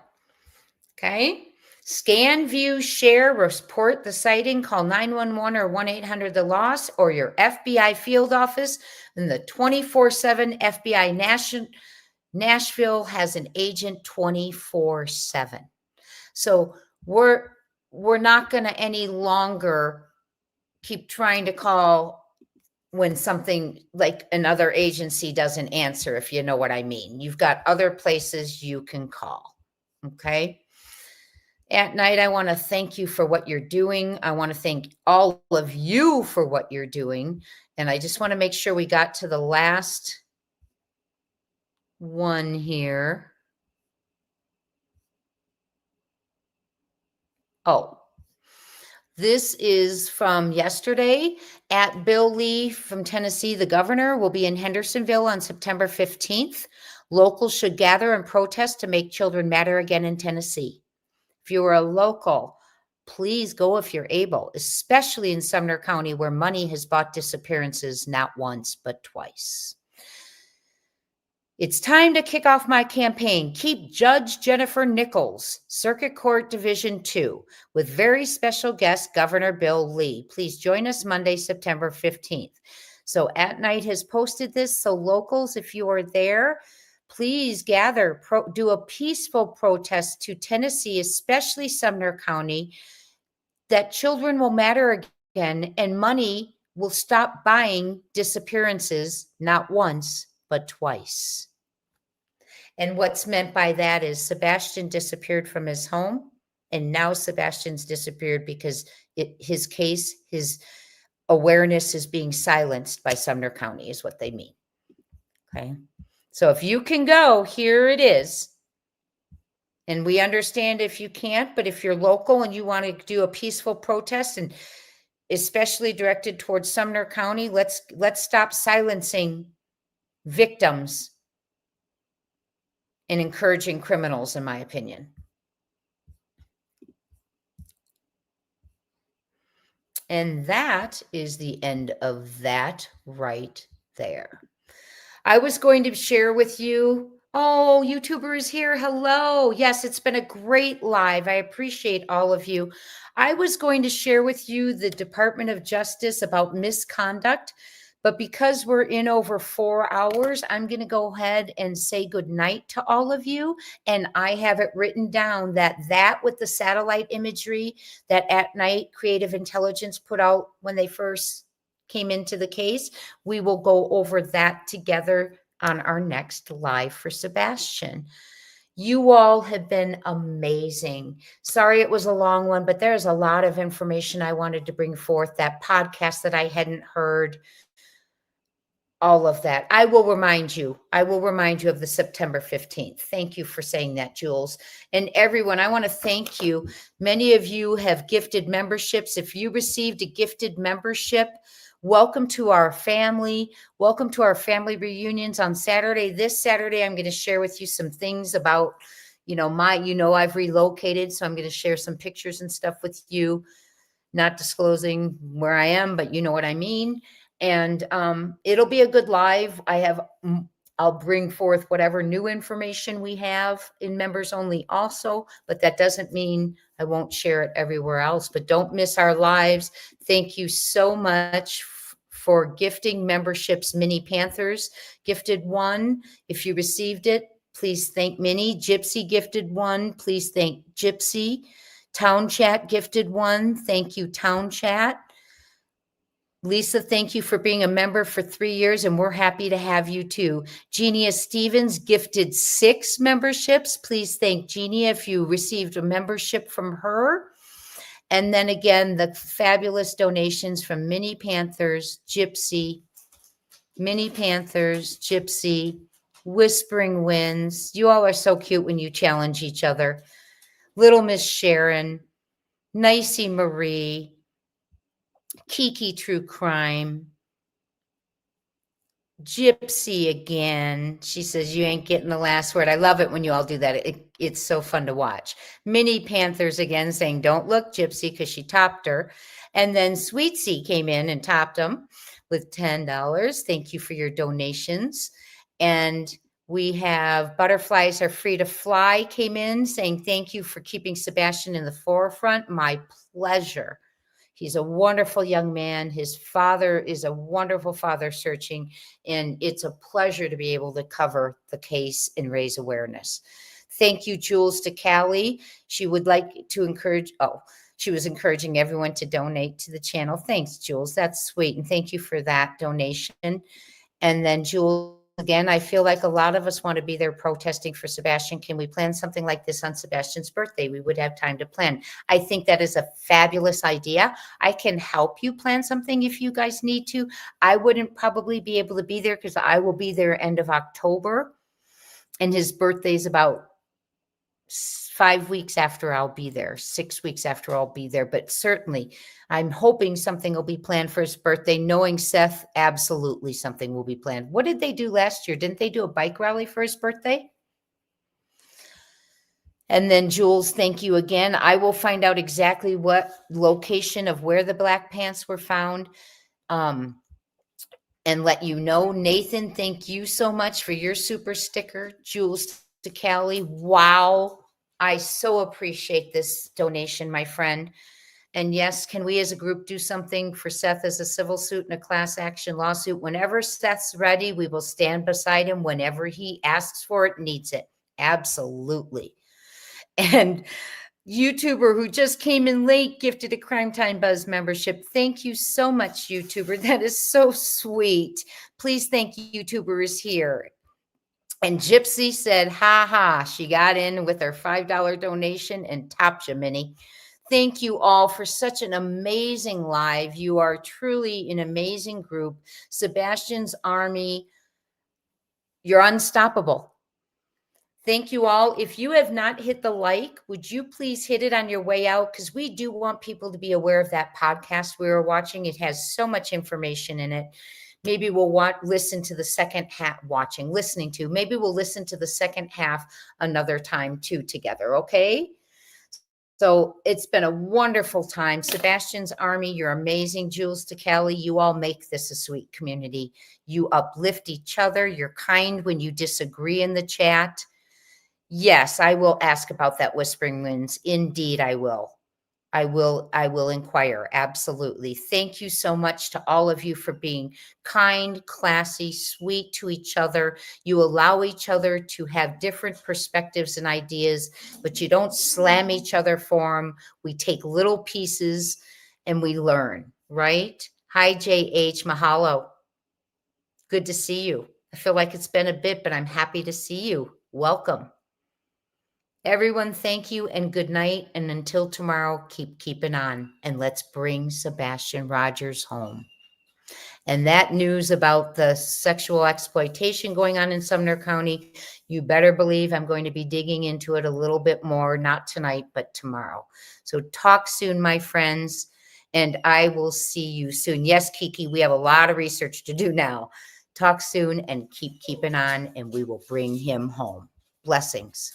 Okay. Scan, view, share, report the sighting, call 911 or 1-800-THE-LOST, or your FBI field office. And the 24/7 FBI Nashville has an agent 24/7. So we're not going to any longer keep trying to call when something like another agency doesn't answer, if you know what I mean. You've got other places you can call. Okay. At night, I want to thank you for what you're doing. I want to thank all of you for what you're doing. And I just want to make sure we got to the last one here. Oh, this is from yesterday. At Bill Lee from Tennessee, the governor, will be in Hendersonville on September 15th. Locals should gather and protest to make children matter again in Tennessee. If you are a local, please go if you're able, especially in Sumner County, where money has bought disappearances not once, but twice. It's time to kick off my campaign. Keep Judge Jennifer Nichols, Circuit Court Division 2, with very special guest, Governor Bill Lee. Please join us Monday, September 15th. So At Night has posted this. So locals, if you are there, please gather, do a peaceful protest to Tennessee, especially Sumner County, that children will matter again and money will stop buying disappearances, not once, but twice. And what's meant by that is Sebastian disappeared from his home, and now Sebastian's disappeared because his case, his awareness is being silenced by Sumner County, is what they mean. Okay. So if you can go, here it is. And we understand if you can't, but if you're local and you want to do a peaceful protest, and especially directed towards Sumner County, let's stop silencing victims and encouraging criminals, in my opinion. And that is the end of that right there. I was going to share with you. Oh, YouTuber is here. Hello. Yes, it's been a great live. I appreciate all of you. I was going to share with you the Department of Justice about misconduct, but because we're in over 4 hours, I'm going to go ahead and say good night to all of you. And I have it written down that with the satellite imagery that At Night Creative Intelligence put out when they first came into the case, we will go over that together on our next live for Sebastian. You all have been amazing. Sorry it was a long one, but there's a lot of information I wanted to bring forth, that podcast that I hadn't heard, all of that. I will remind you of the September 15th. Thank you for saying that, Jules. And everyone, I want to thank you. Many of you have gifted memberships. If you received a gifted membership, welcome to our family. Welcome to our family reunions on Saturday. This Saturday, I'm going to share with you some things about, I've relocated, so I'm going to share some pictures and stuff with you, not disclosing where I am, but you know what I mean. And it'll be a good live. I'll bring forth whatever new information we have in members only also, but that doesn't mean I won't share it everywhere else. But don't miss our lives. Thank you so much for gifting memberships. Mini Panthers gifted one. If you received it, please thank Minnie. Gypsy gifted one. Please thank Gypsy. Town Chat gifted one. Thank you, Town Chat. Lisa, thank you for being a member for 3 years, and we're happy to have you too. Genia Stevens gifted 6 memberships. Please thank Genia if you received a membership from her. And then again, the fabulous donations from Mini Panthers, Gypsy, Whispering Winds. You all are so cute when you challenge each other. Little Miss Sharon, Nicey Marie, Kiki True Crime, Gypsy again. She says, you ain't getting the last word. I love it when you all do that. It's so fun to watch. Mini Panthers again saying, don't look, Gypsy, because she topped her. And then Sweet Sea came in and topped them with $10. Thank you for your donations. And we have Butterflies Are Free to Fly came in saying, thank you for keeping Sebastian in the forefront. My pleasure. He's a wonderful young man. His father is a wonderful father searching, and it's a pleasure to be able to cover the case and raise awareness. Thank you, Jules, to Callie. She would like to she was encouraging everyone to donate to the channel. Thanks, Jules. That's sweet. And thank you for that donation. And then Jules, again, I feel like a lot of us want to be there protesting for Sebastian. Can we plan something like this on Sebastian's birthday? We would have time to plan. I think that is a fabulous idea. I can help you plan something if you guys need to. I wouldn't probably be able to be there because I will be there end of October. And his birthday is about 5 weeks after I'll be there, 6 weeks after I'll be there. But certainly, I'm hoping something will be planned for his birthday. Knowing Seth, absolutely something will be planned. What did they do last year? Didn't they do a bike rally for his birthday? And then Jules, thank you again. I will find out exactly what location of where the black pants were found and let you know. Nathan, thank you so much for your super sticker. Jules to Callie, wow. I so appreciate this donation, my friend. And yes, can we as a group do something for Seth as a civil suit and a class action lawsuit? Whenever Seth's ready, we will stand beside him whenever he asks for it, needs it. Absolutely. And YouTuber who just came in late gifted a Crime Time Buzz membership. Thank you so much, YouTuber. That is so sweet. Please thank YouTuber is here. And Gypsy said, ha ha, she got in with her $5 donation and topped you, Minnie. Thank you all for such an amazing live. You are truly an amazing group. Sebastian's army, You're unstoppable. Thank you all. If you have not hit the like, would you please hit it on your way out? Because we do want people to be aware of that podcast we were watching. It has so much information in it. Maybe we'll listen to the second half, maybe we'll listen to the second half another time too together, okay? So it's been a wonderful time. Sebastian's Army, you're amazing. Jules to Kelly, you all make this a sweet community. You uplift each other. You're kind when you disagree in the chat. Yes, I will ask about that Whispering Winds. Indeed, I will. I will inquire. Absolutely. Thank you so much to all of you for being kind, classy, sweet to each other. You allow each other to have different perspectives and ideas, but you don't slam each other for them. We take little pieces and we learn, right? Hi, JH. Mahalo. Good to see you. I feel like it's been a bit, but I'm happy to see you. Welcome. Everyone, thank you and good night. And until tomorrow, keep keeping on. And let's bring Sebastian Rogers home. And that news about the sexual exploitation going on in Sumner County, you better believe I'm going to be digging into it a little bit more, not tonight, but tomorrow. So talk soon, my friends, and I will see you soon. Yes, Kiki, we have a lot of research to do now. Talk soon and keep keeping on, and we will bring him home. Blessings.